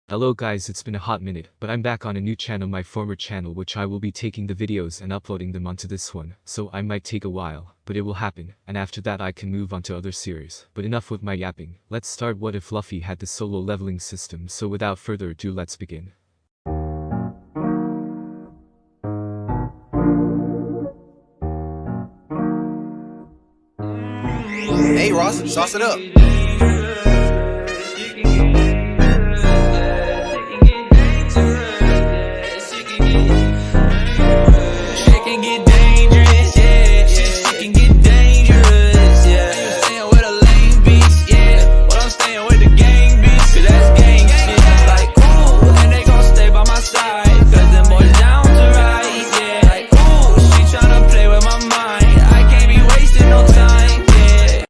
Hello guys, it's been a hot minute, but I'm back on a new channel, my former channel, which I will be taking the videos and uploading them onto this one, so I might take a while, but it will happen, and after that I can move on to other series. But enough with my yapping, let's start. What if Luffy had the solo leveling system? So without further ado, let's begin. Hey Ross, sauce it up.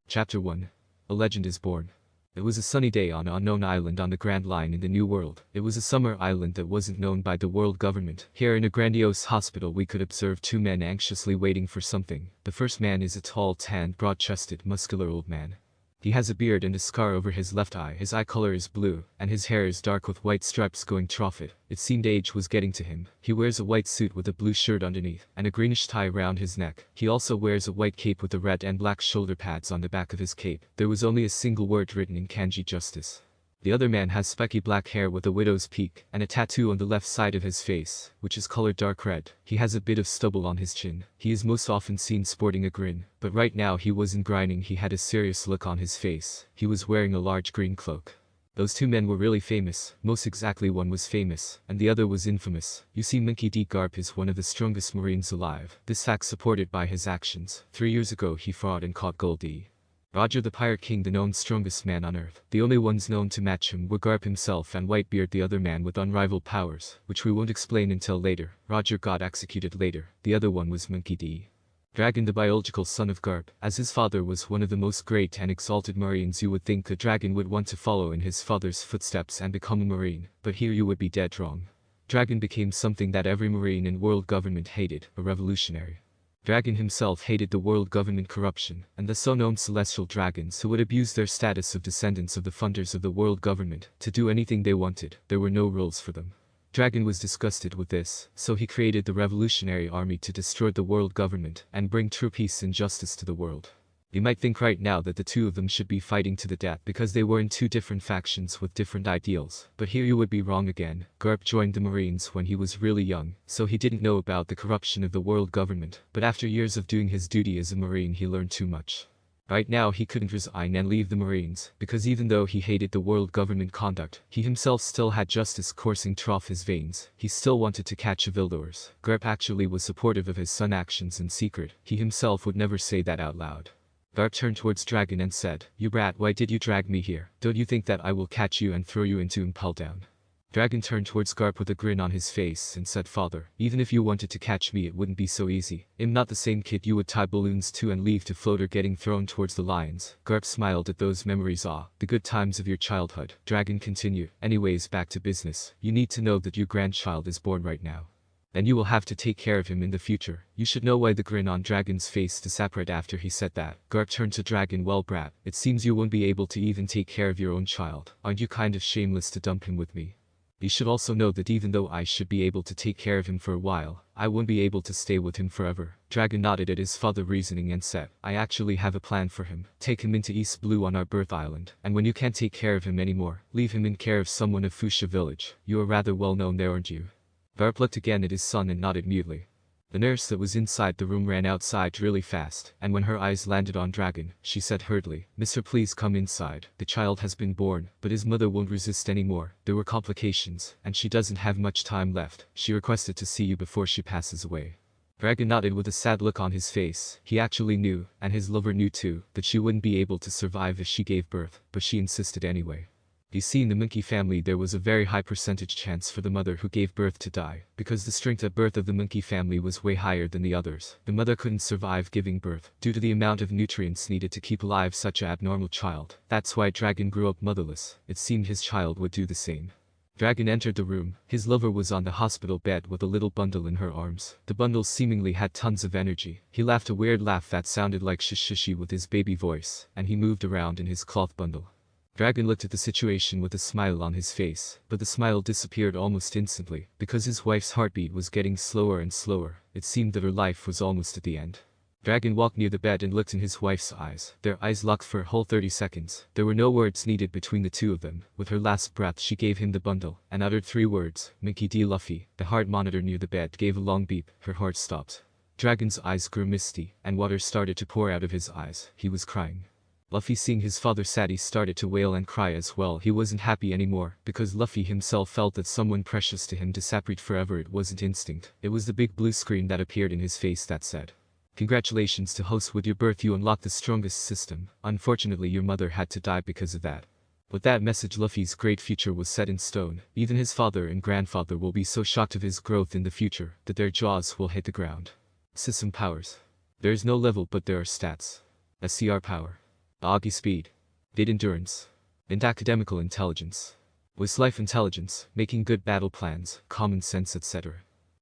Chapter 1. A Legend is Born. It was a sunny day on an unknown island on the Grand Line in the New World. It was a summer island that wasn't known by the world government. Here in a grandiose hospital we could observe two men anxiously waiting for something. The first man is a tall, tanned, broad-chested, muscular old man. He has a beard and a scar over his left eye. His eye color is blue, and his hair is dark with white stripes going through it. It seemed age was getting to him. He wears a white suit with a blue shirt underneath, and a greenish tie around his neck. He also wears a white cape with the red and black shoulder pads on the back of his cape. There was only a single word written in kanji: justice. The other man has spiky black hair with a widow's peak, and a tattoo on the left side of his face, which is colored dark red. He has a bit of stubble on his chin. He is most often seen sporting a grin, but right now he wasn't grinning. He had a serious look on his face. He was wearing a large green cloak. Those two men were really famous. Most exactly, one was famous, and the other was infamous. You see, Monkey D. Garp is one of the strongest marines alive. This fact supported by his actions. 3 years ago he fought and caught Goldie. Roger the Pirate King, the known strongest man on Earth. The only ones known to match him were Garp himself and Whitebeard, the other man with unrivaled powers, which we won't explain until later. Roger got executed later. The other one was Monkey D. Dragon, the biological son of Garp. As his father was one of the most great and exalted marines, you would think a dragon would want to follow in his father's footsteps and become a marine, but here you would be dead wrong. Dragon became something that every marine in world government hated: a revolutionary. Dragon himself hated the world government corruption, and the so-known celestial dragons who would abuse their status of descendants of the funders of the world government to do anything they wanted. There were no rules for them. Dragon was disgusted with this, so he created the revolutionary army to destroy the world government and bring true peace and justice to the world. You might think right now that the two of them should be fighting to the death because they were in two different factions with different ideals, but here you would be wrong again. Garp joined the Marines when he was really young, so he didn't know about the corruption of the world government, but after years of doing his duty as a Marine he learned too much. Right now he couldn't resign and leave the Marines, because even though he hated the world government conduct, he himself still had justice coursing through his veins. He still wanted to catch evildoers. Garp actually was supportive of his son's actions in secret. He himself would never say that out loud. Garp turned towards Dragon and said, "You brat, why did you drag me here? Don't you think that I will catch you and throw you into Impel Down?" Dragon turned towards Garp with a grin on his face and said, "Father, even if you wanted to catch me it wouldn't be so easy. I'm not the same kid you would tie balloons to and leave to float or getting thrown towards the lions." Garp smiled at those memories. The good times of your childhood. Dragon continued, "Anyways, back to business. You need to know that your grandchild is born right now. Then you will have to take care of him in the future. You should know why." The grin on Dragon's face disappeared after he said that. Garp turned to Dragon, "Well brat, it seems you won't be able to even take care of your own child. Aren't you kind of shameless to dump him with me? You should also know that even though I should be able to take care of him for a while, I won't be able to stay with him forever." Dragon nodded at his father's reasoning and said, "I actually have a plan for him. Take him into East Blue on our birth island, and when you can't take care of him anymore, leave him in care of someone of Fuchsia village. You are rather well known there, aren't you?" Garp looked again at his son and nodded mutely. The nurse that was inside the room ran outside really fast, and when her eyes landed on Dragon, she said hurriedly, "Mister, please come inside. The child has been born, but his mother won't resist anymore. There were complications, and she doesn't have much time left. She requested to see you before she passes away." Dragon nodded with a sad look on his face. He actually knew, and his lover knew too, that she wouldn't be able to survive if she gave birth, but she insisted anyway. You see, in the Monkey family there was a very high percentage chance for the mother who gave birth to die, because the strength at birth of the Monkey family was way higher than the others. The mother couldn't survive giving birth, due to the amount of nutrients needed to keep alive such an abnormal child. That's why Dragon grew up motherless. It seemed his child would do the same. Dragon entered the room. His lover was on the hospital bed with a little bundle in her arms. The bundle seemingly had tons of energy. He laughed a weird laugh that sounded like shishi with his baby voice, and he moved around in his cloth bundle. Dragon looked at the situation with a smile on his face, but the smile disappeared almost instantly, because his wife's heartbeat was getting slower and slower. It seemed that her life was almost at the end. Dragon walked near the bed and looked in his wife's eyes. Their eyes locked for a whole 30 seconds. There were no words needed between the two of them. With her last breath she gave him the bundle, and uttered 3 words, Mickey D. Luffy. The heart monitor near the bed gave a long beep. Her heart stopped. Dragon's eyes grew misty, and water started to pour out of his eyes. He was crying. Luffy, seeing his father sad, he started to wail and cry as well. He wasn't happy anymore, because Luffy himself felt that someone precious to him disappeared forever. It wasn't instinct. It was the big blue screen that appeared in his face that said, "Congratulations to host, with your birth you unlocked the strongest system. Unfortunately your mother had to die because of that." With that message, Luffy's great future was set in stone. Even his father and grandfather will be so shocked of his growth in the future that their jaws will hit the ground. System powers. There is no level, but there are stats. SCR power. Agi speed. Date endurance. And academical intelligence. With life intelligence, making good battle plans, common sense, etc.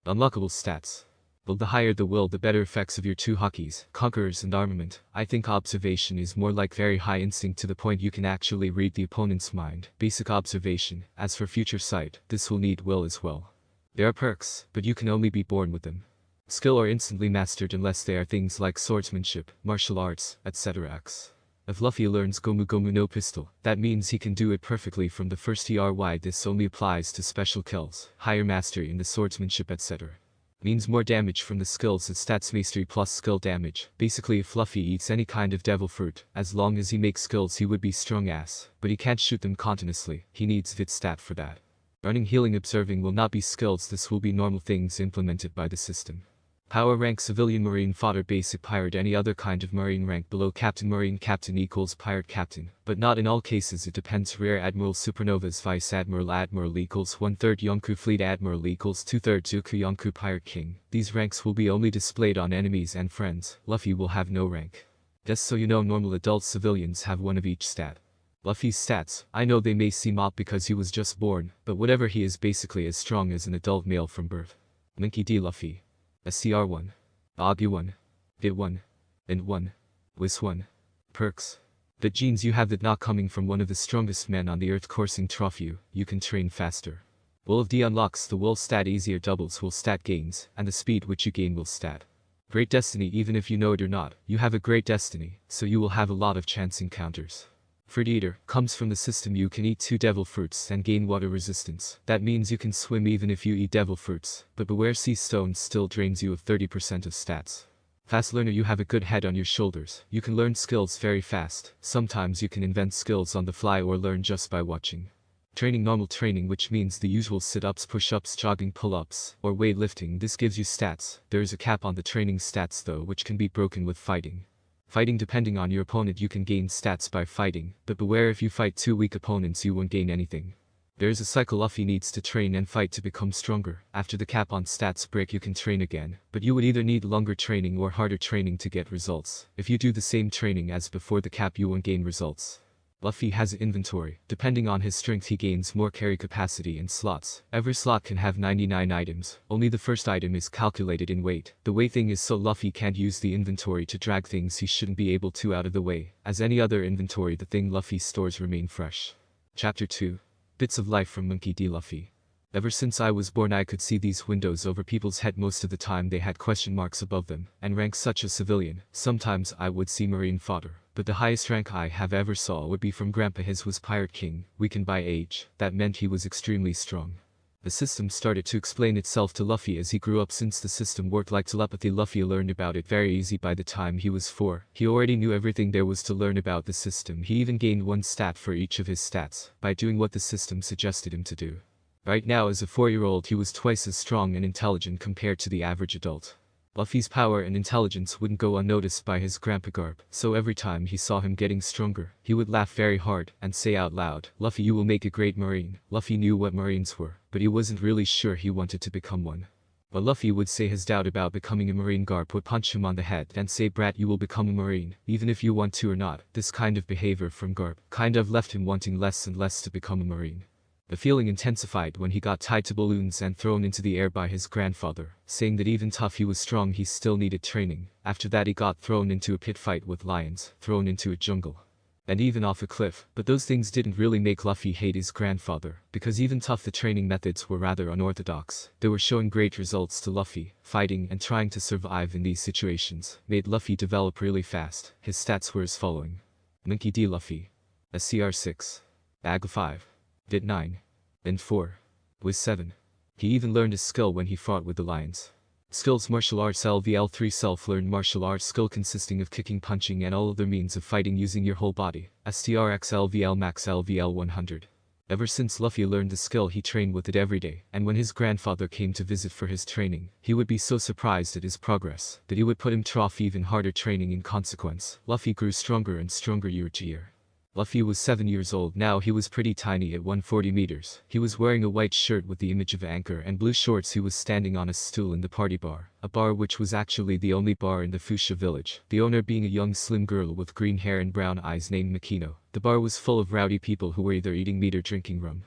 Unlockable stats. Well, the higher the will, the better effects of your 2 hokis, conquerors and armament. I think observation is more like very high instinct, to the point you can actually read the opponent's mind. Basic observation. As for future sight, this will need will as well. There are perks, but you can only be born with them. Skill are instantly mastered unless they are things like swordsmanship, martial arts, etc. If Luffy learns Gomu Gomu no Pistol, that means he can do it perfectly from the first TRY. This only applies to special kills, higher mastery in the swordsmanship, etc. Means more damage from the skills at stats mastery plus skill damage. Basically, if Luffy eats any kind of devil fruit, as long as he makes skills he would be strong ass, but he can't shoot them continuously. He needs Vit stat for that. Running, healing, observing will not be skills. This will be normal things implemented by the system. Power rank: civilian marine fodder, basic pirate, any other kind of marine rank below captain. Marine captain equals pirate captain, but not in all cases, it depends. Rear admiral, supernovas, vice admiral, admiral equals 1/3, Yonkou fleet admiral equals 2/3, Zuku Yonkou pirate king. These ranks will be only displayed on enemies and friends. Luffy will have no rank. Just so you know, normal adult civilians have 1 of each stat. Luffy's stats, I know they may seem odd because he was just born, but whatever, he is basically as strong as an adult male from birth. Mickey D. Luffy. SCR 1. Agi 1. Vit 1. And 1. Whis 1. Perks. The genes you have that not coming from one of the strongest men on the earth coursing trophy. You can train faster. Will of D unlocks the will stat, easier doubles will stat gains, and the speed which you gain will stat. Great destiny, even if you know it or not, you have a great destiny, so you will have a lot of chance encounters. Fruit eater comes from the system. You can eat 2 devil fruits and gain water resistance. That means you can swim even if you eat devil fruits, but beware, sea stones still drains you of 30% of stats. Fast learner, you have a good head on your shoulders. You can learn skills very fast. Sometimes you can invent skills on the fly or learn just by watching. Training, normal training, which means the usual sit-ups, push-ups, jogging, pull-ups, or weightlifting. This gives you stats. There is a cap on the training stats though, which can be broken with fighting. Fighting, depending on your opponent, you can gain stats by fighting, but beware, if you fight 2 weak opponents you won't gain anything. There is a cycle. Luffy needs to train and fight to become stronger. After the cap on stats break you can train again, but you would either need longer training or harder training to get results. If you do the same training as before the cap you won't gain results. Luffy has an inventory. Depending on his strength he gains more carry capacity and slots. Every slot can have 99 items. Only the first item is calculated in weight. The weight thing is so Luffy can't use the inventory to drag things he shouldn't be able to out of the way. As any other inventory, the thing Luffy stores remain fresh. Chapter 2. Bits of life from Monkey D. Luffy. Ever since I was born I could see these windows over people's head. Most of the time they had question marks above them, and ranks such as civilian. Sometimes I would see marine fodder, but the highest rank I have ever saw would be from Grandpa. His was pirate king, weakened by age. That meant he was extremely strong. The system started to explain itself to Luffy as he grew up. Since the system worked like telepathy, Luffy learned about it very easy. By the time he was 4, he already knew everything there was to learn about the system. He even gained 1 stat for each of his stats, by doing what the system suggested him to do. Right now, as a 4-year-old, he was twice as strong and intelligent compared to the average adult. Luffy's power and intelligence wouldn't go unnoticed by his grandpa Garp, so every time he saw him getting stronger, he would laugh very hard and say out loud, "Luffy, you will make a great marine." Luffy knew what marines were, but he wasn't really sure he wanted to become one. But Luffy would say his doubt about becoming a marine. Garp would punch him on the head and say, "Brat, you will become a marine, even if you want to or not." This kind of behavior from Garp kind of left him wanting less and less to become a marine. The feeling intensified when he got tied to balloons and thrown into the air by his grandfather, saying that even tough he was strong, he still needed training. After that he got thrown into a pit fight with lions, thrown into a jungle. and even off a cliff, but those things didn't really make Luffy hate his grandfather, because even tough the training methods were rather unorthodox. They were showing great results to Luffy. Fighting and trying to survive in these situations made Luffy develop really fast. His stats were as following. Monkey D. Luffy. SCR 6. AG 5. DIT 9. And 4. Wiz 7. He even learned a skill when he fought with the lions. Skills: Martial Arts LVL 3, Self-learned martial arts skill consisting of kicking, punching and all other means of fighting using your whole body. STRX LVL Max LVL 100. Ever since Luffy learned the skill, he trained with it every day, and when his grandfather came to visit for his training, he would be so surprised at his progress that he would put him through even harder training. In consequence, Luffy grew stronger and stronger year to year. Luffy was 7 years old now. He was pretty tiny at 140 meters. He was wearing a white shirt with the image of anchor and blue shorts. He was standing on a stool in the party bar, a bar which was actually the only bar in the Fuchsia village, the owner being a young slim girl with green hair and brown eyes named Makino. The bar was full of rowdy people who were either eating meat or drinking rum.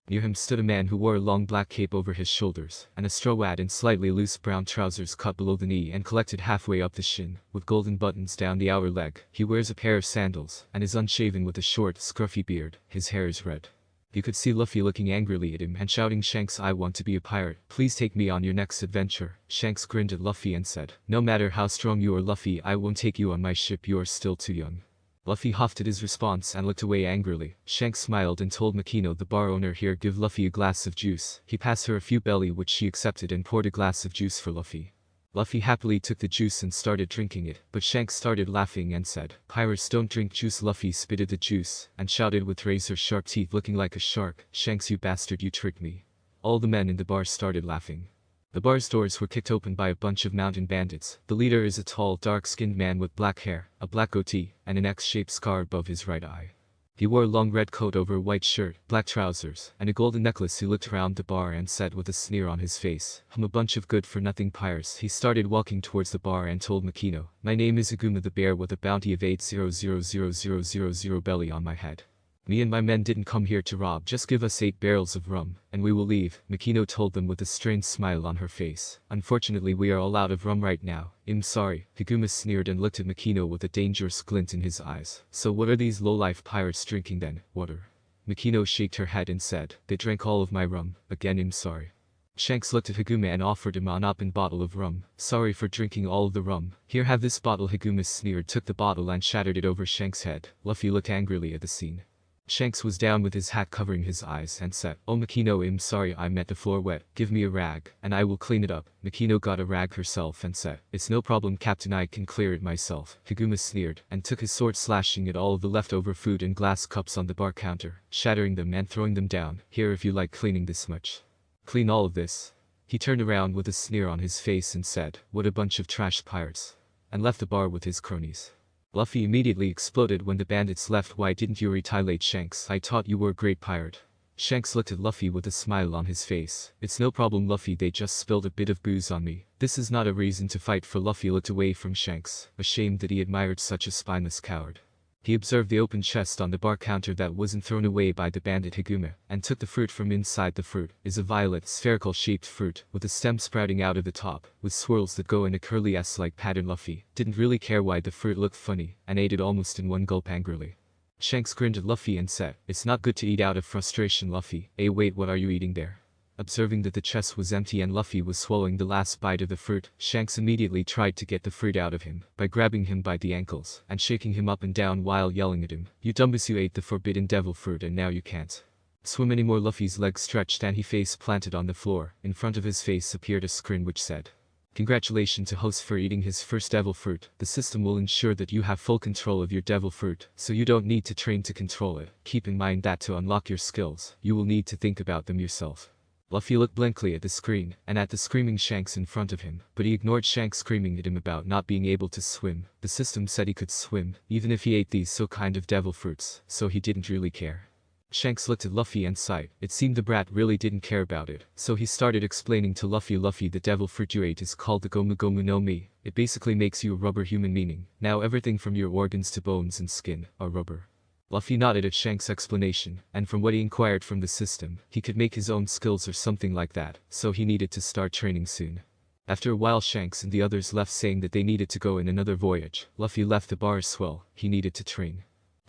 Near him stood a man who wore a long black cape over his shoulders, and a straw hat and slightly loose brown trousers cut below the knee and collected halfway up the shin, with golden buttons down the outer leg. He wears a pair of sandals, and is unshaven with a short, scruffy beard. His hair is red. You could see Luffy looking angrily at him and shouting, "Shanks, I want to be a pirate. Please take me on your next adventure." Shanks grinned at Luffy and said, "No matter how strong you are, Luffy, I won't take you on my ship. You are still too young." Luffy huffed at his response and looked away angrily. Shanks smiled and told Makino, the bar owner, "Here, give Luffy a glass of juice." He passed her a few belly, which she accepted, and poured a glass of juice for Luffy. Luffy happily took the juice and started drinking it, but Shanks started laughing and said, "Pirates don't drink juice." Luffy spitted the juice and shouted with razor-sharp teeth, looking like a shark, "Shanks, you bastard, you tricked me." All the men in the bar started laughing. The bar's doors were kicked open by a bunch of mountain bandits. The leader is a tall, dark-skinned man with black hair, a black goatee, and an X-shaped scar above his right eye. He wore a long red coat over a white shirt, black trousers, and a golden necklace. He looked around the bar and said with a sneer on his face, "I'm a bunch of good-for-nothing pirates." He started walking towards the bar and told Makino, "My name is Aguma the Bear with a bounty of 800,000 belly on my head. Me and my men didn't come here to rob. Just give us 8 barrels of rum, and we will leave." Makino told them with a strange smile on her face. "Unfortunately, we are all out of rum right now." "I'm sorry." Higuma sneered and looked at Makino with a dangerous glint in his eyes. "So what are these low-life pirates drinking then?" "Water." Makino shook her head and said, "They drank all of my rum." "Again, I'm sorry." Shanks looked at Higuma and offered him an open bottle of rum. "Sorry for drinking all of the rum. Here, have this bottle." Higuma sneered, took the bottle and shattered it over Shanks' head. Luffy looked angrily at the scene. Shanks was down with his hat covering his eyes and said, "Oh Makino, I'm sorry, I meant the floor wet. Give me a rag, and I will clean it up." Makino got a rag herself and said, "It's no problem, Captain, I can clear it myself." Higuma sneered, and took his sword, slashing at all of the leftover food and glass cups on the bar counter, shattering them and throwing them down. "Here, if you like cleaning this much. Clean all of this." He turned around with a sneer on his face and said, "What a bunch of trash pirates," and left the bar with his cronies. Luffy immediately exploded when the bandits left. "Why didn't you retaliate, Shanks? I thought you were a great pirate." Shanks looked at Luffy with a smile on his face. "It's no problem, Luffy, they just spilled a bit of booze on me. This is not a reason to fight." For Luffy looked away from Shanks, ashamed that he admired such a spineless coward. He observed the open chest on the bar counter that wasn't thrown away by the bandit Higuma, and took the fruit from inside. The fruit is a violet, spherical-shaped fruit, with a stem sprouting out of the top, with swirls that go in a curly S-like pattern. Luffy didn't really care why the fruit looked funny, and ate it almost in one gulp angrily. Shanks grinned at Luffy and said, "It's not good to eat out of frustration, Luffy." "Hey, wait, what are you eating there?" Observing that the chest was empty and Luffy was swallowing the last bite of the fruit, Shanks immediately tried to get the fruit out of him by grabbing him by the ankles and shaking him up and down while yelling at him, "You dumbass, you ate the forbidden devil fruit and now you can't swim anymore." Luffy's legs stretched and he face planted on the floor. In front of his face appeared a screen which said, "Congratulations to host for eating his first devil fruit. The system will ensure that you have full control of your devil fruit, so you don't need to train to control it. Keep in mind that to unlock your skills, you will need to think about them yourself." Luffy looked blankly at the screen, and at the screaming Shanks in front of him, but he ignored Shanks screaming at him about not being able to swim. The system said he could swim, even if he ate these so kind of devil fruits, so he didn't really care. Shanks looked at Luffy and sighed. It seemed the brat really didn't care about it, so he started explaining to Luffy, "Luffy, the devil fruit you ate is called the Gomu Gomu no Mi. It basically makes you a rubber human, meaning now everything from your organs to bones and skin are rubber." Luffy nodded at Shanks' explanation, and from what he inquired from the system, he could make his own skills or something like that, so he needed to start training soon. After a while, Shanks and the others left saying that they needed to go in another voyage. Luffy left the bar as well. He needed to train.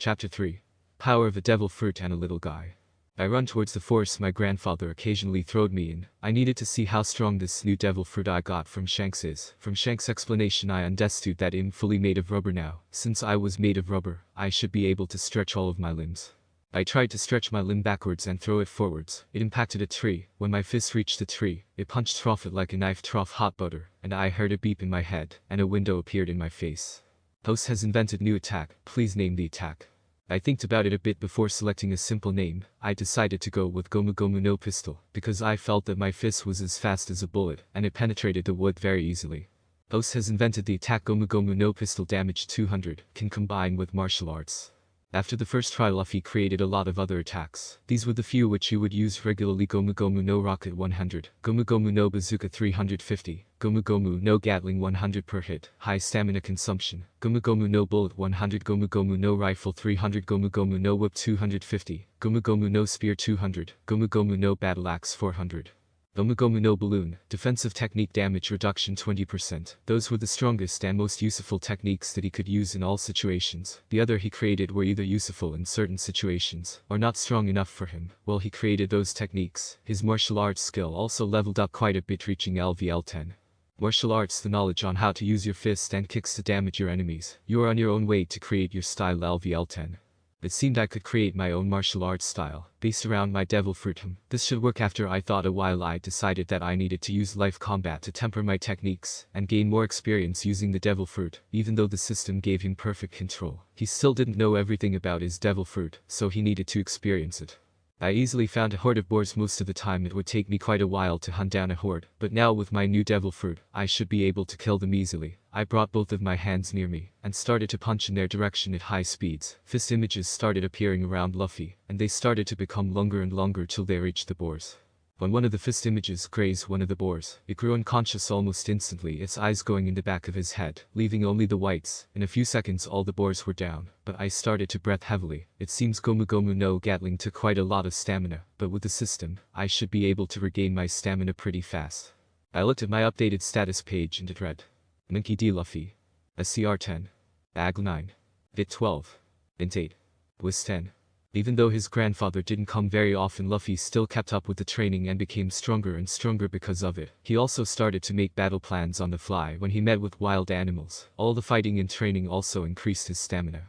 Chapter 3. Power of a Devil Fruit and a Little Guy. I run towards the forest my grandfather occasionally throwed me in. I needed to see how strong this new devil fruit I got from Shanks is. From Shanks' explanation I understood that I'm fully made of rubber now. Since I was made of rubber, I should be able to stretch all of my limbs. I tried to stretch my limb backwards and throw it forwards. It impacted a tree. When my fist reached the tree, it punched trough it like a knife trough hot butter, and I heard a beep in my head, and a window appeared in my face. Host has invented new attack, please name the attack. I thinked about it a bit before selecting a simple name. I decided to go with Gomu Gomu no Pistol, because I felt that my fist was as fast as a bullet, and it penetrated the wood very easily. Host has invented the attack Gomu Gomu no Pistol damage 200, can combine with martial arts. After the first try Luffy created a lot of other attacks. These were the few which he would use regularly: Gomu Gomu no Rocket 100, Gomu Gomu no Bazooka 350, Gomu Gomu no Gatling 100 per hit, high stamina consumption, Gomu Gomu no Bullet 100, Gomu Gomu no Rifle 300, Gomu Gomu no Whip 250, Gomu Gomu no Spear 200, Gomu Gomu no Battle Axe 400. Gomu Gomu no Balloon, defensive technique damage reduction 20%. Those were the strongest and most useful techniques that he could use in all situations. The other he created were either useful in certain situations, or not strong enough for him. While he created those techniques, his martial arts skill also leveled up quite a bit, reaching LVL 10. Martial arts, the knowledge on how to use your fist and kicks to damage your enemies. You are on your own way to create your style LVL 10. It seemed I could create my own martial arts style, based around my devil fruit. This should work. After I thought a while I decided that I needed to use life combat to temper my techniques, and gain more experience using the devil fruit. Even though the system gave him perfect control, he still didn't know everything about his devil fruit, so he needed to experience it. I easily found a horde of boars. Most of the time it would take me quite a while to hunt down a horde, but now with my new devil fruit, I should be able to kill them easily. I brought both of my hands near me, and started to punch in their direction at high speeds. Fist images started appearing around Luffy, and they started to become longer and longer till they reached the boars. When one of the fist images grazed one of the boars, it grew unconscious almost instantly, its eyes going in the back of his head, leaving only the whites. In a few seconds all the boars were down, but I started to breath heavily. It seems Gomu Gomu no Gatling took quite a lot of stamina, but with the system, I should be able to regain my stamina pretty fast. I looked at my updated status page and it read: Monkey D. Luffy. SCR 10. AG 9. VIT 12. Int 8. WIS 10. Even though his grandfather didn't come very often, Luffy still kept up with the training and became stronger and stronger because of it. He also started to make battle plans on the fly when he met with wild animals. All the fighting and training also increased his stamina.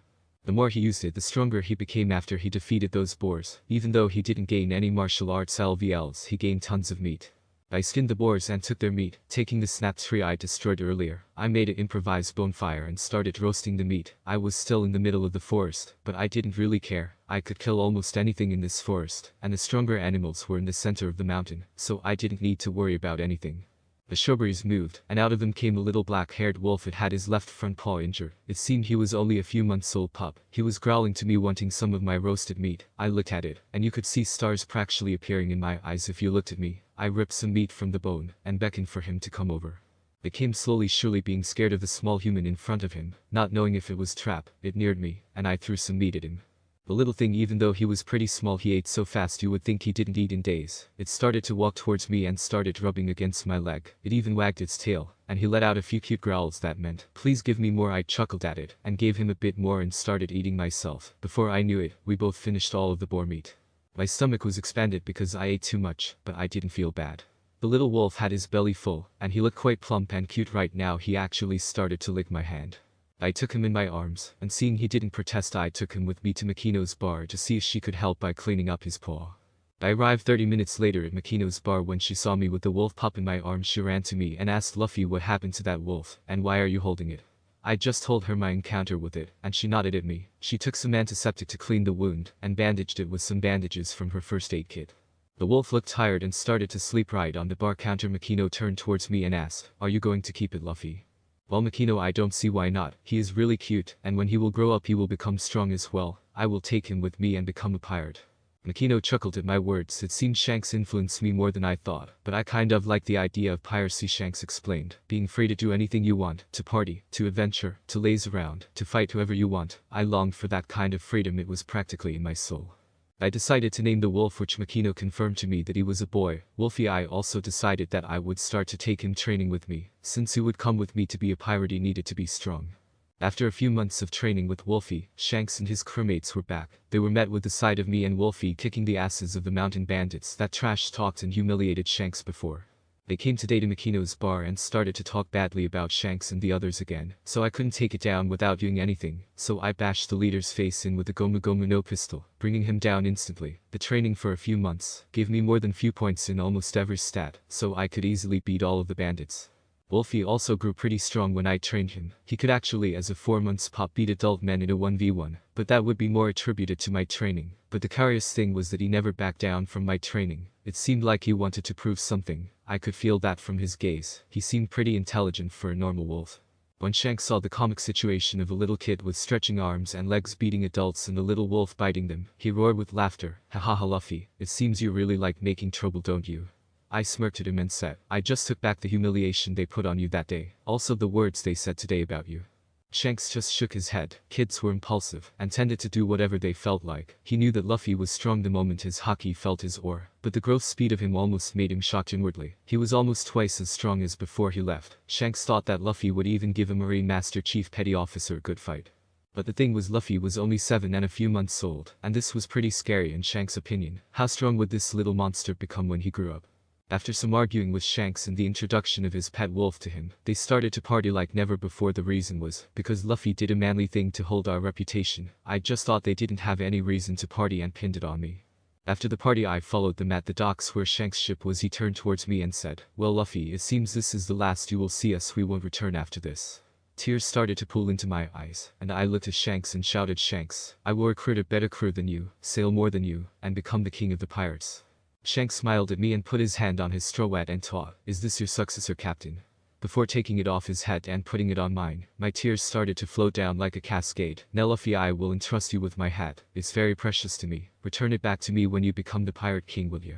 The more he used it, the stronger he became after he defeated those boars. Even though he didn't gain any martial arts LVLs, he gained tons of meat. I skinned the boars and took their meat, taking the snap tree I destroyed earlier. I made an improvised bonfire and started roasting the meat. I was still in the middle of the forest, but I didn't really care. I could kill almost anything in this forest, and the stronger animals were in the center of the mountain, so I didn't need to worry about anything. The strawberries moved, and out of them came a little black-haired wolf. It had his left front paw injured. It seemed he was only a few months old pup. He was growling to me, wanting some of my roasted meat. I looked at it, and you could see stars practically appearing in my eyes if you looked at me. I ripped some meat from the bone, and beckoned for him to come over. It came slowly, surely, being scared of the small human in front of him. Not knowing if it was trap, it neared me, and I threw some meat at him. The little thing, even though he was pretty small, he ate so fast you would think he didn't eat in days. It started to walk towards me and started rubbing against my leg. It even wagged its tail, and he let out a few cute growls that meant, "Please give me more." I chuckled at it, and gave him a bit more and started eating myself. Before I knew it, we both finished all of the boar meat. My stomach was expanded because I ate too much, but I didn't feel bad. The little wolf had his belly full, and he looked quite plump and cute right now. He actually started to lick my hand. I took him in my arms, and seeing he didn't protest, I took him with me to Makino's bar to see if she could help by cleaning up his paw. I arrived 30 minutes later at Makino's bar. When she saw me with the wolf pup in my arms, she ran to me and asked Luffy what happened to that wolf, and why are you holding it? I just told her my encounter with it, and she nodded at me. She took some antiseptic to clean the wound, and bandaged it with some bandages from her first aid kit. The wolf looked tired and started to sleep right on the bar counter. Makino turned towards me and asked, "Are you going to keep it, Luffy?" "Well, Makino, I don't see why not. He is really cute, and when he will grow up he will become strong as well. I will take him with me and become a pirate." Makino chuckled at my words. It seemed Shanks influenced me more than I thought, but I kind of liked the idea of piracy. Shanks explained, "Being free to do anything you want, to party, to adventure, to laze around, to fight whoever you want." I longed for that kind of freedom. It was practically in my soul. I decided to name the wolf, which Makino confirmed to me that he was a boy, Wolfie. I also decided that I would start to take him training with me. Since he would come with me to be a pirate, he needed to be strong. After a few months of training with Wolfie, Shanks and his crewmates were back. They were met with the sight of me and Wolfie kicking the asses of the mountain bandits that trash-talked and humiliated Shanks before. They came today to Makino's bar and started to talk badly about Shanks and the others again, so I couldn't take it down without doing anything, so I bashed the leader's face in with the Gomu Gomu no pistol, bringing him down instantly. The training for a few months gave me more than few points in almost every stat, so I could easily beat all of the bandits. Wolfie also grew pretty strong when I trained him. He could actually as of 4 months pop beat adult men in a 1v1, but that would be more attributed to my training. But the curious thing was that he never backed down from my training. It seemed like he wanted to prove something. I could feel that from his gaze. He seemed pretty intelligent for a normal wolf. When Shanks saw the comic situation of a little kid with stretching arms and legs beating adults and the little wolf biting them, he roared with laughter. Ha ha ha Luffy, it seems you really like making trouble, don't you? I smirked at him and said, I just took back the humiliation they put on you that day, also the words they said today about you. Shanks just shook his head. Kids were impulsive and tended to do whatever they felt like. He knew that Luffy was strong the moment his haki felt his ore, but the growth speed of him almost made him shocked inwardly. He was almost twice as strong as before he left. Shanks thought that Luffy would even give a Marine Master Chief Petty Officer a good fight. But the thing was Luffy was only 7 and a few months old, and this was pretty scary in Shanks' opinion. How strong would this little monster become when he grew up? After some arguing with Shanks and the introduction of his pet wolf to him, they started to party like never before. The reason was because Luffy did a manly thing to hold our reputation. I just thought they didn't have any reason to party and pinned it on me. After the party I followed them at the docks where Shanks' ship was. He turned towards me and said, well Luffy, it seems this is the last you will see us. We won't return after this. Tears started to pool into my eyes, and I looked at Shanks and shouted, Shanks, I will recruit a better crew than you, sail more than you, and become the king of the pirates. Shanks smiled at me and put his hand on his straw hat and taught, is this your successor, Captain? Before taking it off his head and putting it on mine, my tears started to flow down like a cascade. Now Luffy, I will entrust you with my hat. It's very precious to me. Return it back to me when you become the pirate king, will you?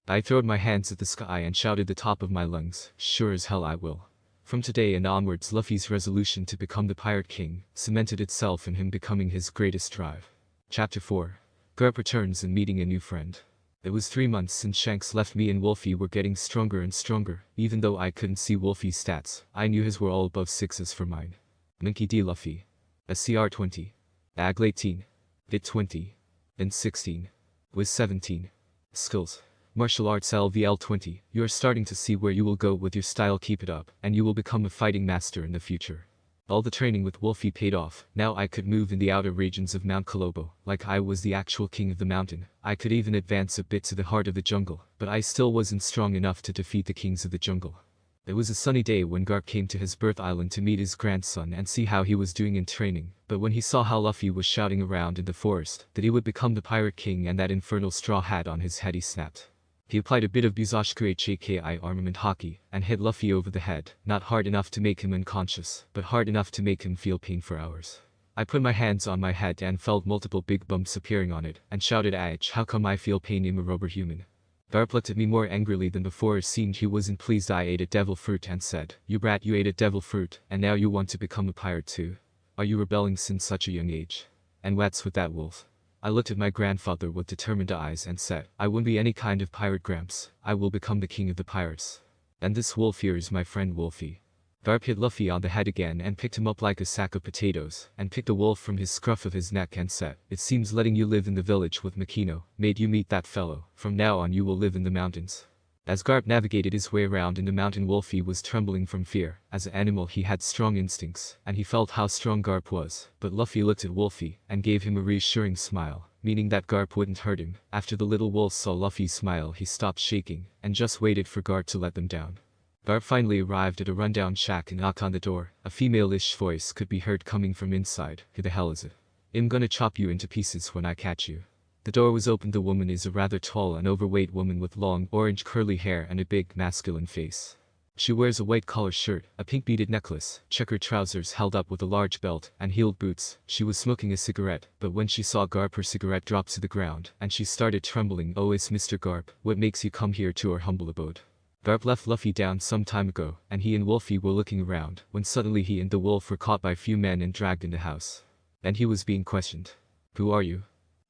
I throwed my hands at the sky and shouted the top of my lungs, sure as hell I will. From today and onwards, Luffy's resolution to become the pirate king cemented itself in him becoming his greatest drive. Chapter 4. Garp returns and meeting a new friend. It was 3 months since Shanks left. Me and Wolfie were getting stronger and stronger. Even though I couldn't see Wolfie's stats, I knew his were all above 6s for mine. Minky D Luffy. SCR 20. AG 18. Bit 20. And 16. Wiz 17. Skills. Martial Arts LVL 20. You are starting to see where you will go with your style. Keep it up, and you will become a fighting master in the future. All the training with Wolfie paid off. Now I could move in the outer regions of Mount Kolobo, like I was the actual king of the mountain. I could even advance a bit to the heart of the jungle, but I still wasn't strong enough to defeat the kings of the jungle. It was a sunny day when Garp came to his birth island to meet his grandson and see how he was doing in training, but when he saw how Luffy was shouting around in the forest that he would become the pirate king and that infernal straw hat on his head, he snapped. He applied a bit of Buzashku Haki armament haki and hit Luffy over the head, not hard enough to make him unconscious, but hard enough to make him feel pain for hours. I put my hands on my head and felt multiple big bumps appearing on it, and shouted, Ach, how come I feel pain? I'm a rubber human. Garp looked at me more angrily than before. It seemed he wasn't pleased. I ate a devil fruit and said, you brat, you ate a devil fruit, and now you want to become a pirate too? Are you rebelling since such a young age? And what's with that, wolf? I looked at my grandfather with determined eyes and said, I won't be any kind of pirate, Gramps. I will become the king of the pirates. And this wolf here is my friend Wolfie. Garp hit Luffy on the head again and picked him up like a sack of potatoes, and picked a wolf from his scruff of his neck and said, it seems letting you live in the village with Makino made you meet that fellow. From now on you will live in the mountains. As Garp navigated his way around in the mountain, Wolfie was trembling from fear. As an animal he had strong instincts, and he felt how strong Garp was. But Luffy looked at Wolfie and gave him a reassuring smile, meaning that Garp wouldn't hurt him. After the little wolf saw Luffy's smile, he stopped shaking and just waited for Garp to let them down. Garp finally arrived at a rundown shack and knocked on the door. A female-ish voice could be heard coming from inside. Who the hell is it? I'm gonna chop you into pieces when I catch you. The door was opened. The woman is a rather tall and overweight woman with long, orange curly hair and a big, masculine face. She wears a white collar shirt, a pink beaded necklace, checkered trousers held up with a large belt, and heeled boots. She was smoking a cigarette, but when she saw Garp her cigarette dropped to the ground, and she started trembling. Oh, it's Mr. Garp, what makes you come here to our humble abode? Garp left Luffy down some time ago, and he and Wolfie were looking around, when suddenly he and the wolf were caught by a few men and dragged in the house. And he was being questioned. Who are you?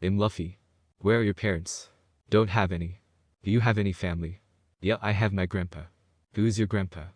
I'm Luffy. Where are your parents? Don't have any. Do you have any family? Yeah, I have my grandpa. Who is your grandpa?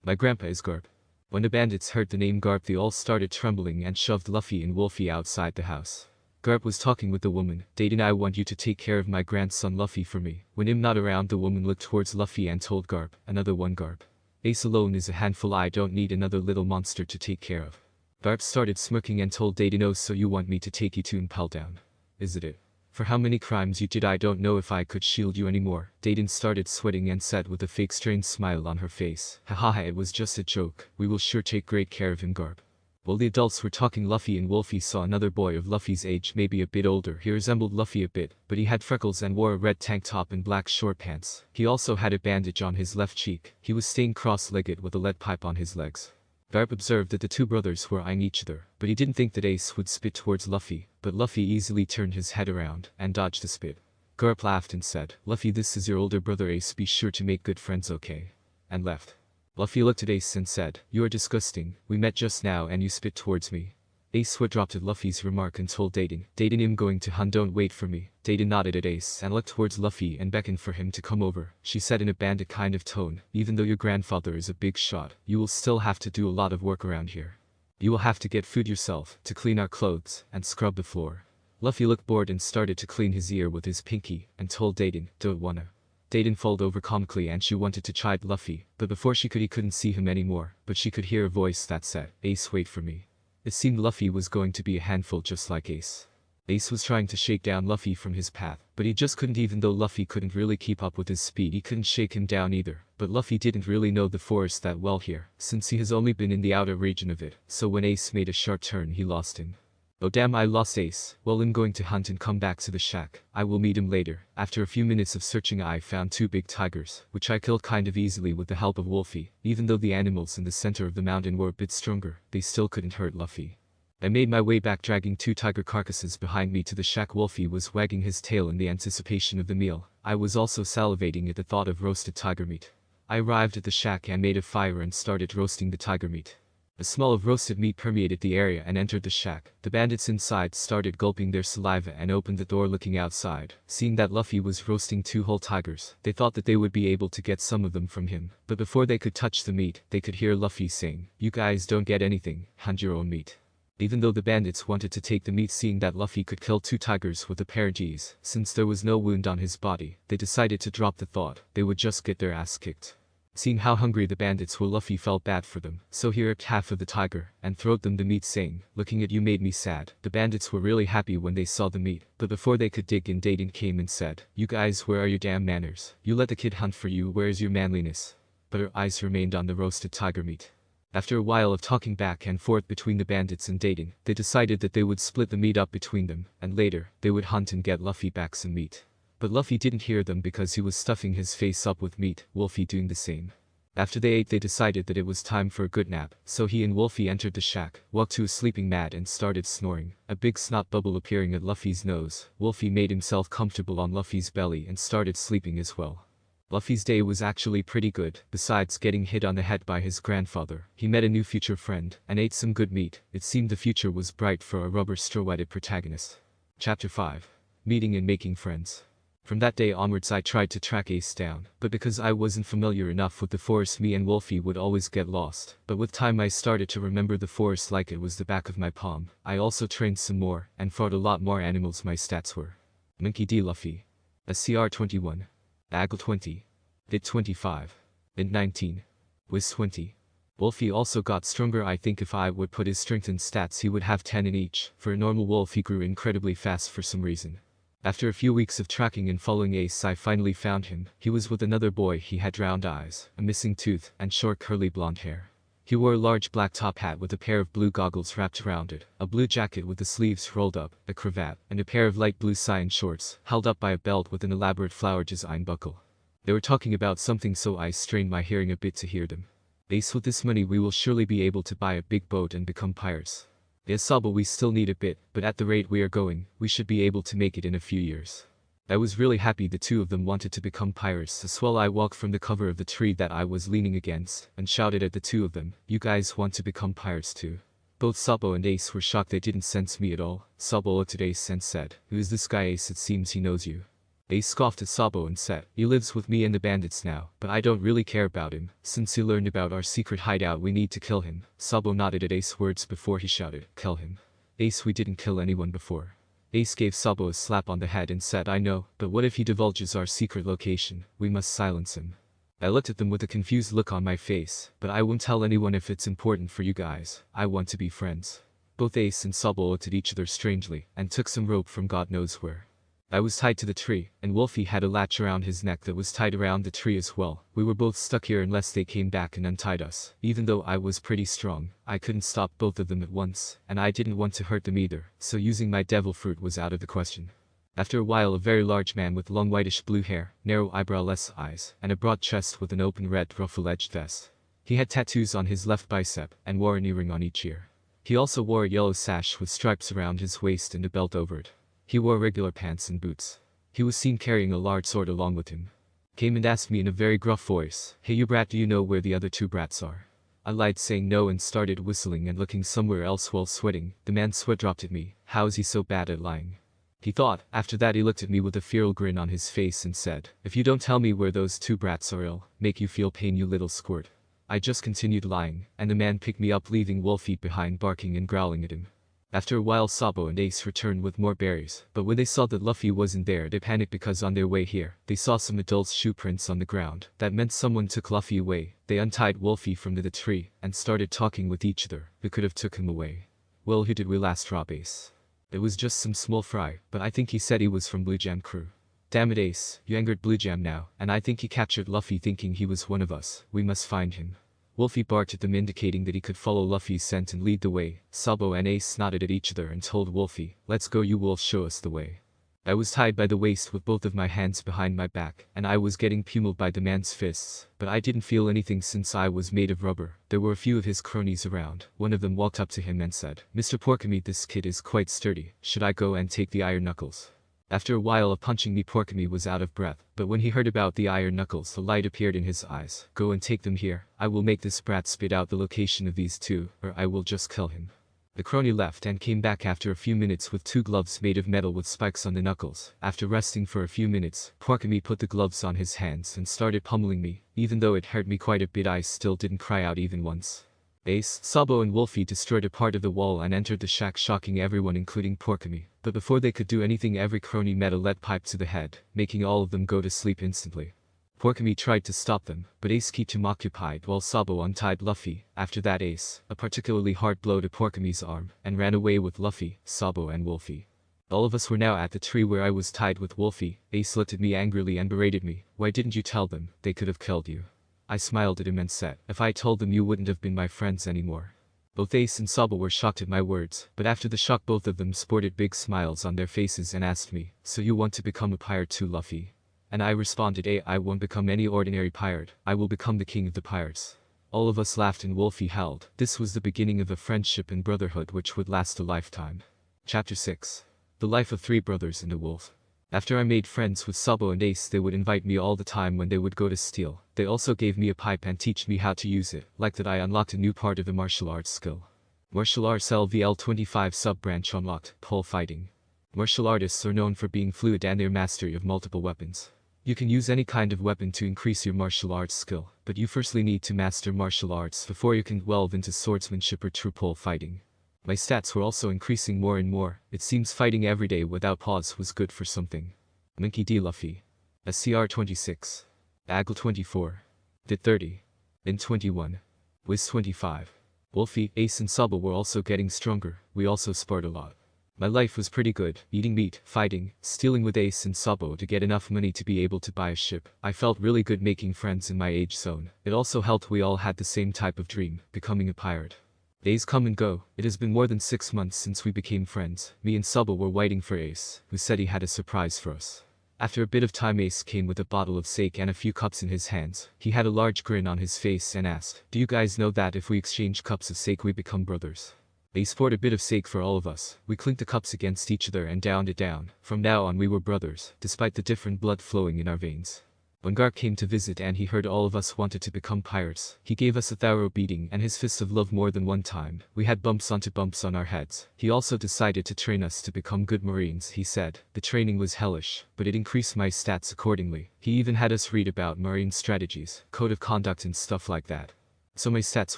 My grandpa is Garp. When the bandits heard the name Garp, they all started trembling and shoved Luffy and Wolfie outside the house. Garp was talking with the woman. Dayton, I want you to take care of my grandson Luffy for me. When I'm not around, the woman looked towards Luffy and told Garp, another one Garp. Ace alone is a handful, I don't need another little monster to take care of. Garp started smirking and told Dayton, oh, so you want me to take you to Impel Down? Is it? For how many crimes you did, I don't know if I could shield you anymore. Dayton started sweating and said with a fake strange smile on her face, haha, it was just a joke. We will sure take great care of him, Garp. While the adults were talking, Luffy and Wolfie saw another boy of Luffy's age, maybe a bit older. He resembled Luffy a bit, but he had freckles and wore a red tank top and black short pants. He also had a bandage on his left cheek. He was staying cross-legged with a lead pipe on his legs. Garp observed that the two brothers were eyeing each other, but he didn't think that Ace would spit towards Luffy, but Luffy easily turned his head around and dodged the spit. Garp laughed and said, Luffy, this is your older brother Ace, be sure to make good friends, okay? And left. Luffy looked at Ace and said, you are disgusting, we met just now and you spit towards me. Ace dropped at Luffy's remark and told Dayton, I'm going to hunt, don't wait for me. Dayton nodded at Ace and looked towards Luffy and beckoned for him to come over. She said in a bandit kind of tone, even though your grandfather is a big shot, you will still have to do a lot of work around here. You will have to get food yourself, to clean our clothes, and scrub the floor. Luffy looked bored and started to clean his ear with his pinky, and told Dayton, don't wanna. Dayton folded over comically and she wanted to chide Luffy, but before she could, he couldn't see him anymore, but she could hear a voice that said, Ace, wait for me. It seemed Luffy was going to be a handful just like Ace. Ace was trying to shake down Luffy from his path, but he just couldn't. Even though Luffy couldn't really keep up with his speed, he couldn't shake him down either. But Luffy didn't really know the forest that well here, since he has only been in the outer region of it, so when Ace made a sharp turn he lost him. Oh damn, I lost Ace. Well, I'm going to hunt and come back to the shack. I will meet him later. After a few minutes of searching, I found two big tigers, which I killed kind of easily with the help of Wolfie. Even though the animals in the center of the mountain were a bit stronger, they still couldn't hurt Luffy. I made my way back dragging two tiger carcasses behind me to the shack. Wolfie was wagging his tail in the anticipation of the meal. I was also salivating at the thought of roasted tiger meat. I arrived at the shack and made a fire and started roasting the tiger meat. A smell of roasted meat permeated the area and entered the shack. The bandits inside started gulping their saliva and opened the door looking outside. Seeing that Luffy was roasting two whole tigers, they thought that they would be able to get some of them from him. But before they could touch the meat, they could hear Luffy saying, you guys don't get anything, hunt your own meat. Even though the bandits wanted to take the meat, seeing that Luffy could kill two tigers with apparent ease, since there was no wound on his body, they decided to drop the thought. They would just get their ass kicked. Seeing how hungry the bandits were, Luffy felt bad for them, so he ripped half of the tiger and throwed them the meat, saying, looking at you made me sad. The bandits were really happy when they saw the meat, but before they could dig in, Dayton came and said, you guys, where are your damn manners? You let the kid hunt for you, where's your manliness? But her eyes remained on the roasted tiger meat. After a while of talking back and forth between the bandits and Dayton, they decided that they would split the meat up between them, and later, they would hunt and get Luffy back some meat. But Luffy didn't hear them because he was stuffing his face up with meat, Wolfie doing the same. After they ate, they decided that it was time for a good nap, so he and Wolfie entered the shack, walked to a sleeping mat and started snoring, a big snot bubble appearing at Luffy's nose. Wolfie made himself comfortable on Luffy's belly and started sleeping as well. Luffy's day was actually pretty good. Besides getting hit on the head by his grandfather, he met a new future friend and ate some good meat. It seemed the future was bright for a rubber straw-hatted protagonist. Chapter 5. Meeting and making friends. From that day onwards, I tried to track Ace down, but because I wasn't familiar enough with the forest, me and Wolfie would always get lost. But with time I started to remember the forest like it was the back of my palm. I also trained some more, and fought a lot more animals. My stats were Monkey D. Luffy. SCR 21. Agile 20. Bit 25. Int 19. Wiz 20. Wolfie also got stronger. I think if I would put his strength and stats, he would have 10 in each. For a normal wolf, he grew incredibly fast for some reason. After a few weeks of tracking and following Ace, I finally found him. He was with another boy. He had round eyes, a missing tooth, and short curly blonde hair. He wore a large black top hat with a pair of blue goggles wrapped around it, a blue jacket with the sleeves rolled up, a cravat, and a pair of light blue cyan shorts, held up by a belt with an elaborate flower design buckle. They were talking about something, so I strained my hearing a bit to hear them. Ace, with this money we will surely be able to buy a big boat and become pirates. Yes, but we still need a bit, but at the rate we are going, we should be able to make it in a few years. I was really happy the two of them wanted to become pirates as well. I walked from the cover of the tree that I was leaning against, and shouted at the two of them, you guys want to become pirates too? Both Sabo and Ace were shocked. They didn't sense me at all. Sabo looked at Ace and said, who is this guy? Ace, it seems he knows you. Ace scoffed at Sabo and said, "He lives with me and the bandits now, but I don't really care about him. Since he learned about our secret hideout, we need to kill him." Sabo nodded at Ace's words before he shouted, "Kill him." "Ace, we didn't kill anyone before." Ace gave Sabo a slap on the head and said, "I know, but what if he divulges our secret location? We must silence him." I looked at them with a confused look on my face, but I won't tell anyone if it's important for you guys. I want to be friends. Both Ace and Sabo looked at each other strangely, and took some rope from God knows where. I was tied to the tree, and Wolfie had a latch around his neck that was tied around the tree as well. We were both stuck here unless they came back and untied us. Even though I was pretty strong, I couldn't stop both of them at once, and I didn't want to hurt them either, so using my devil fruit was out of the question. After a while, a very large man with long whitish blue hair, narrow eyebrowless eyes, and a broad chest with an open red ruffle-edged vest. He had tattoos on his left bicep, and wore an earring on each ear. He also wore a yellow sash with stripes around his waist and a belt over it. He wore regular pants and boots. He was seen carrying a large sword along with him. Came and asked me in a very gruff voice, "Hey you brat, do you know where the other two brats are?" I lied saying no and started whistling and looking somewhere else while sweating. The man's sweat dropped at me. How is he so bad at lying? He thought. After that he looked at me with a feral grin on his face and said, "If you don't tell me where those two brats are, I'll make you feel pain, you little squirt." I just continued lying, and the man picked me up, leaving Wolfie behind barking and growling at him. After a while Sabo and Ace returned with more berries, but when they saw that Luffy wasn't there they panicked because on their way here, they saw some adults' shoe prints on the ground. That meant someone took Luffy away. They untied Wolfie from the tree, and started talking with each other. Who could have took him away? Well, who did we last rob, Ace? It was just some small fry, but I think he said he was from Blue Jam crew. Damn it Ace, you angered Blue Jam now, and I think he captured Luffy thinking he was one of us. We must find him. Wolfie barked at them indicating that he could follow Luffy's scent and lead the way. Sabo and Ace nodded at each other and told Wolfie, "Let's go, you wolf, show us the way." I was tied by the waist with both of my hands behind my back, and I was getting pummeled by the man's fists, but I didn't feel anything since I was made of rubber. There were a few of his cronies around. One of them walked up to him and said, "Mr. Porkmeat, this kid is quite sturdy. Should I go and take the iron knuckles?" After a while of punching me, Porkmeat was out of breath, but when he heard about the iron knuckles, the light appeared in his eyes. "Go and take them here. I will make this brat spit out the location of these two, or I will just kill him." The crony left and came back after a few minutes with two gloves made of metal with spikes on the knuckles. After resting for a few minutes, Porkmeat put the gloves on his hands and started pummeling me. Even though it hurt me quite a bit, I still didn't cry out even once. Ace, Sabo and Wolfie destroyed a part of the wall and entered the shack, shocking everyone including Porkmeat. But before they could do anything, every crony met a lead pipe to the head, making all of them go to sleep instantly. Porkmeat tried to stop them, but Ace kept him occupied while Sabo untied Luffy. After that Ace, a particularly hard blow to Porkmeat's arm, and ran away with Luffy, Sabo and Wolfie. All of us were now at the tree where I was tied with Wolfie. Ace looked at me angrily and berated me. "Why didn't you tell them? They could have killed you." I smiled at him and said, "If I told them, you wouldn't have been my friends anymore." Both Ace and Sabo were shocked at my words, but after the shock both of them sported big smiles on their faces and asked me, "So you want to become a pirate too, Luffy?" And I responded, I won't become any ordinary pirate. I will become the king of the pirates." All of us laughed and Wolfie howled. This was the beginning of a friendship and brotherhood which would last a lifetime. Chapter 6. The Life of Three Brothers and a Wolf. After I made friends with Sabo and Ace, they would invite me all the time when they would go to steal. They also gave me a pipe and teach me how to use it. Like that, I unlocked a new part of the martial arts skill. Martial arts LVL 25 sub-branch unlocked, pole fighting. Martial artists are known for being fluid and their mastery of multiple weapons. You can use any kind of weapon to increase your martial arts skill, but you firstly need to master martial arts before you can delve into swordsmanship or true pole fighting. My stats were also increasing more and more. It seems fighting every day without pause was good for something. Minky D. Luffy. SCR 26. Aggle 24. Did 30. In 21. Wiz 25. Wolfie, Ace and Sabo were also getting stronger. We also sparred a lot. My life was pretty good, eating meat, fighting, stealing with Ace and Sabo to get enough money to be able to buy a ship. I felt really good making friends in my age zone. It also helped we all had the same type of dream, becoming a pirate. Days come and go. It has been more than 6 months since we became friends. Me and Sabo were waiting for Ace, who said he had a surprise for us. After a bit of time, Ace came with a bottle of sake and a few cups in his hands. He had a large grin on his face and asked, "Do you guys know that if we exchange cups of sake we become brothers?" Ace poured a bit of sake for all of us. We clinked the cups against each other and downed it down. From now on we were brothers, despite the different blood flowing in our veins. When Garp came to visit and he heard all of us wanted to become pirates, he gave us a thorough beating and his fist of love more than one time. We had bumps onto bumps on our heads. He also decided to train us to become good marines, he said. The training was hellish, but it increased my stats accordingly. He even had us read about marine strategies, code of conduct and stuff like that. So my stats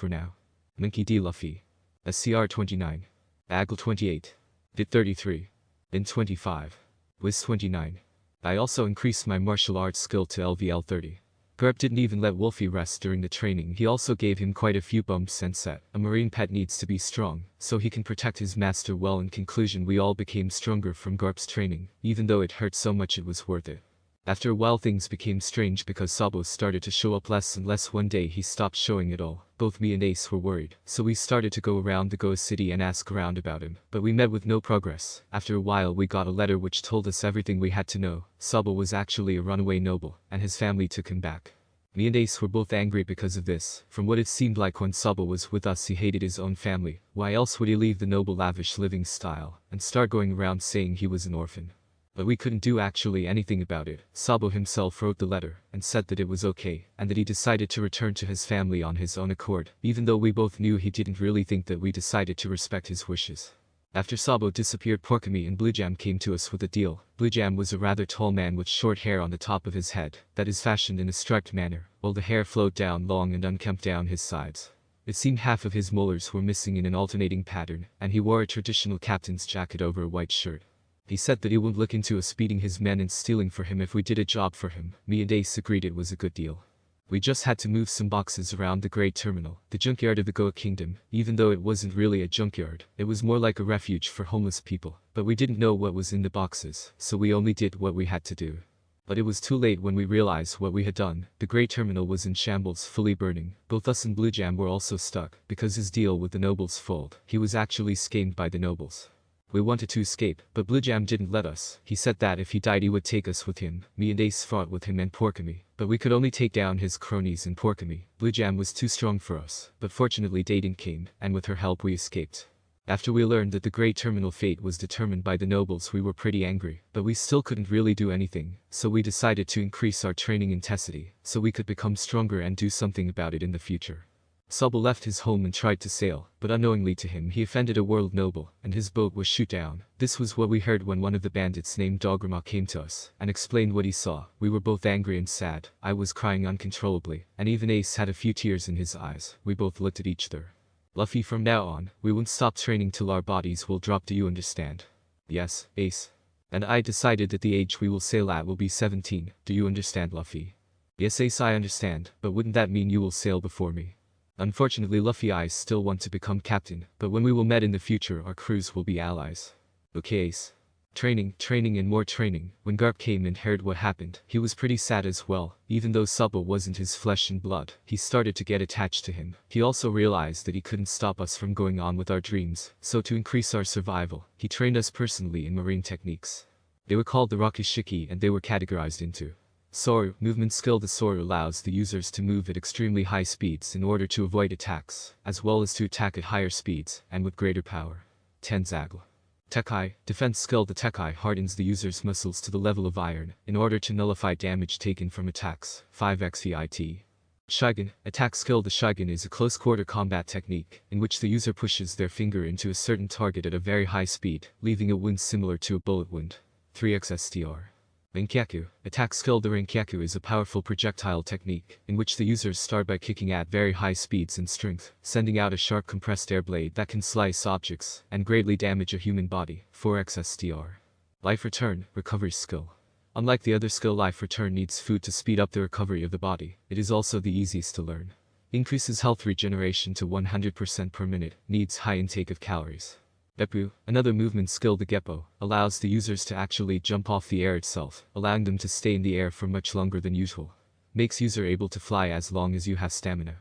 were now: Monkey D. Luffy, SCR 29, Agile 28, Vit 33, In 25, Wiz 29. I also increased my martial arts skill to LVL 30. Garp didn't even let Wolfie rest during the training. He also gave him quite a few bumps and said, a marine pet needs to be strong, so he can protect his master well. In conclusion, we all became stronger from Garp's training, even though it hurt so much it was worth it. After a while things became strange because Sabo started to show up less and less. One day he stopped showing at all. Both me and Ace were worried, so we started to go around the Goa city and ask around about him, but we met with no progress. After a while we got a letter which told us everything we had to know. Sabo was actually a runaway noble, and his family took him back. Me and Ace were both angry because of this. From what it seemed like when Sabo was with us he hated his own family. Why else would he leave the noble lavish living style, and start going around saying he was an orphan? But we couldn't do actually anything about it. Sabo himself wrote the letter, and said that it was okay, and that he decided to return to his family on his own accord, even though we both knew he didn't really think that we decided to respect his wishes. After Sabo disappeared, Porkami and Bluejam came to us with a deal. Bluejam was a rather tall man with short hair on the top of his head, that is fashioned in a striped manner, while the hair flowed down long and unkempt down his sides. It seemed half of his molars were missing in an alternating pattern, and he wore a traditional captain's jacket over a white shirt. He said that he would look into us beating his men and stealing for him if we did a job for him. Me and Ace agreed it was a good deal. We just had to move some boxes around the Great Terminal, the junkyard of the Goa Kingdom. Even though it wasn't really a junkyard, it was more like a refuge for homeless people. But we didn't know what was in the boxes, so we only did what we had to do. But it was too late when we realized what we had done. The Great Terminal was in shambles, fully burning. Both us and Bluejam were also stuck, because his deal with the nobles failed. He was actually scammed by the nobles. We wanted to escape, but Bluejam didn't let us. He said that if he died he would take us with him. Me and Ace fought with him and Porkami, but we could only take down his cronies and Porkami. Bluejam was too strong for us, but fortunately Dayton came, and with her help we escaped. After we learned that the Great Terminal fate was determined by the nobles we were pretty angry, but we still couldn't really do anything, so we decided to increase our training intensity, so we could become stronger and do something about it in the future. Sabo left his home and tried to sail, but unknowingly to him he offended a world noble, and his boat was shot down. This was what we heard when one of the bandits named Dograma came to us, and explained what he saw. We were both angry and sad. I was crying uncontrollably, and even Ace had a few tears in his eyes. We both looked at each other. Luffy, from now on, we won't stop training till our bodies will drop, do you understand? Yes, Ace. And I decided that the age we will sail at will be 17, do you understand, Luffy? Yes, Ace, I understand, but wouldn't that mean you will sail before me? Unfortunately, Luffy, I still want to become captain, but when we will meet in the future our crews will be allies. Okay, Ace. Training and more training. When Garp came and heard what happened, he was pretty sad as well. Even though Sabo wasn't his flesh and blood, he started to get attached to him. He also realized that he couldn't stop us from going on with our dreams, so to increase our survival, he trained us personally in marine techniques. They were called the Rakishiki and they were categorized into Soru, movement skill. The Soru allows the users to move at extremely high speeds in order to avoid attacks, as well as to attack at higher speeds, and with greater power. Tenzagl. Tekai, defense skill. The Tekai hardens the user's muscles to the level of iron, in order to nullify damage taken from attacks. 5x VIT. Shigen, attack skill. The Shigen is a close quarter combat technique, in which the user pushes their finger into a certain target at a very high speed, leaving a wound similar to a bullet wound. 3x STR. Rinkaku, attack skill. The Rinkaku is a powerful projectile technique, in which the users start by kicking at very high speeds and strength, sending out a sharp compressed air blade that can slice objects, and greatly damage a human body. 4x STR. Life Return, recovery skill. Unlike the other skill, Life Return needs food to speed up the recovery of the body. It is also the easiest to learn. Increases health regeneration to 100% per minute, needs high intake of calories. Beppu, another movement skill. The Geppo allows the users to actually jump off the air itself, allowing them to stay in the air for much longer than usual. Makes user able to fly as long as you have stamina.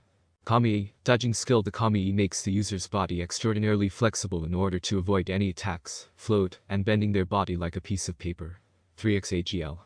Kami, dodging skill. The Kami makes the user's body extraordinarily flexible in order to avoid any attacks, float, and bending their body like a piece of paper. 3x AGL.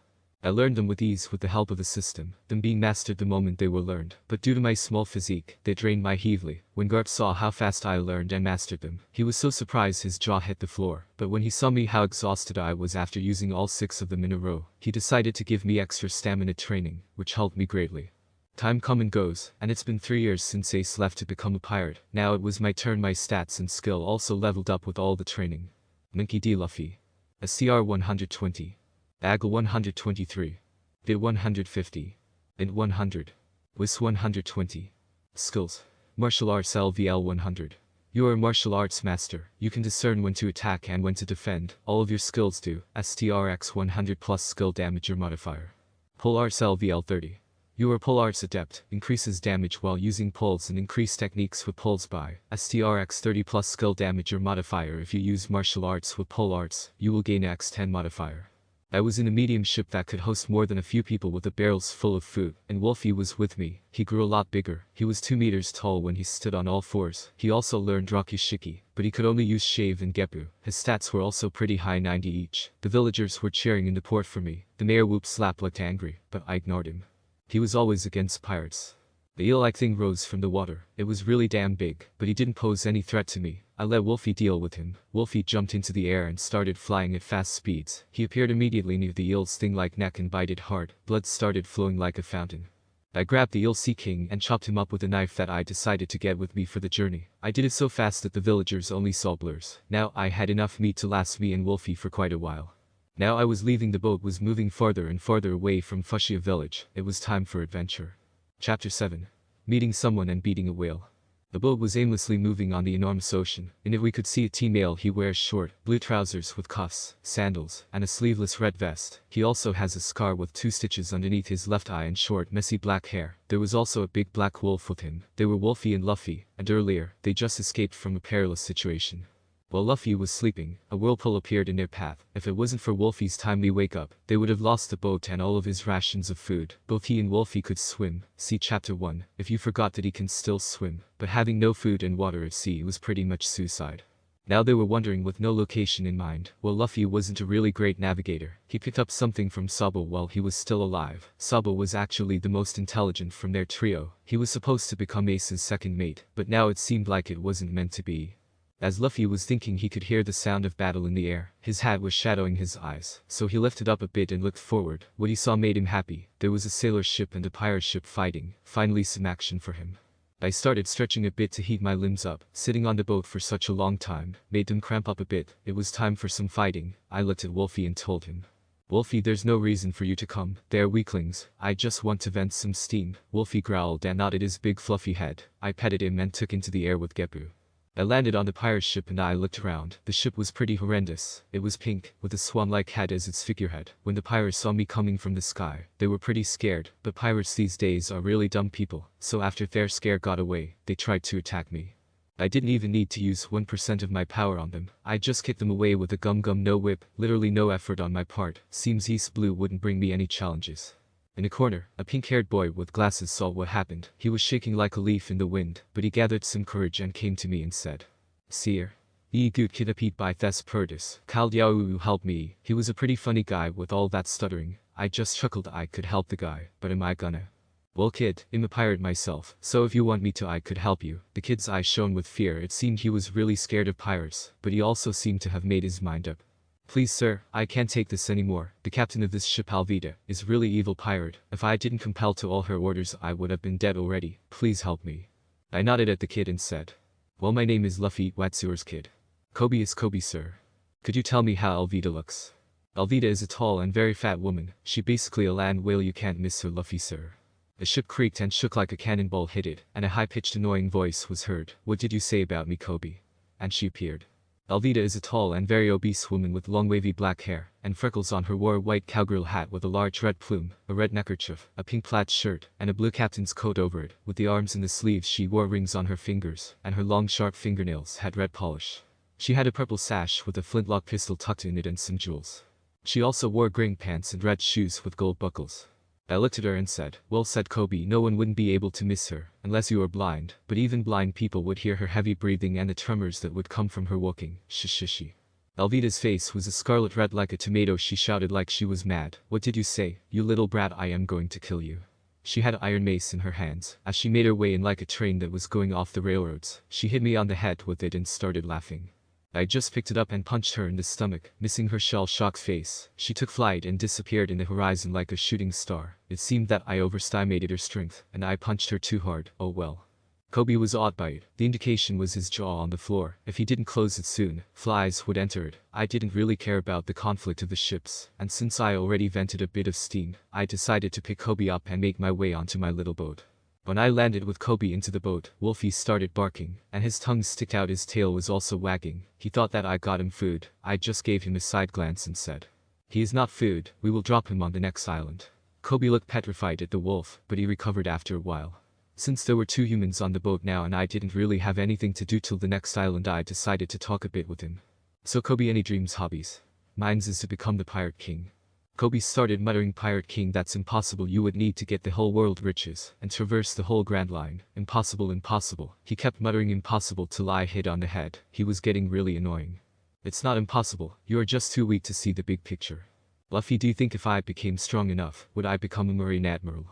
I learned them with ease with the help of the system, them being mastered the moment they were learned, but due to my small physique, they drained my heavily. When Garp saw how fast I learned and mastered them, he was so surprised his jaw hit the floor, but when he saw me how exhausted I was after using all 6 of them in a row, he decided to give me extra stamina training, which helped me greatly. Time come and goes, and it's been 3 years since Ace left to become a pirate. Now it was my turn. My stats and skill also leveled up with all the training. Monkey D. Luffy. SCR 120. Aggle 123. Bit 150. Int 100. Wis 120. Skills. Martial Arts LVL 100. You are a martial arts master. You can discern when to attack and when to defend. All of your skills do. STRX 100 plus skill damager modifier. Pole Arts LVL 30. You are Pole Arts Adept, increases damage while using poles and increase techniques with poles by STRX 30 plus skill damager modifier. If you use martial arts with pole arts, you will gain X10 modifier. I was in a medium ship that could host more than a few people with the barrels full of food, and Wolfie was with me. He grew a lot bigger. He was 2 meters tall when he stood on all 4s. He also learned Rakushiki, but he could only use Shave and Geppu. His stats were also pretty high, 90 each. The villagers were cheering in the port for me. The mayor whooped slap looked angry, but I ignored him. He was always against pirates. The eel-like thing rose from the water. It was really damn big, but he didn't pose any threat to me. I let Wolfie deal with him. Wolfie jumped into the air and started flying at fast speeds. He appeared immediately near the eel's sting-like neck and bit it hard. Blood started flowing like a fountain. I grabbed the eel sea king and chopped him up with a knife that I decided to get with me for the journey. I did it so fast that the villagers only saw blurs. Now I had enough meat to last me and Wolfie for quite a while. Now I was leaving. The boat was moving farther and farther away from Fushia village. It was time for adventure. Chapter 7. Meeting someone and beating a whale. The boat was aimlessly moving on the enormous ocean. In it we could see a T-male. He wears short, blue trousers with cuffs, sandals, and a sleeveless red vest. He also has a scar with 2 stitches underneath his left eye and short, messy black hair. There was also a big black wolf with him. They were Wolfie and Luffy, and earlier, they just escaped from a perilous situation. While Luffy was sleeping, a whirlpool appeared in their path. If it wasn't for Wolfie's timely wake-up, they would have lost the boat and all of his rations of food. Both he and Wolfie could swim. See Chapter 1, if you forgot that he can still swim. But having no food and water at sea was pretty much suicide. Now they were wandering with no location in mind. Well, Luffy wasn't a really great navigator. He picked up something from Sabo while he was still alive. Sabo was actually the most intelligent from their trio. He was supposed to become Ace's second mate, but now it seemed like it wasn't meant to be. As Luffy was thinking, he could hear the sound of battle in the air. His hat was shadowing his eyes, so he lifted up a bit and looked forward. What he saw made him happy. There was a sailor ship and a pirate ship fighting. Finally some action for him. I started stretching a bit to heat my limbs up. Sitting on the boat for such a long time made them cramp up a bit. It was time for some fighting. I looked at Wolfie and told him, "Wolfie, there's no reason for you to come. They're weaklings. I just want to vent some steam." Wolfie growled and nodded his big fluffy head. I petted him and took into the air with Geppu. I landed on the pirate ship and I looked around. The ship was pretty horrendous. It was pink, with a swan-like head as its figurehead. When the pirates saw me coming from the sky, they were pretty scared. But pirates these days are really dumb people, so after their scare got away, they tried to attack me. I didn't even need to use 1% of my power on them. I just kicked them away with a gum-gum no whip, literally no effort on my part. Seems East Blue wouldn't bring me any challenges. In a corner, a pink-haired boy with glasses saw what happened. He was shaking like a leaf in the wind, but he gathered some courage and came to me and said, "Seer. Ye good kidapit by Thes Perdis. Kal Diau help me." He was a pretty funny guy with all that stuttering. I just chuckled. I could help the guy, but am I gonna? "Well kid, I'm a pirate myself, so if you want me to I could help you." The kid's eyes shone with fear. It seemed he was really scared of pirates, but he also seemed to have made his mind up. "Please sir, I can't take this anymore. The captain of this ship Alvida is really evil pirate. If I didn't compel to all her orders I would have been dead already. Please help me." I nodded at the kid and said, "Well, my name is Luffy, Watsuer's kid." "Kobe is Kobe sir. Could you tell me how Alvida looks?" "Alvida is a tall and very fat woman. She basically a land whale. You can't miss her, Luffy sir." The ship creaked and shook like a cannonball hit it, and a high-pitched annoying voice was heard. "What did you say about me, Kobe?" And she appeared. Alvida is a tall and very obese woman with long wavy black hair and freckles on her. Wore a white cowgirl hat with a large red plume, a red neckerchief, a pink plaid shirt, and a blue captain's coat over it. With the arms and the sleeves she wore rings on her fingers, and her long sharp fingernails had red polish. She had a purple sash with a flintlock pistol tucked in it and some jewels. She also wore green pants and red shoes with gold buckles. I looked at her and said, "Well said Kobe, no one wouldn't be able to miss her, unless you were blind, but even blind people would hear her heavy breathing and the tremors that would come from her walking." Shishishi. Alvida's face was a scarlet red like a tomato. She shouted like she was mad. What did you say, you little brat? I am going to kill you. She had an iron mace in her hands. As she made her way in like a train that was going off the railroads, she hit me on the head with it and started laughing. I just picked it up and punched her in the stomach, missing her shell-shocked face. She took flight and disappeared in the horizon like a shooting star. It seemed that I overestimated her strength, and I punched her too hard. Oh well. Kobe was awed by it. The indication was his jaw on the floor. If he didn't close it soon, flies would enter it. I didn't really care about the conflict of the ships, and since I already vented a bit of steam, I decided to pick Kobe up and make my way onto my little boat. When I landed with Kobe into the boat, Wolfie started barking, and his tongue sticked out. His tail was also wagging. He thought that I got him food. I just gave him a side glance and said, "He is not food, we will drop him on the next island." Kobe looked petrified at the wolf, but he recovered after a while. Since there were 2 humans on the boat now and I didn't really have anything to do till the next island, I decided to talk a bit with him. "So Kobe, any dreams, hobbies?" "Mine's is to become the Pirate King." Kobe started muttering, "Pirate King, that's impossible. You would need to get the whole world riches and traverse the whole Grand Line. Impossible, impossible." He kept muttering impossible till I hit on the head. He was getting really annoying. "It's not impossible, you are just too weak to see the big picture." "Luffy, do you think if I became strong enough, would I become a Marine Admiral?"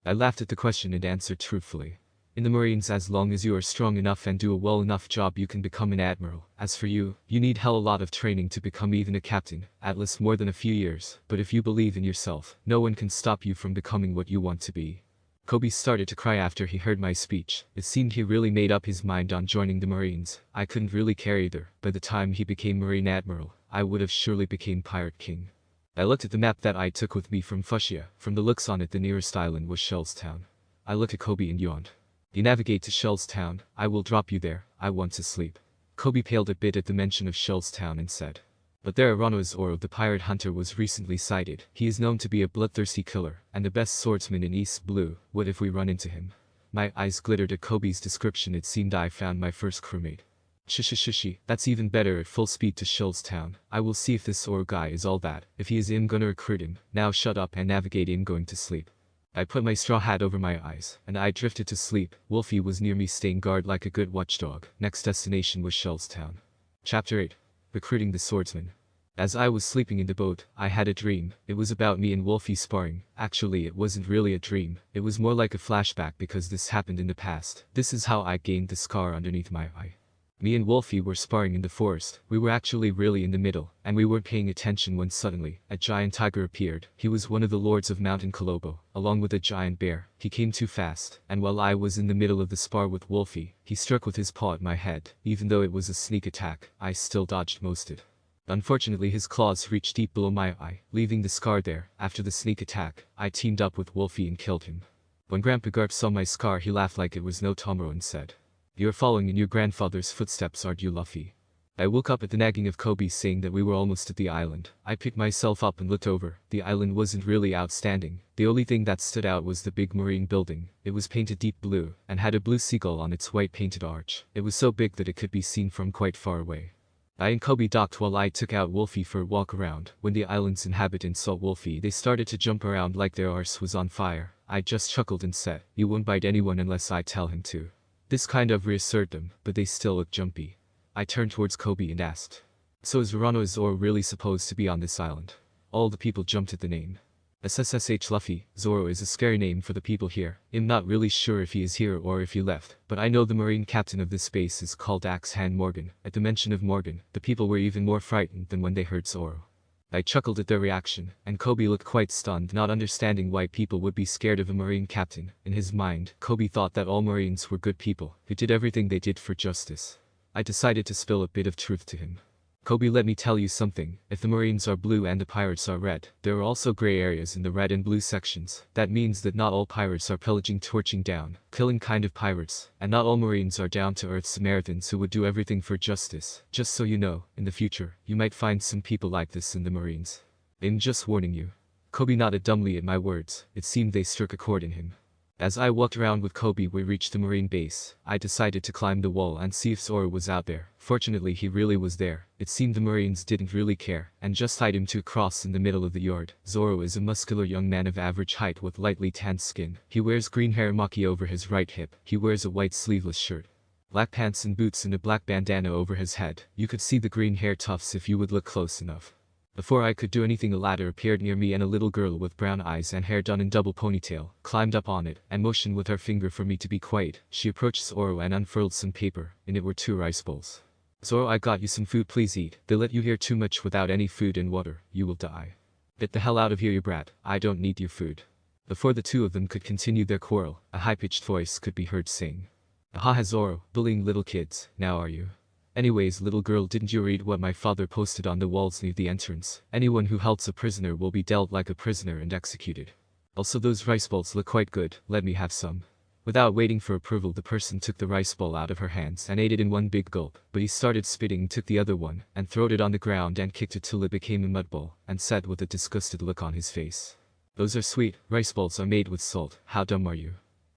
I laughed at the question and answered truthfully. "In the Marines, as long as you are strong enough and do a well enough job, you can become an admiral. As for you, you need hell a lot of training to become even a captain, at least more than a few years. But if you believe in yourself, no one can stop you from becoming what you want to be." Kobe started to cry after he heard my speech. It seemed he really made up his mind on joining the Marines. I couldn't really care either. By the time he became Marine Admiral, I would have surely became Pirate King. I looked at the map that I took with me from Fushia. From the looks on it, the nearest island was Shell's Town. I looked at Kobe and yawned. "You navigate to Shell's Town, I will drop you there, I want to sleep." Kobe paled a bit at the mention of Shell's Town and said, "But there Orono's Oro, the pirate hunter, was recently sighted. He is known to be a bloodthirsty killer, and the best swordsman in East Blue. What if we run into him?" My eyes glittered at Kobe's description. It seemed I found my first crewmate. Shushi, that's even better. At full speed to Shell's Town. I will see if this Oro guy is all that. If he is, I'm gonna recruit him. Now shut up and navigate. I'm going to sleep. I put my straw hat over my eyes, and I drifted to sleep. Wolfie was near me, staying guard like a good watchdog. Next destination was Shell's Town. Chapter 8. Recruiting the Swordsman. As I was sleeping in the boat, I had a dream. It was about me and Wolfie sparring. Actually, it wasn't really a dream. It was more like a flashback because this happened in the past. This is how I gained the scar underneath my eye. Me and Wolfie were sparring in the forest. We were actually really in the middle, and we weren't paying attention when suddenly, a giant tiger appeared. He was one of the lords of Mountain Kolobo, along with a giant bear. He came too fast, and while I was in the middle of the spar with Wolfie, he struck with his paw at my head. Even though it was a sneak attack, I still dodged most of it. Unfortunately, his claws reached deep below my eye, leaving the scar there. After the sneak attack, I teamed up with Wolfie and killed him. When Grandpa Garp saw my scar, he laughed like it was no tomorrow and said, "You're following in your grandfather's footsteps, aren't you, Luffy?" I woke up at the nagging of Kobe saying that we were almost at the island. I picked myself up and looked over. The island wasn't really outstanding. The only thing that stood out was the big marine building. It was painted deep blue, and had a blue seagull on its white painted arch. It was so big that it could be seen from quite far away. I and Kobe docked while I took out Wolfie for a walk around. When the island's inhabitants saw Wolfie, they started to jump around like their arse was on fire. I just chuckled and said, "You won't bite anyone unless I tell him to." This kind of reassured them, but they still looked jumpy. I turned towards Kobe and asked, "So is Orono's Zoro really supposed to be on this island?" All the people jumped at the name. SSSH Luffy, Zoro is a scary name for the people here. I'm not really sure if he is here or if he left, but I know the marine captain of this base is called Axe Hand Morgan. At the mention of Morgan, the people were even more frightened than when they heard Zoro. I chuckled at their reaction, and Kobe looked quite stunned, not understanding why people would be scared of a marine captain. In his mind, Kobe thought that all marines were good people, who did everything they did for justice. I decided to spill a bit of truth to him. "Kobe, let me tell you something. If the marines are blue and the pirates are red, there are also gray areas in the red and blue sections. That means that not all pirates are pillaging, torching down, killing kind of pirates, and not all marines are down-to-earth Samaritans who would do everything for justice. Just so you know, in the future, you might find some people like this in the marines. I'm just warning you." Kobe nodded dumbly at my words. It seemed they struck a chord in him. As I walked around with Kobe, we reached the marine base. I decided to climb the wall and see if Zoro was out there. Fortunately, he really was there. It seemed the marines didn't really care, and just tied him to a cross in the middle of the yard. Zoro is a muscular young man of average height with lightly tanned skin. He wears green hair maki over his right hip. He wears a white sleeveless shirt. Black pants and boots and a black bandana over his head. You could see the green hair tufts if you would look close enough. Before I could do anything, a ladder appeared near me and a little girl with brown eyes and hair done in double ponytail climbed up on it and motioned with her finger for me to be quiet. She approached Zoro and unfurled some paper. In it were 2 rice bowls. Zoro, I got you some food, please eat. They let you here too much without any food and water. You will die. Get the hell out of here, you brat. I don't need your food. Before the two of them could continue their quarrel, a high-pitched voice could be heard saying, "Aha, Zoro, bullying little kids, now are you? Anyways, little girl, didn't you read what my father posted on the walls near the entrance? Anyone who helps a prisoner will be dealt like a prisoner and executed. Also, those rice balls look quite good, let me have some." Without waiting for approval, the person took the rice ball out of her hands and ate it in one big gulp, but he started spitting, took the other one, and throwed it on the ground and kicked it till it became a mud ball, and said with a disgusted look on his face, "Those are sweet, rice balls are made with salt, how dumb are you?"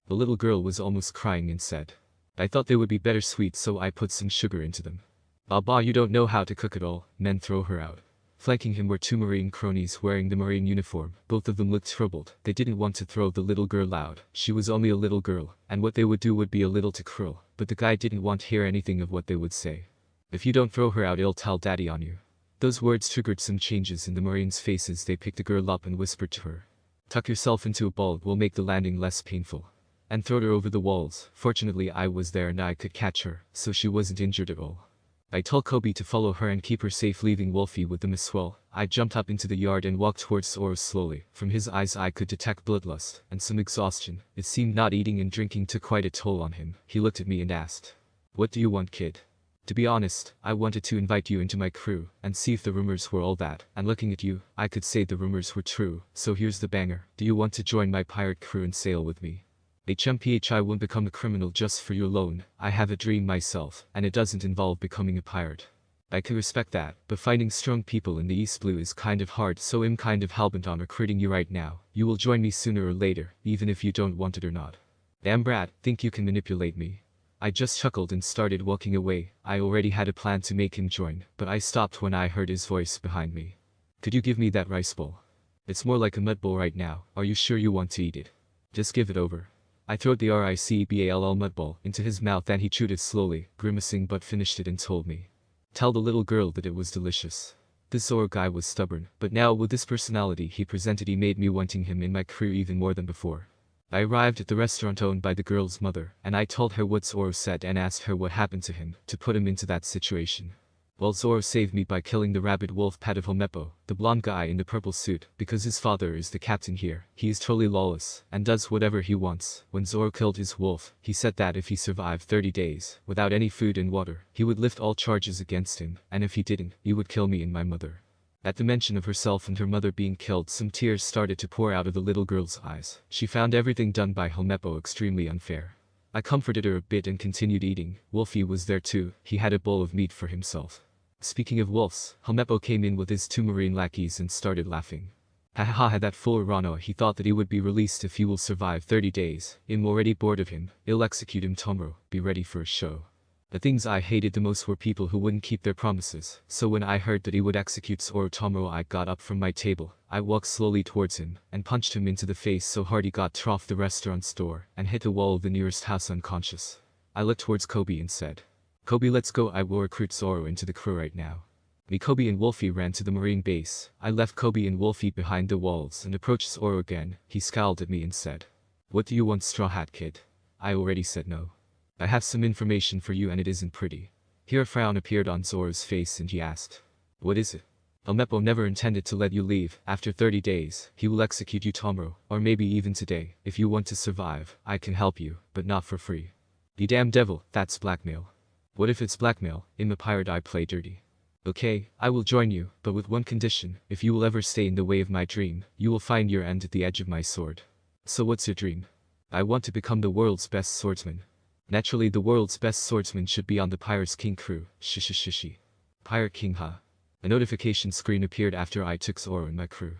The little girl was almost crying and said, "I thought they would be better sweet, so I put some sugar into them." "Baba, you don't know how to cook at all," men throw her out. Flanking him were 2 Marine cronies wearing the Marine uniform. Both of them looked troubled. They didn't want to throw the little girl out. She was only a little girl, and what they would do would be a little too cruel, but the guy didn't want to hear anything of what they would say. "If you don't throw her out, I'll tell daddy on you." Those words triggered some changes in the Marines' faces. They picked the girl up and whispered to her, "Tuck yourself into a ball, it will make the landing less painful." And throwed her over the walls. Fortunately, I was there and I could catch her, so she wasn't injured at all. I told Kobe to follow her and keep her safe, leaving Wolfie with them as well. I jumped up into the yard and walked towards Zoro slowly. From his eyes I could detect bloodlust and some exhaustion. It seemed not eating and drinking took quite a toll on him. He looked at me and asked, "What do you want, kid?" To be honest, I wanted to invite you into my crew and see if the rumors were all that. And looking at you, I could say the rumors were true. So here's the banger. Do you want to join my pirate crew and sail with me? I won't become a criminal just for you alone. I have a dream myself, and it doesn't involve becoming a pirate. I can respect that, but finding strong people in the East Blue is kind of hard, so I'm kind of hellbent on recruiting you right now. You will join me sooner or later, even if you don't want it or not. Damn brat, think you can manipulate me? I just chuckled and started walking away. I already had a plan to make him join, but I stopped when I heard his voice behind me. Could you give me that rice bowl? It's more like a mud bowl right now. Are you sure you want to eat it? Just give it over. I throwed the riceball mud ball into his mouth and he chewed it slowly, grimacing, but finished it and told me, "Tell the little girl that it was delicious." This Zoro guy was stubborn, but now with this personality he presented, he made me wanting him in my crew even more than before. I arrived at the restaurant owned by the girl's mother, and I told her what Zoro said and asked her what happened to him, to put him into that situation. Well, Zoro saved me by killing the rabid wolf pet of Helmeppo, the blonde guy in the purple suit, because his father is the captain here. He is totally lawless, and does whatever he wants. When Zoro killed his wolf, he said that if he survived 30 days, without any food and water, he would lift all charges against him, and if he didn't, he would kill me and my mother. At the mention of herself and her mother being killed, some tears started to pour out of the little girl's eyes. She found everything done by Helmeppo extremely unfair. I comforted her a bit and continued eating. Wolfie was there too. He had a bowl of meat for himself. Speaking of wolves, Helmeppo came in with his 2 marine lackeys and started laughing. "Ha, that fool Rano, he thought that he would be released if he will survive 30 days. I'm already bored of him. I'll execute him tomorrow. Be ready for a show." The things I hated the most were people who wouldn't keep their promises, so when I heard that he would execute Zoro tomorrow, I got up from my table. I walked slowly towards him and punched him into the face so hard he got off the restaurant's door and hit the wall of the nearest house unconscious. I looked towards Kobe and said, "Kobe, let's go. I will recruit Zoro into the crew right now." Me, Kobe and Wolfie ran to the marine base. I left Kobe and Wolfie behind the walls and approached Zoro again. He scowled at me and said, "What do you want, Straw Hat Kid?" I already said no. "I have some information for you and it isn't pretty." Here a frown appeared on Zoro's face and he asked, "What is it?" "Helmeppo never intended to let you leave. After 30 days, he will execute you tomorrow, or maybe even today. If you want to survive, I can help you, but not for free." "You damn devil, that's blackmail." "What if it's blackmail? I'm a pirate, I play dirty." "Okay, I will join you, but with one condition. If you will ever stay in the way of my dream, you will find your end at the edge of my sword." "So what's your dream?" "I want to become the world's best swordsman." "Naturally, the world's best swordsman should be on the Pirates King crew. Shishi. Pirate King, huh?" A notification screen appeared after I took Zoro in my crew.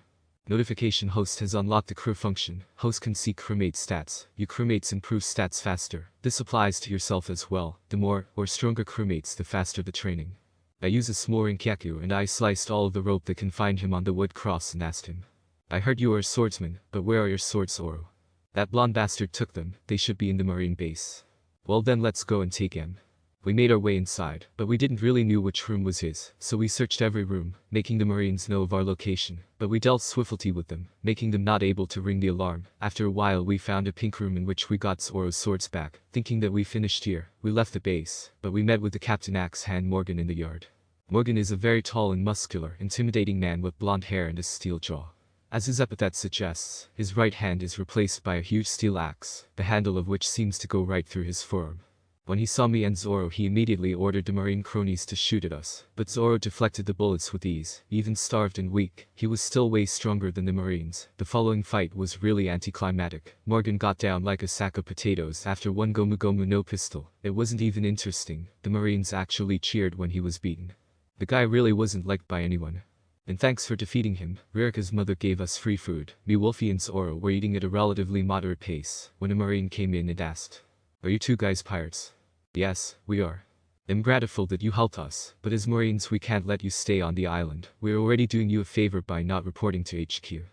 Notification: host has unlocked the crew function. Host can see crewmate stats. Your crewmates improve stats faster. This applies to yourself as well. The more or stronger crewmates, the faster the training. I use a small Rinkaku and I sliced all of the rope that confined him on the wood cross and asked him, "I heard you are a swordsman, but where are your swords, Zoro?" "That blonde bastard took them. They should be in the marine base." Well then let's go and take him. We made our way inside, but we didn't really knew which room was his, so we searched every room, making the Marines know of our location, but we dealt swiftly with them, making them not able to ring the alarm. After a while we found a pink room in which we got Zoro's swords back. Thinking that we finished here, we left the base, but we met with the Captain Axe Hand Morgan in the yard. Morgan is a very tall and muscular, intimidating man with blonde hair and a steel jaw. As his epithet suggests, his right hand is replaced by a huge steel axe, the handle of which seems to go right through his forearm. When he saw me and Zoro, he immediately ordered the Marine cronies to shoot at us, but Zoro deflected the bullets with ease. Even starved and weak, he was still way stronger than the Marines. The following fight was really anticlimactic. Morgan got down like a sack of potatoes after one gomu gomu no pistol. It wasn't even interesting. The Marines actually cheered when he was beaten. The guy really wasn't liked by anyone. And thanks for defeating him, Ririka's mother gave us free food. Me, Wolfie and Zoro were eating at a relatively moderate pace when a Marine came in and asked, "Are you two guys pirates?" "Yes, we are. I'm grateful that you helped us, but as Marines we can't let you stay on the island. We're already doing you a favor by not reporting to HQ."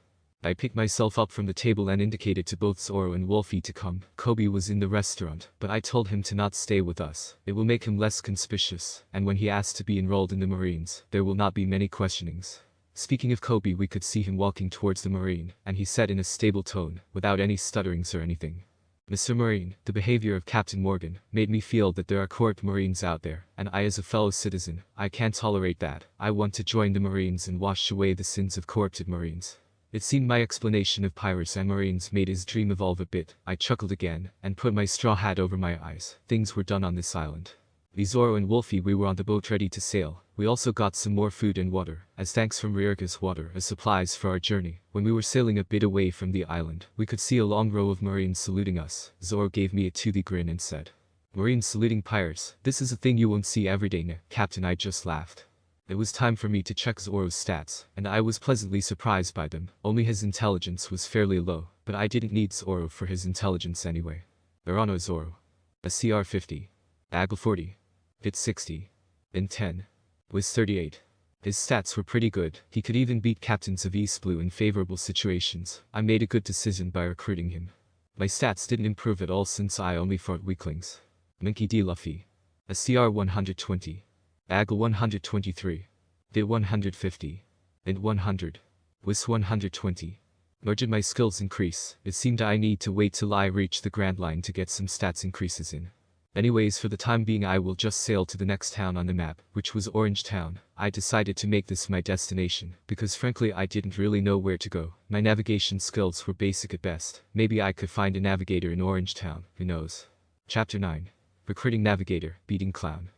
I picked myself up from the table and indicated to both Zoro and Wolfie to come. Kobe was in the restaurant, but I told him to not stay with us. It will make him less conspicuous, and when he asked to be enrolled in the Marines, there will not be many questionings. Speaking of Kobe, we could see him walking towards the Marine, and he said in a stable tone, without any stutterings or anything, "Mr. Marine, the behavior of Captain Morgan made me feel that there are corrupt Marines out there, and I as a fellow citizen, I can't tolerate that. I want to join the Marines and wash away the sins of corrupted Marines." It seemed my explanation of pirates and Marines made his dream evolve a bit. I chuckled again, and put my straw hat over my eyes. Things were done on this island. Zoro and Wolfie, we were on the boat ready to sail. We also got some more food and water, as thanks from Ririka's water as supplies for our journey. When we were sailing a bit away from the island, we could see a long row of Marines saluting us. Zoro gave me a toothy grin and said, "Marines saluting pirates, this is a thing you won't see every day, nah, Captain." I just laughed. It was time for me to check Zoro's stats, and I was pleasantly surprised by them. Only his intelligence was fairly low, but I didn't need Zoro for his intelligence anyway. Urano Zoro. A CR 50. AGL 40. Hit 60. In 10. Was 38. His stats were pretty good. He could even beat captains of East Blue in favorable situations. I made a good decision by recruiting him. My stats didn't improve at all since I only fought weaklings. Minky D. Luffy. A CR 120. AGL 123. Hit 150. Int 100. Was 120. Nor did my skills increase. It seemed I need to wait till I reach the Grand Line to get some stats increases in. Anyways, for the time being I will just sail to the next town on the map, which was Orange Town. I decided to make this my destination, because frankly I didn't really know where to go. My navigation skills were basic at best. Maybe I could find a navigator in Orange Town, who knows. Chapter 9. Recruiting Navigator, Beating Clown.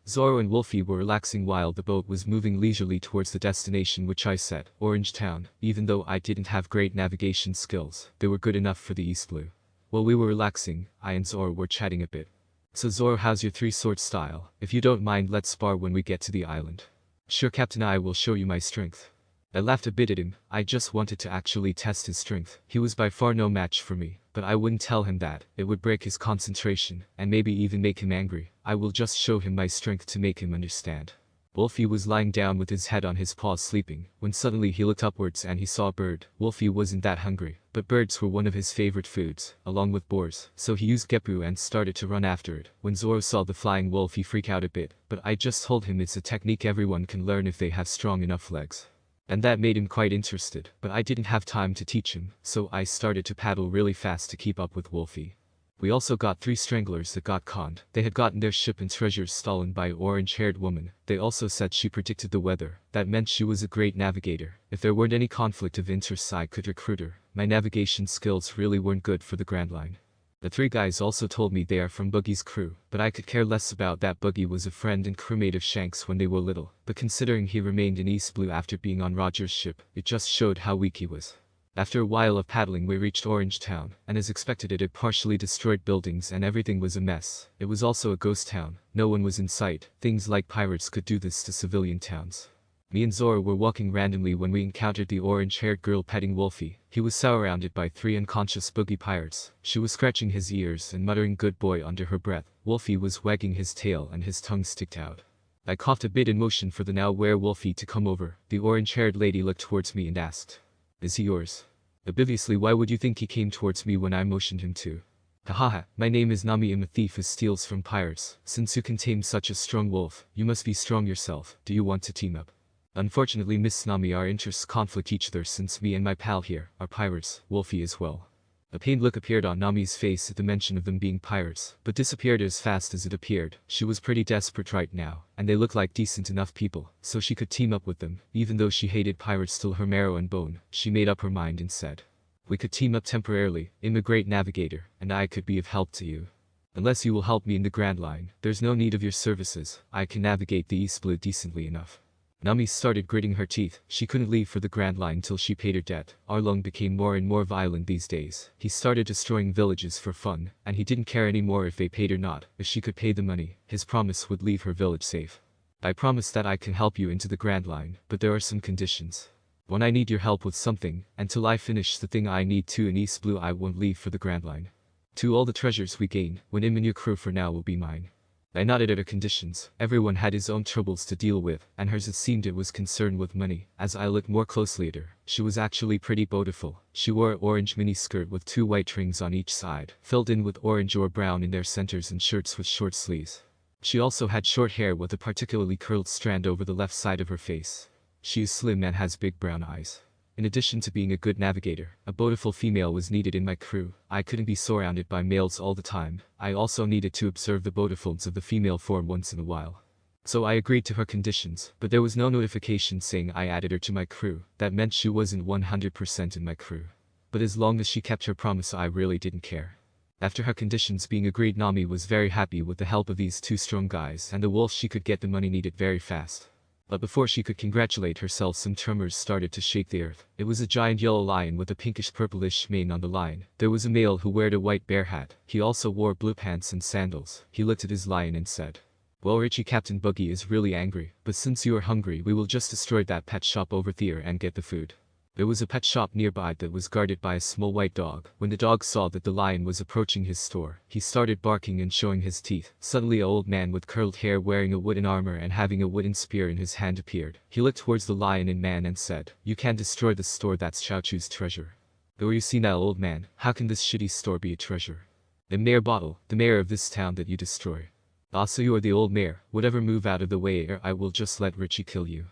Zoro and Wolfie were relaxing while the boat was moving leisurely towards the destination which I set, Orange Town. Even though I didn't have great navigation skills, they were good enough for the East Blue. While we were relaxing, I and Zoro were chatting a bit. "So Zoro, how's your three-sword style? If you don't mind, let's spar when we get to the island." "Sure Captain, I will show you my strength." I laughed a bit at him. I just wanted to actually test his strength. He was by far no match for me, but I wouldn't tell him that. It would break his concentration, and maybe even make him angry. I will just show him my strength to make him understand. Wolfie was lying down with his head on his paws sleeping, when suddenly he looked upwards and he saw a bird. Wolfie wasn't that hungry, but birds were one of his favorite foods, along with boars, so he used Geppu and started to run after it. When Zoro saw the flying wolf he freaked out a bit, but I just told him it's a technique everyone can learn if they have strong enough legs. And that made him quite interested, but I didn't have time to teach him, so I started to paddle really fast to keep up with Wolfie. We also got 3 stranglers that got conned. They had gotten their ship and treasures stolen by an orange-haired woman. They also said she predicted the weather. That meant she was a great navigator. If there weren't any conflict of interest I could recruit her. My navigation skills really weren't good for the Grand Line. The 3 guys also told me they are from Boogie's crew, but I could care less about that. Boogie was a friend and crewmate of Shanks when they were little, but considering he remained in East Blue after being on Roger's ship, it just showed how weak he was. After a while of paddling we reached Orange Town, and as expected it had partially destroyed buildings and everything was a mess. It was also a ghost town. No one was in sight. Things like pirates could do this to civilian towns. Me and Zoro were walking randomly when we encountered the orange-haired girl petting Wolfie. He was surrounded by 3 unconscious boogie pirates. She was scratching his ears and muttering "good boy" under her breath. Wolfie was wagging his tail and his tongue sticked out. I coughed a bit in motion for the now-aware Wolfie to come over. The orange-haired lady looked towards me and asked, "Is he yours?" Obviously, why would you think he came towards me when I motioned him to? Hahaha, my name is Nami. I'm a thief who steals from pirates. Since you can tame such a strong wolf, you must be strong yourself. Do you want to team up? Unfortunately, Miss Nami, our interests conflict each other since me and my pal here are pirates, Wolfie as well. A pained look appeared on Nami's face at the mention of them being pirates, but disappeared as fast as it appeared. She was pretty desperate right now, and they looked like decent enough people, so she could team up with them. Even though she hated pirates till her marrow and bone, she made up her mind and said, "We could team up temporarily. I'm a great navigator, and I could be of help to you. Unless you will help me in the Grand Line, there's no need of your services. I can navigate the East Blue decently enough." Nami started gritting her teeth. She couldn't leave for the Grand Line till she paid her debt. Arlong became more and more violent these days. He started destroying villages for fun, and he didn't care anymore if they paid or not. If she could pay the money, his promise would leave her village safe. "I promise that I can help you into the Grand Line, but there are some conditions. One, I need your help with something. Until I finish the thing I need to in East Blue, I won't leave for the Grand Line. 2, all the treasures we gain when I'm in your crew for now will be mine." I nodded at her conditions. Everyone had his own troubles to deal with, and hers it seemed it was concerned with money. As I looked more closely at her, she was actually pretty beautiful. She wore an orange mini skirt with 2 white rings on each side, filled in with orange or brown in their centers, and shirts with short sleeves. She also had short hair with a particularly curled strand over the left side of her face. She is slim and has big brown eyes. In addition to being a good navigator, a beautiful female was needed in my crew. I couldn't be surrounded by males all the time. I also needed to observe the beautifulness of the female form once in a while. So I agreed to her conditions, but there was no notification saying I added her to my crew. That meant she wasn't 100% in my crew. But as long as she kept her promise, I really didn't care. After her conditions being agreed, Nami was very happy with the help of these 2 strong guys and the wolf. She could get the money needed very fast. But before she could congratulate herself, some tremors started to shake the earth. It was a giant yellow lion with a pinkish-purplish mane on the lion. There was a male who wore a white bear hat. He also wore blue pants and sandals. He looked at his lion and said, "Well, Richie, Captain Buggy is really angry, but since you are hungry, we will just destroy that pet shop over there and get the food." There was a pet shop nearby that was guarded by a small white dog. When the dog saw that the lion was approaching his store, he started barking and showing his teeth. Suddenly, an old man with curled hair wearing a wooden armor and having a wooden spear in his hand appeared. He looked towards the lion and man and said, "You can't destroy the store. That's Chaochu's treasure." "Oh, you see now, old man, how can this shitty store be a treasure?" "The mayor bottle, the mayor of this town that you destroy." "Ah, so you are the old mayor. Whatever, move out of the way or I will just let Richie kill you."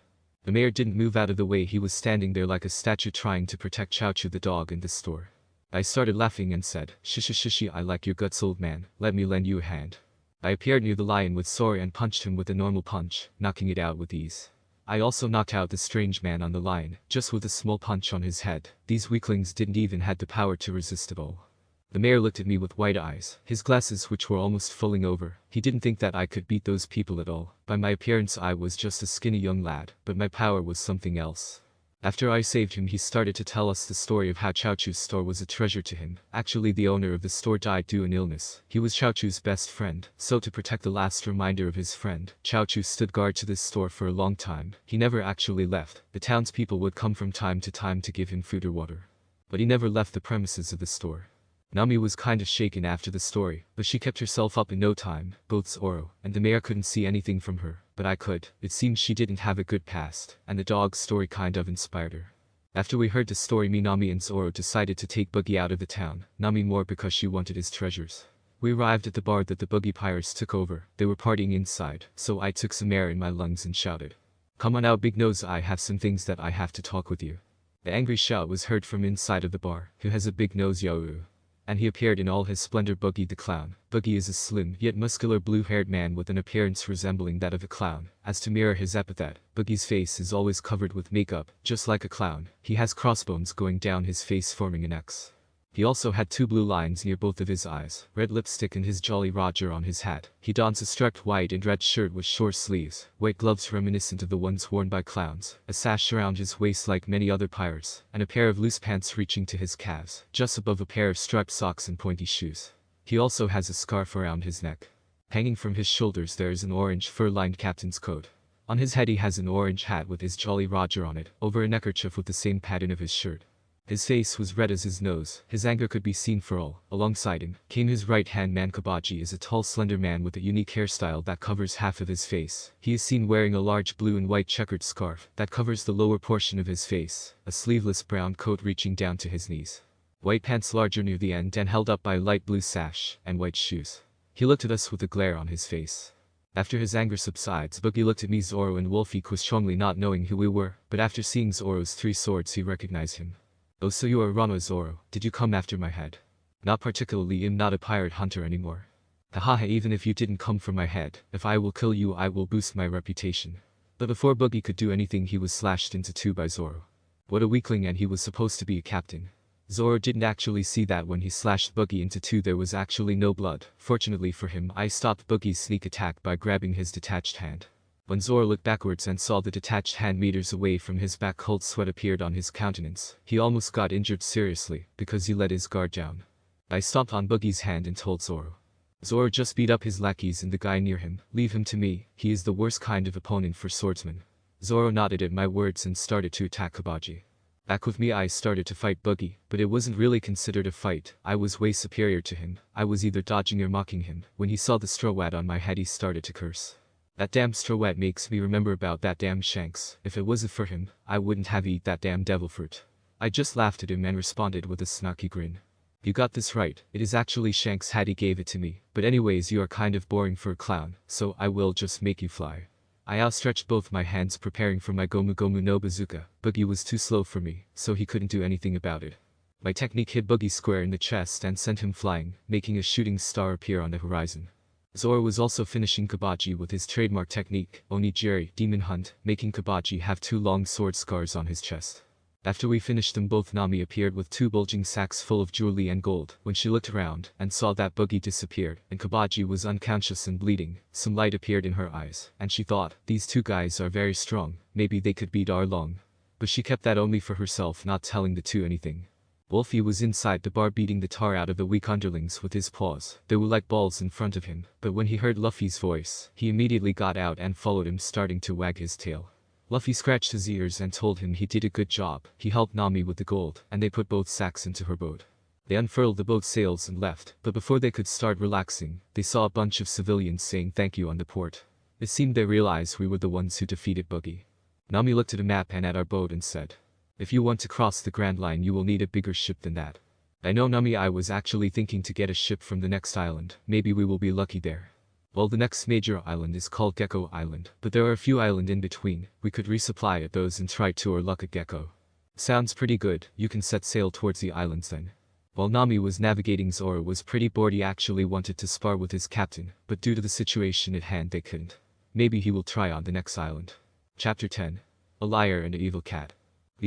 The mayor didn't move out of the way. He was standing there like a statue trying to protect Chaochu the dog in the store. I started laughing and said, "Shishi, I like your guts, old man. Let me lend you a hand." I appeared near the lion with sword and punched him with a normal punch, knocking it out with ease. I also knocked out the strange man on the lion, just with a small punch on his head. These weaklings didn't even have the power to resist at all. The mayor looked at me with wide eyes, his glasses which were almost falling over. He didn't think that I could beat those people at all. By my appearance I was just a skinny young lad, but my power was something else. After I saved him, he started to tell us the story of how Chaochu's store was a treasure to him. Actually, the owner of the store died due to an illness. He was Chaochu's best friend, so to protect the last reminder of his friend, Chaochu stood guard to this store for a long time. He never actually left. The townspeople would come from time to time to give him food or water. But he never left the premises of the store. Nami was kinda shaken after the story, but she kept herself up in no time. Both Zoro and the mayor couldn't see anything from her, but I could. It seems she didn't have a good past, and the dog's story kind of inspired her. After we heard the story, me, Nami, and Zoro decided to take Buggy out of the town. Nami more because she wanted his treasures. We arrived at the bar that the Buggy pirates took over. They were partying inside, so I took some air in my lungs and shouted, "Come on out, Big Nose, I have some things that I have to talk with you." The angry shout was heard from inside of the bar. "Who has a big nose, yo?" And he appeared in all his splendor. Buggy the Clown. Buggy is a slim yet muscular blue-haired man with an appearance resembling that of a clown. As to mirror his epithet, Buggy's face is always covered with makeup, just like a clown. He has crossbones going down his face forming an X. He also had 2 blue lines near both of his eyes, red lipstick and his Jolly Roger on his hat. He dons a striped white and red shirt with short sleeves, white gloves reminiscent of the ones worn by clowns, a sash around his waist like many other pirates, and a pair of loose pants reaching to his calves, just above a pair of striped socks and pointy shoes. He also has a scarf around his neck. Hanging from his shoulders there is an orange fur-lined captain's coat. On his head he has an orange hat with his Jolly Roger on it, over a neckerchief with the same pattern of his shirt. His face was red as his nose. His anger could be seen for all. Alongside him came his right-hand man. Kabaji is a tall, slender man with a unique hairstyle that covers half of his face. He is seen wearing a large blue and white checkered scarf that covers the lower portion of his face, a sleeveless brown coat reaching down to his knees. White pants larger near the end and held up by a light blue sash, and white shoes. He looked at us with a glare on his face. After his anger subsides, Boogie looked at me, Zoro and Wolfie questioningly, not knowing who we were, but after seeing Zoro's 3 swords he recognized him. "Oh, so you are Ranma, Zoro, did you come after my head?" "Not particularly, I'm not a pirate hunter anymore." "Haha, even if you didn't come for my head, if I will kill you I will boost my reputation." But before Boogie could do anything he was slashed into 2 by Zoro. What a weakling, and he was supposed to be a captain. Zoro didn't actually see that when he slashed Boogie into 2 there was actually no blood. Fortunately for him, I stopped Boogie's sneak attack by grabbing his detached hand. When Zoro looked backwards and saw the detached hand meters away from his back, cold sweat appeared on his countenance. He almost got injured seriously, because he let his guard down. I stomped on Boogie's hand and told Zoro. "Zoro just beat up his lackeys and the guy near him, leave him to me, he is the worst kind of opponent for swordsmen." Zoro nodded at my words and started to attack Kabaji. Back with me, I started to fight Boogie, but it wasn't really considered a fight. I was way superior to him. I was either dodging or mocking him. When he saw the straw hat on my head he started to curse. "That damn straw hat makes me remember about that damn Shanks. If it wasn't for him, I wouldn't have eat that damn devil fruit." I just laughed at him and responded with a snarky grin. "You got this right, it is actually Shanks' hat, he gave it to me. But anyways, you are kind of boring for a clown, so I will just make you fly." I outstretched both my hands preparing for my Gomu Gomu no Bazooka. Boogie was too slow for me, so he couldn't do anything about it. My technique hit Boogie square in the chest and sent him flying, making a shooting star appear on the horizon. Zoro was also finishing Kabaji with his trademark technique, Onigiri, Demon Hunt, making Kabaji have 2 long sword scars on his chest. After we finished them both, Nami appeared with 2 bulging sacks full of jewelry and gold. When she looked around and saw that Boogie disappeared and Kabaji was unconscious and bleeding, some light appeared in her eyes, and she thought, "These 2 guys are very strong, maybe they could beat Arlong." But she kept that only for herself, not telling the 2 anything. Wolfie was inside the bar beating the tar out of the weak underlings with his paws. They were like balls in front of him, but when he heard Luffy's voice, he immediately got out and followed him, starting to wag his tail. Luffy scratched his ears and told him he did a good job. He helped Nami with the gold, and they put both sacks into her boat. They unfurled the boat sails and left, but before they could start relaxing, they saw a bunch of civilians saying thank you on the port. It seemed they realized we were the ones who defeated Boogie. Nami looked at a map and at our boat and said, "If you want to cross the Grand Line you will need a bigger ship than that." I know, Nami, I was actually thinking to get a ship from the next island. Maybe we will be lucky there. Well, the next major island is called Gecko Island, but there are a few islands in between. We could resupply at those and try to our luck at Gecko. Sounds pretty good, you can set sail towards the islands then. While Nami was navigating, Zoro was pretty bored. He actually wanted to spar with his captain, but due to the situation at hand they couldn't. Maybe he will try on the next island. Chapter 10. A Liar and an Evil Cat.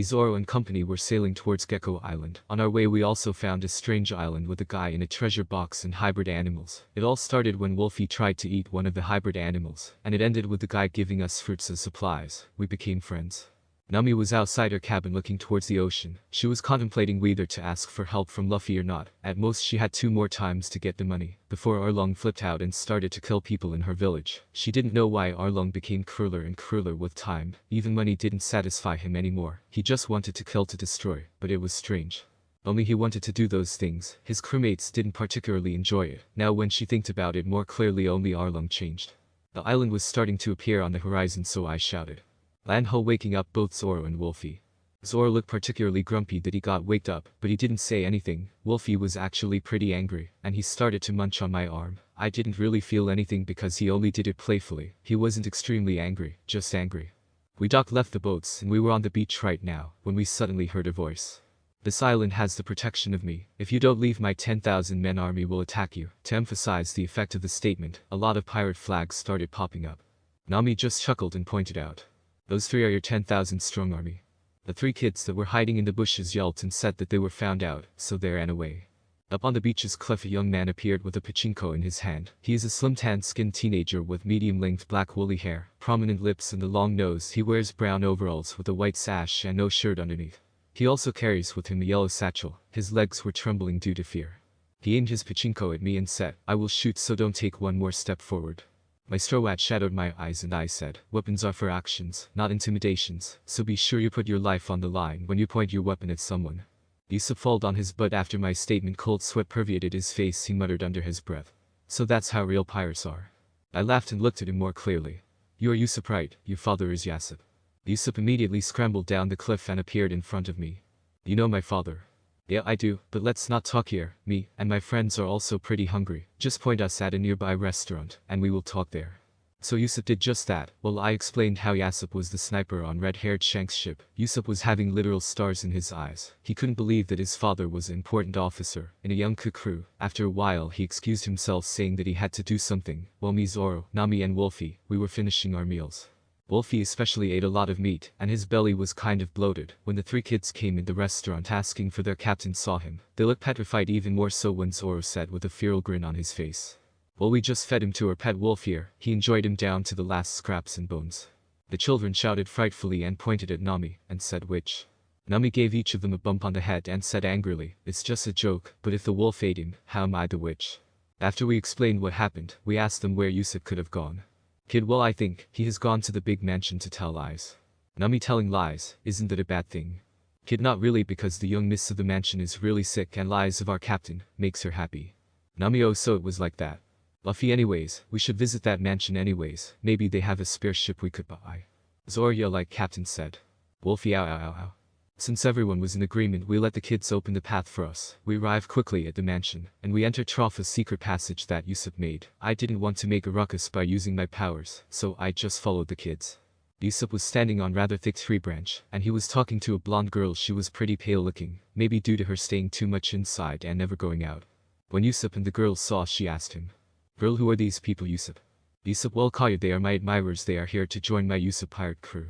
Zoro and company were sailing towards Gecko Island. On our way we also found a strange island with a guy in a treasure box and hybrid animals. It all started when Wolfie tried to eat one of the hybrid animals, and it ended with the guy giving us fruits as supplies. We became friends. Nami was outside her cabin looking towards the ocean. She was contemplating whether to ask for help from Luffy or not. At most she had 2 more times to get the money, before Arlong flipped out and started to kill people in her village. She didn't know why Arlong became crueler and crueler with time. Even money didn't satisfy him anymore. He just wanted to kill to destroy, but it was strange. Only he wanted to do those things. His crewmates didn't particularly enjoy it. Now when she thinked about it more clearly, only Arlong changed. The island was starting to appear on the horizon, so I shouted. Lanho, waking up both Zoro and Wolfie. Zoro looked particularly grumpy that he got waked up, but he didn't say anything. Wolfie was actually pretty angry, and he started to munch on my arm. I didn't really feel anything because he only did it playfully. He wasn't extremely angry, just angry. We left the boats and we were on the beach right now, when we suddenly heard a voice. "This island has the protection of me. If you don't leave, my 10,000 men army will attack you." To emphasize the effect of the statement, a lot of pirate flags started popping up. Nami just chuckled and pointed out. "Those 3 are your 10,000 strong army." The 3 kids that were hiding in the bushes yelped and said that they were found out, so they ran away. Up on the beach's cliff a young man appeared with a pachinko in his hand. He is a slim tan-skinned teenager with medium-length black woolly hair, prominent lips and a long nose. He wears brown overalls with a white sash and no shirt underneath. He also carries with him a yellow satchel. His legs were trembling due to fear. He aimed his pachinko at me and said, "I will shoot, so don't take one more step forward." My straw hat shadowed my eyes and I said, "Weapons are for actions, not intimidations, so be sure you put your life on the line when you point your weapon at someone." Yusuf fell on his butt after my statement. Cold sweat permeated his face. He muttered under his breath, "So that's how real pirates are." I laughed and looked at him more clearly. "You are Yusuf, right? Your father is Yasip." Yusuf immediately scrambled down the cliff and appeared in front of me. "You know my father?" Yeah, I do, but let's not talk here. Me and my friends are also pretty hungry. Just point us at a nearby restaurant, and we will talk there. So Yusuf did just that. While I explained how Yasop was the sniper on red-haired Shank's ship, Yusuf was having literal stars in his eyes. He couldn't believe that his father was an important officer in a young crew. After a while he excused himself saying that he had to do something, while me, Zoro, Nami and Wolfie, we were finishing our meals. Wolfie especially ate a lot of meat, and his belly was kind of bloated. When the three kids came in the restaurant asking for their captain saw him, they looked petrified, even more so when Zoro said with a feral grin on his face. Well, we just fed him to our pet wolf here. He enjoyed him down to the last scraps and bones. The children shouted frightfully and pointed at Nami, and said which. Nami gave each of them a bump on the head and said angrily, it's just a joke, but if the wolf ate him, how am I the witch? After we explained what happened, we asked them where Yusuf could have gone. Kid, well, I think he has gone to the big mansion to tell lies. Nami, telling lies, isn't that a bad thing? Kid, not really, because the young miss of the mansion is really sick and lies of our captain makes her happy. Nami, oh, so it was like that. Luffy, anyways, we should visit that mansion anyways, maybe they have a spare ship we could buy. Zoro, yeah, like Captain said. Wolfie, ow ow ow ow. Since everyone was in agreement, we let the kids open the path for us. We arrived quickly at the mansion, and we entered Trofa's secret passage that Yusuf made. I didn't want to make a ruckus by using my powers, so I just followed the kids. Yusuf was standing on rather thick tree branch, and he was talking to a blonde girl. She was pretty pale looking, maybe due to her staying too much inside and never going out. When Yusuf and the girl saw, she asked him, girl, who are these people, Yusuf? Yusuf, well, Kaya, they are my admirers. They are here to join my Yusuf pirate crew.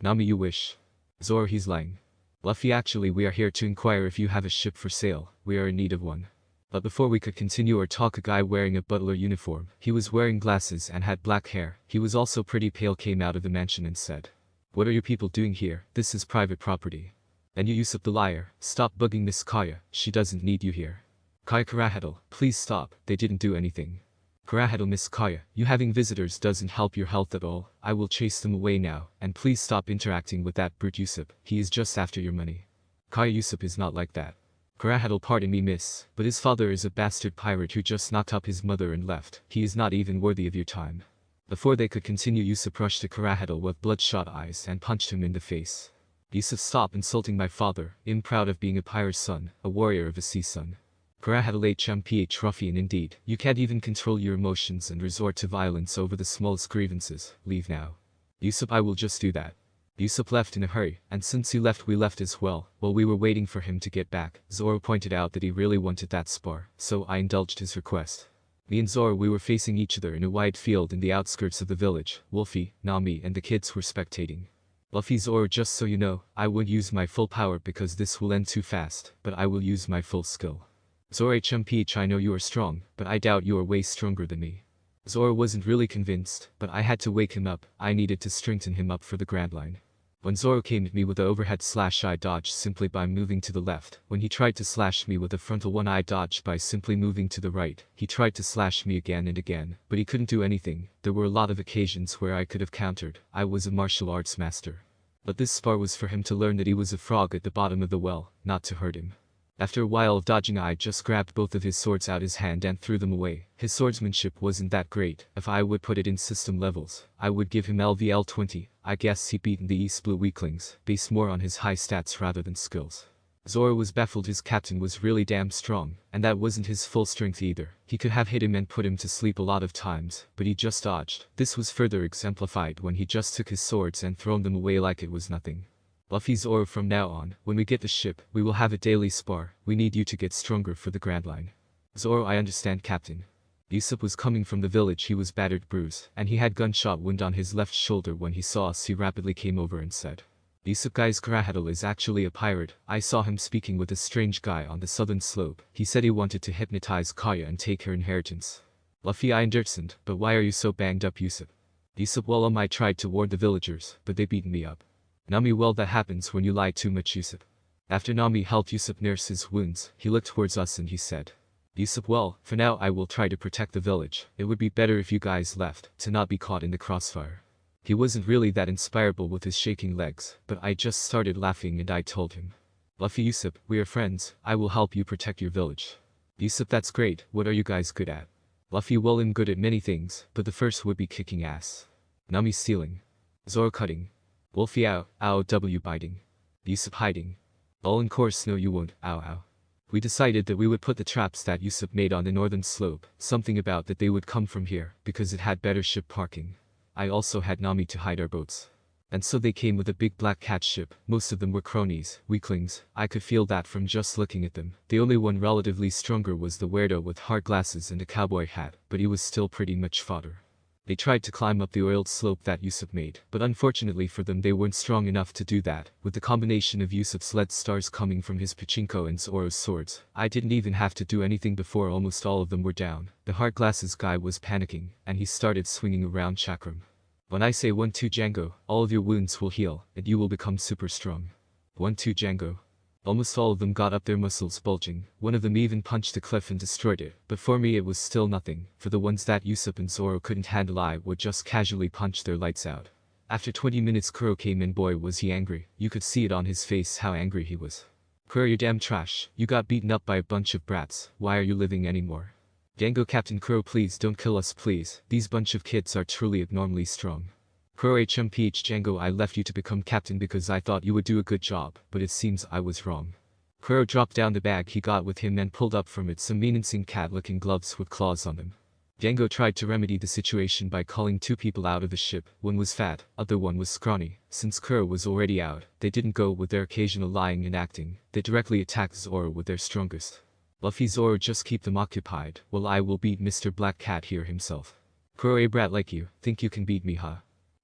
Nami, you wish. Zoro, he's lying. Luffy, actually we are here to inquire if you have a ship for sale. We are in need of one. But before we could continue our talk, a guy wearing a butler uniform, he was wearing glasses and had black hair, he was also pretty pale, came out of the mansion and said, what are you people doing here? This is private property. And you, Yusuf the liar, stop bugging Miss Kaya, she doesn't need you here. Kaya, Karahedal, please stop, they didn't do anything. Karahedal, Miss Kaya, you having visitors doesn't help your health at all. I will chase them away now, and please stop interacting with that brute Yusuf, he is just after your money. Kaya, Yusuf is not like that. Karahedal, pardon me miss, but his father is a bastard pirate who just knocked up his mother and left. He is not even worthy of your time. Before they could continue, Yusuf rushed to Karahedal with bloodshot eyes and punched him in the face. Yusuf, stop insulting my father. I'm proud of being a pirate's son, a warrior of a sea son. Karahedal, HMPH ruffian indeed. You can't even control your emotions and resort to violence over the smallest grievances. Leave now. Yusuf, I will just do that. Yusuf left in a hurry, and since he left we left as well. While we were waiting for him to get back, Zoro pointed out that he really wanted that spar, so I indulged his request. Me and Zoro, we were facing each other in a wide field in the outskirts of the village. Wolfie, Nami and the kids were spectating. Luffy, Zoro, just so you know, I won't use my full power because this will end too fast, but I will use my full skill. Zoro, HMPH, I know you are strong, but I doubt you are way stronger than me. Zoro wasn't really convinced, but I had to wake him up. I needed to strengthen him up for the Grand Line. When Zoro came at me with the overhead slash, I dodged simply by moving to the left. When he tried to slash me with the frontal one, I dodged by simply moving to the right. He tried to slash me again and again, but he couldn't do anything. There were a lot of occasions where I could have countered. I was a martial arts master. But this spar was for him to learn that he was a frog at the bottom of the well, not to hurt him. After a while of dodging, I just grabbed both of his swords out his hand and threw them away. His swordsmanship wasn't that great. If I would put it in system levels, I would give him LVL 20. I guess he beaten the East Blue weaklings, based more on his high stats rather than skills. Zoro was baffled. His captain was really damn strong, and that wasn't his full strength either. He could have hit him and put him to sleep a lot of times, but he just dodged. This was further exemplified when he just took his swords and thrown them away like it was nothing. Luffy, Zoro, from now on, when we get the ship, we will have a daily spar. We need you to get stronger for the Grand Line. Zoro, I understand, Captain. Yusuf was coming from the village. He was battered, bruised, and he had gunshot wound on his left shoulder. When he saw us, he rapidly came over and said, Yusuf, guys, Karahedal is actually a pirate. I saw him speaking with a strange guy on the southern slope. He said he wanted to hypnotize Kaya and take her inheritance. Luffy, I understand, but why are you so banged up, Yusuf? Yusuf, well, I tried to warn the villagers, but they beaten me up. Nami, well, that happens when you lie too much, Yusuf. After Nami helped Yusuf nurse his wounds, he looked towards us and he said, Yusuf, well, for now I will try to protect the village. It would be better if you guys left, to not be caught in the crossfire. He wasn't really that inspirable with his shaking legs, but I just started laughing and I told him, Luffy, Yusuf, we are friends. I will help you protect your village. Yusuf, that's great. What are you guys good at? Luffy, well, I'm good at many things, but the first would be kicking ass. Nami, stealing. Zoro, cutting. Wolfie, ow, ow, W, biting. Yusuf, hiding. All in course, no you won't, ow ow. We decided that we would put the traps that Yusuf made on the northern slope, something about that they would come from here, because it had better ship parking. I also had Nami to hide our boats. And so they came with a big black cat ship. Most of them were cronies, weaklings. I could feel that from just looking at them. The only one relatively stronger was the weirdo with hard glasses and a cowboy hat, but he was still pretty much fodder. They tried to climb up the oiled slope that Yusuf made, but unfortunately for them they weren't strong enough to do that. With the combination of Yusuf's lead stars coming from his pachinko and Zoro's swords, I didn't even have to do anything before almost all of them were down. The hard glasses guy was panicking, and he started swinging around chakram. When I say 1-2 Django, all of your wounds will heal, and you will become super strong. 1-2 Django. Almost all of them got up, their muscles bulging. One of them even punched the cliff and destroyed it, but for me it was still nothing. For the ones that Yusuf and Zoro couldn't handle, I would just casually punch their lights out. After 20 minutes Kuro came in. Boy was he angry. You could see it on his face how angry he was. Kuro, you're damn trash. You got beaten up by a bunch of brats. Why are you living anymore? Django, Captain Kuro, please don't kill us please. These bunch of kids are truly abnormally strong. Kuro, HMPH Django, I left you to become captain because I thought you would do a good job, but it seems I was wrong. Kuro dropped down the bag he got with him and pulled up from it some menacing cat-looking gloves with claws on them. Django tried to remedy the situation by calling 2 people out of the ship. One was fat, other one was scrawny. Since Kuro was already out, they didn't go with their occasional lying and acting. They directly attacked Zoro with their strongest. Luffy, Zoro, just keep them occupied, while I will beat Mr. Black Cat here himself. Kuro, a brat like you, think you can beat me, huh?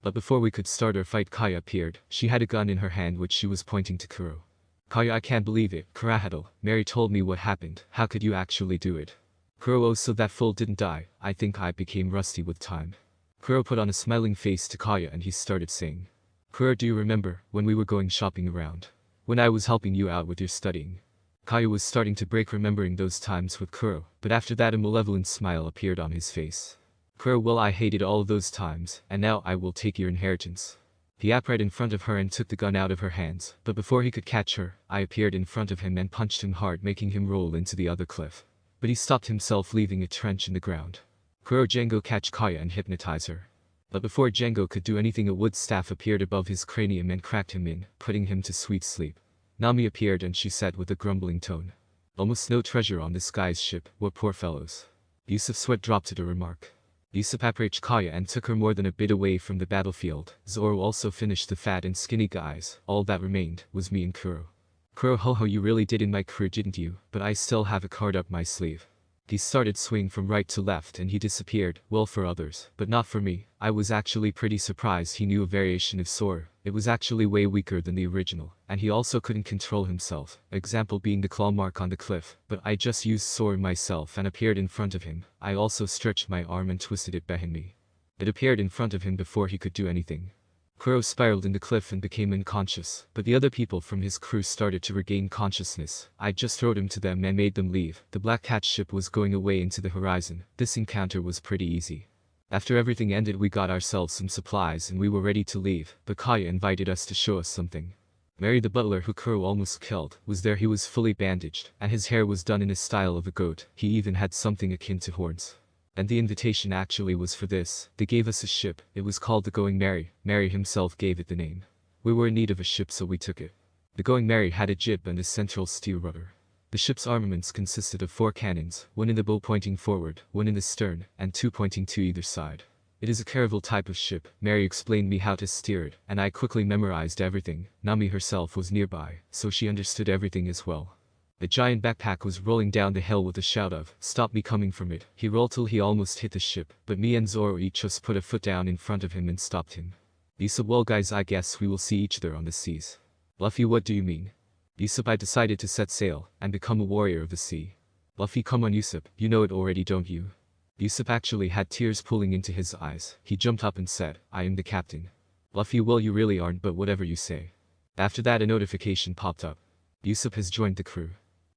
But before we could start our fight, Kaya appeared. She had a gun in her hand which she was pointing to Kuro. Kaya, I can't believe it. Kurahadal, Mary told me what happened. How could you actually do it? Kuro, oh, so that fool didn't die. I think I became rusty with time. Kuro put on a smiling face to Kaya and he started saying. Kuro, do you remember when we were going shopping around? When I was helping you out with your studying? Kaya was starting to break remembering those times with Kuro, but after that a malevolent smile appeared on his face. Kuro, well, I hated all of those times, and now I will take your inheritance. He upped right in front of her and took the gun out of her hands, but before he could catch her, I appeared in front of him and punched him hard, making him roll into the other cliff. But he stopped himself, leaving a trench in the ground. Kuro, Django, catch Kaya and hypnotize her. But before Django could do anything, a wood staff appeared above his cranium and cracked him in, putting him to sweet sleep. Nami appeared and she said with a grumbling tone. Almost no treasure on this guy's ship, what poor fellows. Yusuf's sweat dropped at a remark. Yusuf approached Kaya and took her more than a bit away from the battlefield. Zoro also finished the fat and skinny guys. All that remained was me and Kuro. Kuro, ho ho, you really did in my crew, didn't you? But I still have a card up my sleeve. He started swinging from right to left and he disappeared, well for others, but not for me. I was actually pretty surprised he knew a variation of sword. It was actually way weaker than the original, and he also couldn't control himself, example being the claw mark on the cliff, but I just used sword myself and appeared in front of him. I also stretched my arm and twisted it behind me. It appeared in front of him before he could do anything. Kuro spiraled in the cliff and became unconscious, but the other people from his crew started to regain consciousness. I just threw him to them and made them leave. The Black Cat ship was going away into the horizon. This encounter was pretty easy. After everything ended, we got ourselves some supplies and we were ready to leave, but Kaya invited us to show us something. Mary, the butler who Kuro almost killed, was there. He was fully bandaged, and his hair was done in the style of a goat. He even had something akin to horns. And the invitation actually was for this. They gave us a ship. It was called the Going Merry. Merry himself gave it the name. We were in need of a ship, so we took it. The Going Merry had a jib and a central steel rudder. The ship's armaments consisted of 4 cannons, 1 in the bow pointing forward, 1 in the stern, and 2 pointing to either side. It is a caravel type of ship. Mary explained me how to steer it, and I quickly memorized everything. Nami herself was nearby, so she understood everything as well. The giant backpack was rolling down the hill with a shout of, "Stop me," coming from it. He rolled till he almost hit the ship, but me and Zoro each just put a foot down in front of him and stopped him. Yusuf, well guys, I guess we will see each other on the seas. Luffy, what do you mean? Yusuf, I decided to set sail and become a warrior of the sea. Luffy, come on Yusuf, you know it already, don't you? Yusuf actually had tears pooling into his eyes. He jumped up and said, I am the captain. Luffy, well you really aren't, but whatever you say. After that a notification popped up. Yusuf has joined the crew.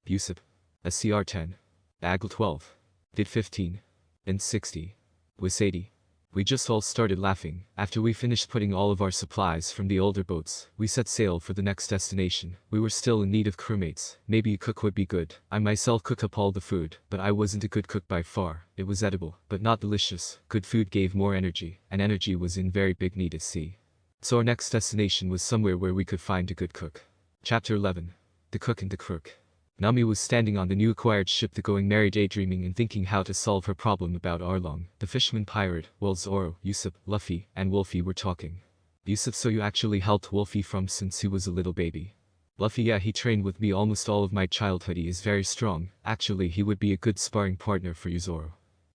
Yusuf. SCR 10. Agl 12. Did 15. And 60. Was 80. We just all started laughing. After we finished putting all of our supplies from the older boats, we set sail for the next destination. We were still in need of crewmates. Maybe a cook would be good. I myself cook up all the food, but I wasn't a good cook by far. It was edible, but not delicious. Good food gave more energy, and energy was in very big need at sea. So our next destination was somewhere where we could find a good cook. Chapter 11. The Cook and the Crook. Nami was standing on the new acquired ship the Going Merry, daydreaming and thinking how to solve her problem about Arlong, the fisherman pirate, while Zoro, Usopp, Luffy, and Wolfie were talking. Usopp: so you actually helped Wolfie from since he was a little baby? Luffy: yeah, he trained with me almost all of my childhood. He is very strong. Actually, he would be a good sparring partner for you, Zoro.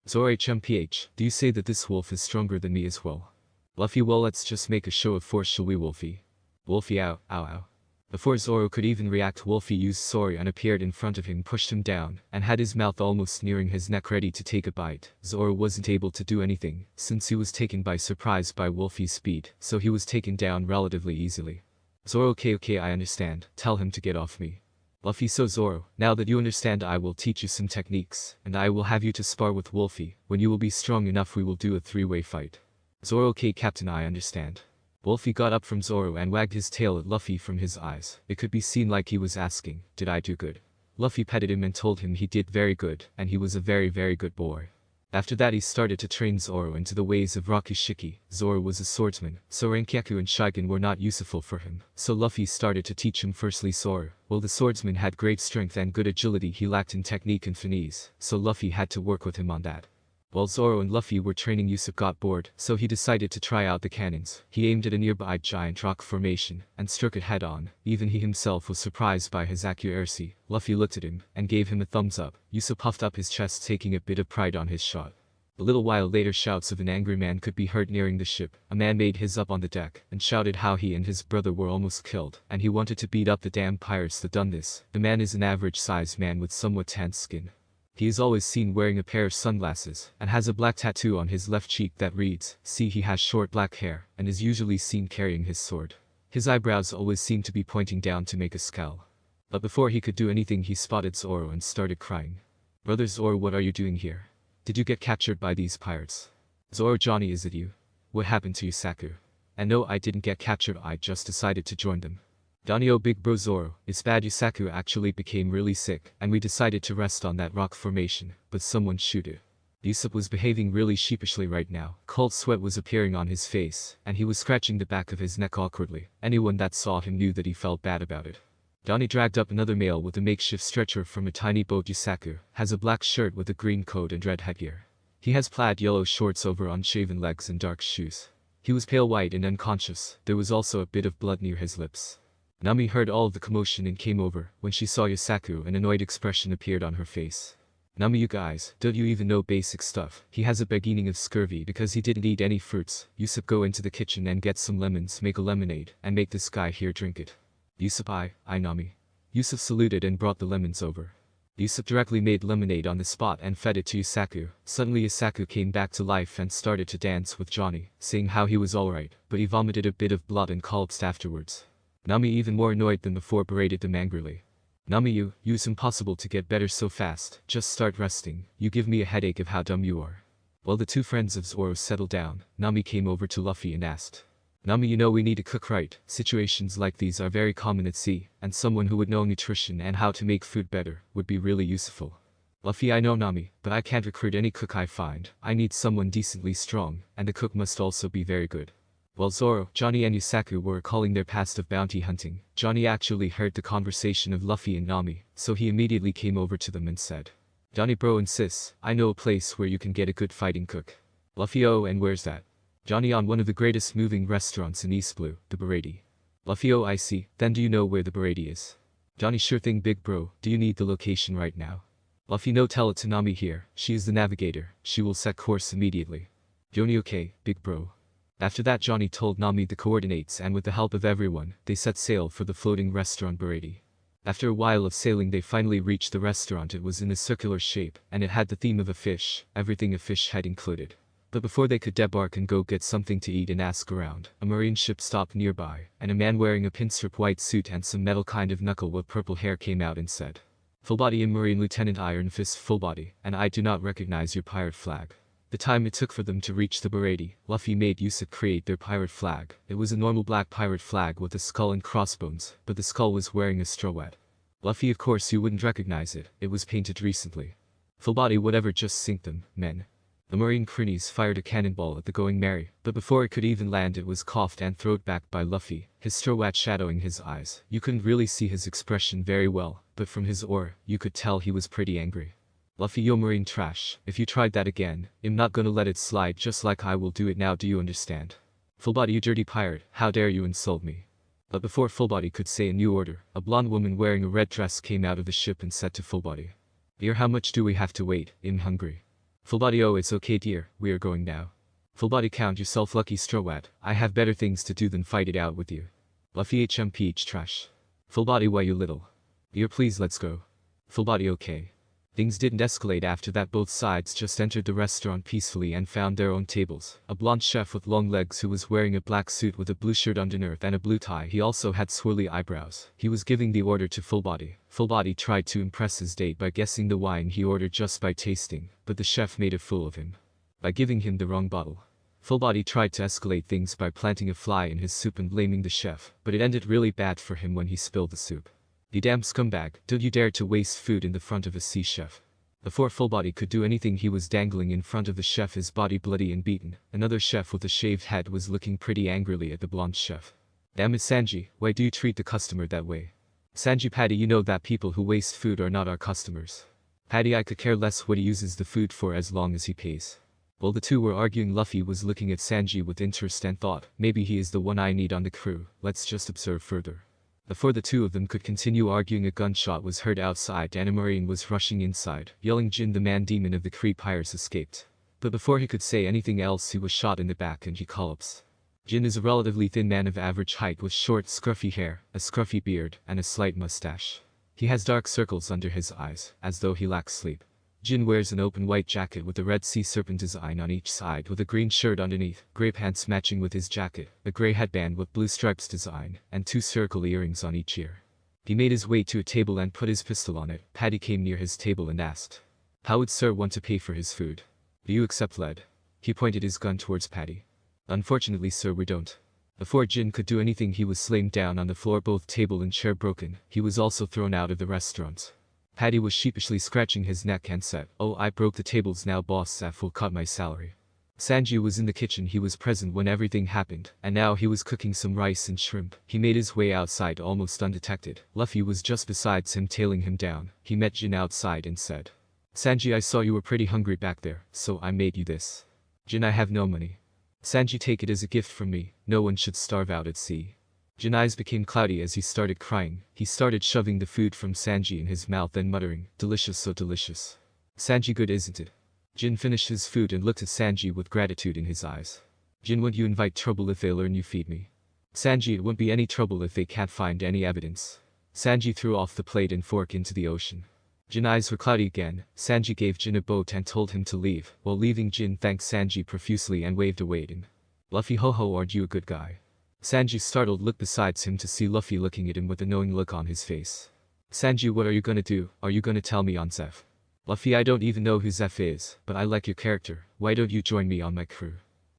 Zoro: HMPH, do you say that this wolf is stronger than me as well? Luffy: well, let's just make a show of force, shall we, Wolfie? Wolfie: ow, ow, ow. Before Zoro could even react, Wolfie used Sori and appeared in front of him, pushed him down, and had his mouth almost nearing his neck ready to take a bite. Zoro wasn't able to do anything, since he was taken by surprise by Wolfie's speed, so he was taken down relatively easily. Zoro: okay, I understand, tell him to get off me. Luffy: so Zoro, now that you understand, I will teach you some techniques, and I will have you to spar with Wolfie. When you will be strong enough, we will do a three-way fight. Zoro: okay, Captain, I understand. Wolfie got up from Zoro and wagged his tail at Luffy from his eyes. It could be seen like he was asking, did I do good? Luffy petted him and told him he did very good, and he was a very good boy. After that, he started to train Zoro into the ways of Rakushiki. Zoro was a swordsman, so Rankyaku and Shigen were not useful for him, so Luffy started to teach him firstly Zoro. While the swordsman had great strength and good agility, he lacked in technique and finesse, so Luffy had to work with him on that. While Zoro and Luffy were training, Usopp got bored, so he decided to try out the cannons. He aimed at a nearby giant rock formation, and struck it head-on. Even he himself was surprised by his accuracy. Luffy looked at him, and gave him a thumbs up. Usopp puffed up his chest, taking a bit of pride on his shot. A little while later, shouts of an angry man could be heard nearing the ship. A man made his up on the deck, and shouted how he and his brother were almost killed, and he wanted to beat up the damn pirates that done this. The man is an average-sized man with somewhat tanned skin. He is always seen wearing a pair of sunglasses, and has a black tattoo on his left cheek that reads, see. He has short black hair, and is usually seen carrying his sword. His eyebrows always seem to be pointing down to make a scowl. But before he could do anything, he spotted Zoro and started crying. Brother Zoro, what are you doing here? Did you get captured by these pirates? Zoro: Johnny, is it you? What happened to Yusaku? And no, I didn't get captured, I just decided to join them. Donnie: oh, big bro Zoro, it's bad. Yusaku actually became really sick, and we decided to rest on that rock formation, but someone shoot it. Usopp was behaving really sheepishly right now. Cold sweat was appearing on his face, and he was scratching the back of his neck awkwardly. Anyone that saw him knew that he felt bad about it. Donnie dragged up another male with a makeshift stretcher from a tiny boat. Yusaku has a black shirt with a green coat and red headgear. He has plaid yellow shorts over unshaven legs and dark shoes. He was pale white and unconscious. There was also a bit of blood near his lips. Nami heard all of the commotion and came over. When she saw Yusaku, an annoyed expression appeared on her face. Nami: you guys, don't you even know basic stuff? He has a beginning of scurvy because he didn't eat any fruits. Usopp: go into the kitchen and get some lemons, make a lemonade, and make this guy here drink it. Usopp: I Nami. Usopp saluted and brought the lemons over. Usopp directly made lemonade on the spot and fed it to Yusaku. Suddenly Yusaku came back to life and started to dance with Johnny, saying how he was alright, but he vomited a bit of blood and collapsed afterwards. Nami, even more annoyed than before, berated them angrily. Nami: you's impossible to get better so fast, just start resting. You give me a headache of how dumb you are. While the two friends of Zoro settled down, Nami came over to Luffy and asked, Nami, you know we need to cook right. Situations like these are very common at sea, and someone who would know nutrition and how to make food better would be really useful. Luffy: I know Nami, but I can't recruit any cook I find. I need someone decently strong, and the cook must also be very good. While Zoro, Johnny and Yusaku were recalling their past of bounty hunting, Johnny actually heard the conversation of Luffy and Nami, so he immediately came over to them and said, Johnny bro and sis, I know a place where you can get a good fighting cook. Luffy: oh, and where's that? Johnny: on one of the greatest moving restaurants in East Blue, the Bereti. Luffy: oh, I see, then do you know where the Bereti is? Johnny: sure thing big bro, do you need the location right now? Luffy: no, tell it to Nami here, she is the navigator, she will set course immediately. Johnny: okay, big bro. After that, Johnny told Nami the coordinates, and with the help of everyone, they set sail for the floating restaurant Bereti. After a while of sailing, they finally reached the restaurant. It was in a circular shape, and it had the theme of a fish, everything a fish had included. But before they could debark and go get something to eat and ask around, a marine ship stopped nearby, and a man wearing a pinstripe white suit and some metal kind of knuckle with purple hair came out and said, Full body in Marine Lieutenant Iron Fist, full body, and I do not recognize your pirate flag. The time it took for them to reach the Bereti, Luffy made Usopp create their pirate flag. It was a normal black pirate flag with a skull and crossbones, but the skull was wearing a straw hat. Luffy: of course you wouldn't recognize it, it was painted recently. Full body: whatever, just sink them, men. The marine cronies fired a cannonball at the Going Merry, but before it could even land it was coughed and thrown back by Luffy, his straw hat shadowing his eyes. You couldn't really see his expression very well, but from his aura, you could tell he was pretty angry. Luffy, yo marine trash, if you tried that again, I'm not gonna let it slide just like I will do it now, do you understand? Full body, you dirty pirate, how dare you insult me? But before Full Body could say a new order, a blonde woman wearing a red dress came out of the ship and said to Full Body. Dear, how much do we have to wait? I'm hungry. Full Body, oh it's okay dear, we are going now. Full Body, count yourself lucky Straw Hat, I have better things to do than fight it out with you. Luffy, HMPH trash. Full Body, why you little? Dear, please let's go. Full Body, okay. Things didn't escalate after that, both sides just entered the restaurant peacefully and found their own tables. A blonde chef with long legs who was wearing a black suit with a blue shirt underneath and a blue tie. He also had swirly eyebrows. He was giving the order to Full Body. Full Body tried to impress his date by guessing the wine he ordered just by tasting, but the chef made a fool of him by giving him the wrong bottle. Full Body tried to escalate things by planting a fly in his soup and blaming the chef, but it ended really bad for him when he spilled the soup. You damn scumbag, don't you dare to waste food in the front of a sea chef. Before Full Body could do anything, he was dangling in front of the chef, his body bloody and beaten. Another chef with a shaved head was looking pretty angrily at the blonde chef. Damn it Sanji, why do you treat the customer that way? Sanji, Paddy, you know that people who waste food are not our customers. Paddy, I could care less what he uses the food for as long as he pays. While the two were arguing, Luffy was looking at Sanji with interest and thought, maybe he is the one I need on the crew, let's just observe further. Before the two of them could continue arguing, a gunshot was heard outside and a marine was rushing inside, yelling Jin, the man demon of the Kree Pirates escaped. But before he could say anything else, he was shot in the back and he collapsed. Jin is a relatively thin man of average height with short scruffy hair, a scruffy beard, and a slight mustache. He has dark circles under his eyes, as though he lacks sleep. Jin wears an open white jacket with a red sea serpent design on each side with a green shirt underneath, grey pants matching with his jacket, a grey headband with blue stripes design, and 2 circle earrings on each ear. He made his way to a table and put his pistol on it. Paddy came near his table and asked, how would sir want to pay for his food? Do you accept lead? He pointed his gun towards Paddy. Unfortunately sir, we don't. Before Jin could do anything, he was slammed down on the floor, both table and chair broken. He was also thrown out of the restaurant. Paddy was sheepishly scratching his neck and said, oh, I broke the tables now boss, Zaf will cut my salary. Sanji was in the kitchen. He was present when everything happened, and now he was cooking some rice and shrimp. He made his way outside almost undetected. Luffy was just beside him, tailing him down. He met Jin outside and said, Sanji, I saw you were pretty hungry back there, so I made you this. Jin, I have no money. Sanji, take it as a gift from me. No one should starve out at sea. Jin's eyes became cloudy as he started crying. He started shoving the food from Sanji in his mouth and muttering, delicious, so delicious. Sanji, good isn't it? Jin finished his food and looked at Sanji with gratitude in his eyes. Jin, won't you invite trouble if they learn you feed me? Sanji, it won't be any trouble if they can't find any evidence. Sanji threw off the plate and fork into the ocean. Jin's eyes were cloudy again. Sanji gave Jin a boat and told him to leave. While leaving, Jin thanked Sanji profusely and waved away at him. Luffy, ho ho, aren't you a good guy? Sanji startled looked besides him to see Luffy looking at him with a knowing look on his face. Sanji, what are you gonna do? Are you gonna tell me on Zeph? Luffy, I don't even know who Zeph is, but I like your character. Why don't you join me on my crew?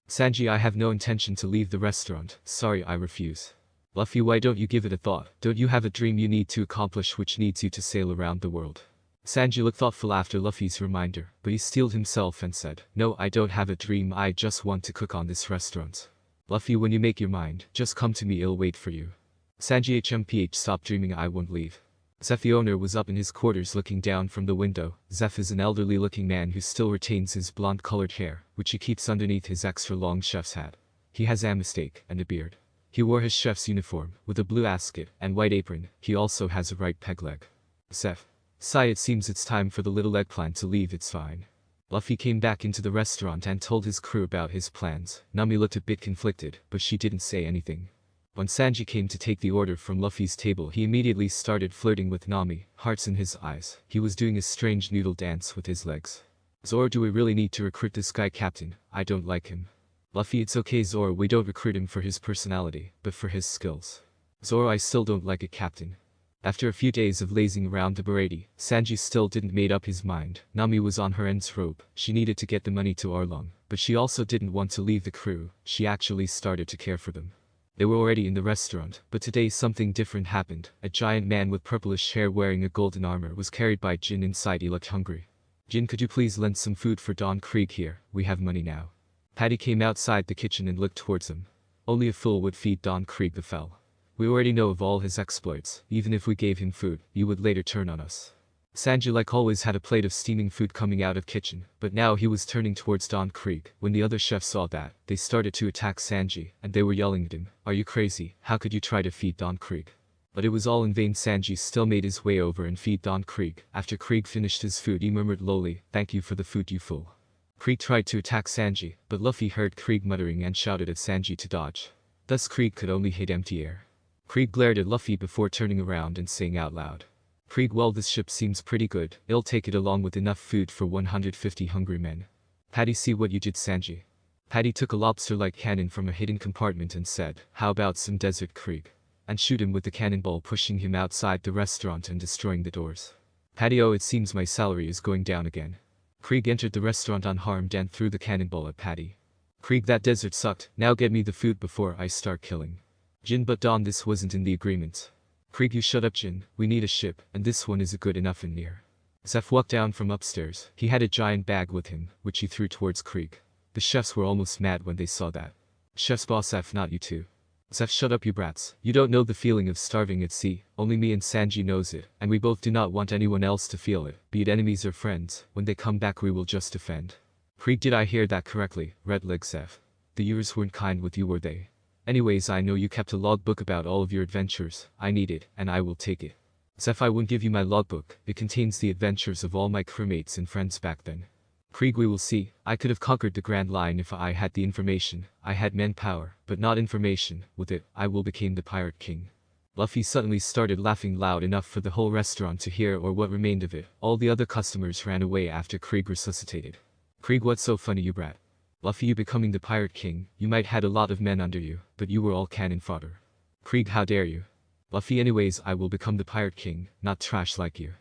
Sanji, I have no intention to leave the restaurant. Sorry, I refuse. Luffy, why don't you give it a thought? Don't you have a dream you need to accomplish which needs you to sail around the world? Sanji looked thoughtful after Luffy's reminder, but he steeled himself and said, no, I don't have a dream. I just want to cook on this restaurant. Luffy, when you make your mind, just come to me, I'll wait for you. Sanji, HMPH, stop dreaming, I won't leave. Zeph, the owner, was up in his quarters looking down from the window. Zeph is an elderly looking man who still retains his blonde colored hair, which he keeps underneath his extra long chef's hat. He has a mistake and a beard. He wore his chef's uniform, with a blue ascot and white apron. He also has a right peg leg. Zeph. Sigh, it seems it's time for the little eggplant to leave, it's fine. Luffy came back into the restaurant and told his crew about his plans. Nami looked a bit conflicted, but she didn't say anything. When Sanji came to take the order from Luffy's table, he immediately started flirting with Nami, hearts in his eyes. He was doing a strange noodle dance with his legs. Zoro, do we really need to recruit this guy, Captain? I don't like him. Luffy, it's okay Zoro, we don't recruit him for his personality, but for his skills. Zoro, I still don't like it, Captain. After a few days of lazing around the Barati, Sanji still didn't made up his mind. Nami was on her end's rope. She needed to get the money to Arlong, but she also didn't want to leave the crew. She actually started to care for them. They were already in the restaurant, but today something different happened. A giant man with purplish hair wearing a golden armor was carried by Jin inside. He looked hungry. Jin, could you please lend some food for Don Krieg here? We have money now. Paddy came outside the kitchen and looked towards him. Only a fool would feed Don Krieg the fell. We already know of all his exploits. Even if we gave him food, he would later turn on us. Sanji like always had a plate of steaming food coming out of kitchen, but now he was turning towards Don Krieg. When the other chefs saw that, they started to attack Sanji, and they were yelling at him, "Are you crazy? How could you try to feed Don Krieg?" But it was all in vain. Sanji still made his way over and feed Don Krieg. After Krieg finished his food he murmured lowly, "Thank you for the food, you fool." Krieg tried to attack Sanji, but Luffy heard Krieg muttering and shouted at Sanji to dodge. Thus Krieg could only hit empty air. Krieg glared at Luffy before turning around and saying out loud, "Krieg, well, this ship seems pretty good. I'll take it along with enough food for 150 hungry men." Paddy, see what you did, Sanji. Paddy took a lobster-like cannon from a hidden compartment and said, "How about some desert, Krieg?" And shoot him with the cannonball, pushing him outside the restaurant and destroying the doors. Paddy, oh, it seems my salary is going down again. Krieg entered the restaurant unharmed and threw the cannonball at Paddy. Krieg, that desert sucked. Now get me the food before I start killing. Jin, but Don, this wasn't in the agreement. Krieg, you shut up, Jin. We need a ship, and this one is good enough in here. Zeph walked down from upstairs. He had a giant bag with him, which he threw towards Krieg. The chefs were almost mad when they saw that. Chef's boss, Zeph, not you two. Zeph, shut up, you brats. You don't know the feeling of starving at sea. Only me and Sanji knows it, and we both do not want anyone else to feel it, be it enemies or friends. When they come back we will just defend. Krieg, did I hear that correctly? Red leg Zeph. The years weren't kind with you, were they? Anyways, I know you kept a logbook about all of your adventures. I need it, and I will take it. Zeph, I won't give you my logbook. It contains the adventures of all my crewmates and friends back then. Krieg, we will see. I could have conquered the Grand Line if I had the information. I had manpower, but not information. With it, I will become the Pirate King. Luffy suddenly started laughing loud enough for the whole restaurant to hear, or what remained of it. All the other customers ran away after Krieg resuscitated. Krieg, what's so funny, you brat? Luffy, you becoming the Pirate King. You might had a lot of men under you, but you were all cannon fodder. Krieg, how dare you? Luffy, anyways, I will become the Pirate King, not trash like you.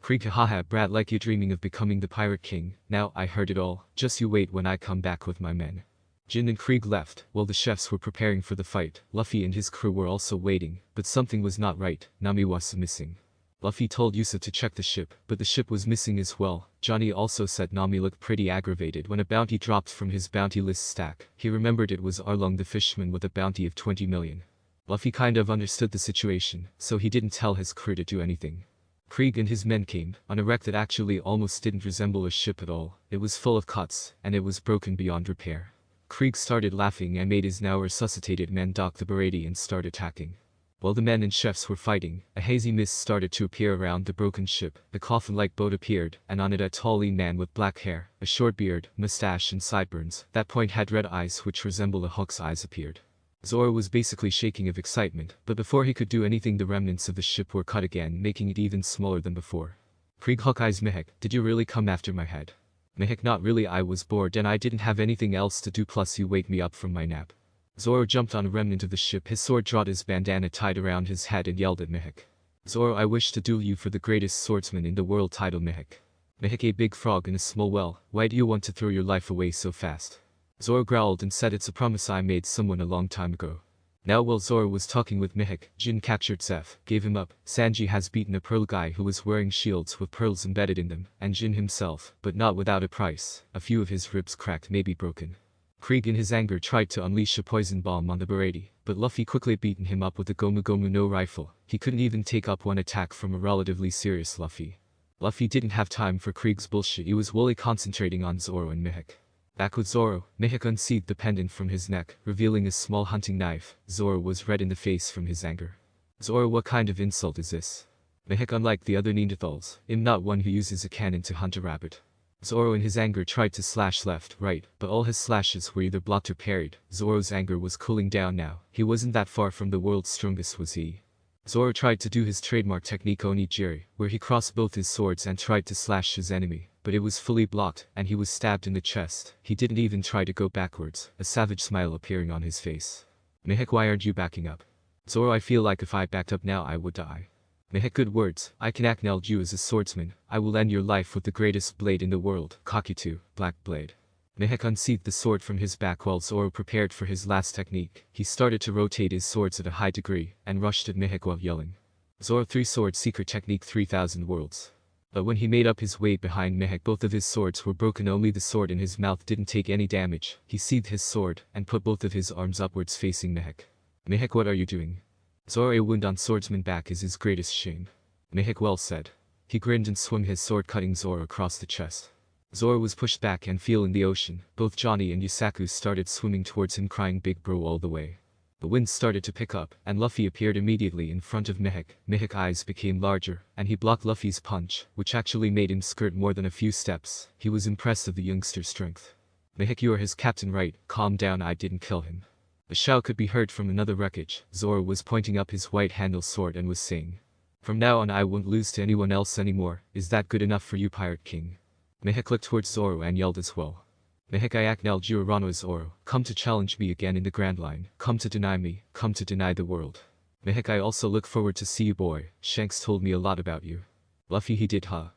Krieg, haha, brat, like you dreaming of becoming the Pirate King. Now, I heard it all. Just you wait when I come back with my men. Jin and Krieg left. While the chefs were preparing for the fight, Luffy and his crew were also waiting, but something was not right. Nami was missing. Luffy told Yusa to check the ship, but the ship was missing as well. Johnny also said Nami looked pretty aggravated when a bounty dropped from his bounty list stack. He remembered it was Arlong the fisherman with a bounty of 20 million. Luffy kind of understood the situation, so he didn't tell his crew to do anything. Krieg and his men came on a wreck that actually almost didn't resemble a ship at all. It was full of cuts, and it was broken beyond repair. Krieg started laughing and made his now resuscitated men dock the Barati and start attacking. While the men and chefs were fighting, a hazy mist started to appear around the broken ship. The coffin-like boat appeared, and on it a tall lean man with black hair, a short beard, mustache and sideburns that point had red eyes which resemble a hawk's eyes appeared. Zoro was basically shaking of excitement, but before he could do anything the remnants of the ship were cut again, making it even smaller than before. Krieg, Hawkeye's Mihawk, did you really come after my head? Mihawk, not really, I was bored and I didn't have anything else to do, plus you wake me up from my nap. Zoro jumped on a remnant of the ship, his sword drawn, his bandana tied around his head, and yelled at Mihawk. Zoro, I wish to duel you for the greatest swordsman in the world title, Mihawk. Mihawk, a big frog in a small well, why do you want to throw your life away so fast? Zoro growled and said, it's a promise I made someone a long time ago. Now while Zoro was talking with Mihawk, Jin captured Zeph, gave him up. Sanji has beaten a pearl guy who was wearing shields with pearls embedded in them, and Jin himself, but not without a price. A few of his ribs cracked, maybe broken. Krieg in his anger tried to unleash a poison bomb on the Barati, but Luffy quickly beaten him up with the Gomu Gomu no rifle. He couldn't even take up one attack from a relatively serious Luffy. Luffy didn't have time for Krieg's bullshit, he was wholly concentrating on Zoro and Mihawk. Back with Zoro, Mihawk unsheathed the pendant from his neck, revealing a small hunting knife. Zoro was red in the face from his anger. Zoro, what kind of insult is this? Mihawk, unlike the other Neanderthals, I'm not one who uses a cannon to hunt a rabbit. Zoro in his anger tried to slash left, right, but all his slashes were either blocked or parried. Zoro's anger was cooling down now. He wasn't that far from the world's strongest, was he? Zoro tried to do his trademark technique onigiri, where he crossed both his swords and tried to slash his enemy, but it was fully blocked, and he was stabbed in the chest. He didn't even try to go backwards, a savage smile appearing on his face. Mihawk, why aren't you backing up? Zoro, I feel like if I backed up now I would die. Mihawk, good words. I can acknowledge you as a swordsman. I will end your life with the greatest blade in the world, Kakuto, Black Blade. Mihawk unsheathed the sword from his back while Zoro prepared for his last technique. He started to rotate his swords at a high degree, and rushed at Mihawk while yelling. Zoro 3-sword secret technique 3000 worlds. But when he made up his way behind Mihawk, both of his swords were broken, only the sword in his mouth didn't take any damage. He sheathed his sword, and put both of his arms upwards facing Mihawk. Mihawk, what are you doing? Zoro a wound on swordsman back is his greatest shame. Mihik well said. He grinned and swung his sword cutting Zoro across the chest. Zoro was pushed back and fell in the ocean. Both Johnny and Yusaku started swimming towards him crying big bro all the way. The wind started to pick up, and Luffy appeared immediately in front of Mihik. Mihik's eyes became larger, and he blocked Luffy's punch, which actually made him skirt more than a few steps. He was impressed of the youngster's strength. Mihik, you are his captain, right? Calm down, I didn't kill him. A shout could be heard from another wreckage. Zoro was pointing up his white-handled sword and was saying, "From now on I won't lose to anyone else anymore. Is that good enough for you, Pirate King?" Mihik looked towards Zoro and yelled as well. Mihik, I acknowledge Giorano Zoro. Come to challenge me again in the Grand Line. Come to deny me. Come to deny the world. Mihik, I also look forward to see you, boy. Shanks told me a lot about you. Luffy, he did, huh?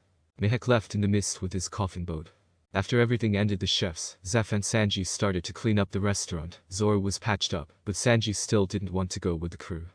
Mihik left in the mist with his coffin boat. After everything ended, the chefs, Zeph and Sanji, started to clean up the restaurant. Zoro was patched up, but Sanji still didn't want to go with the crew.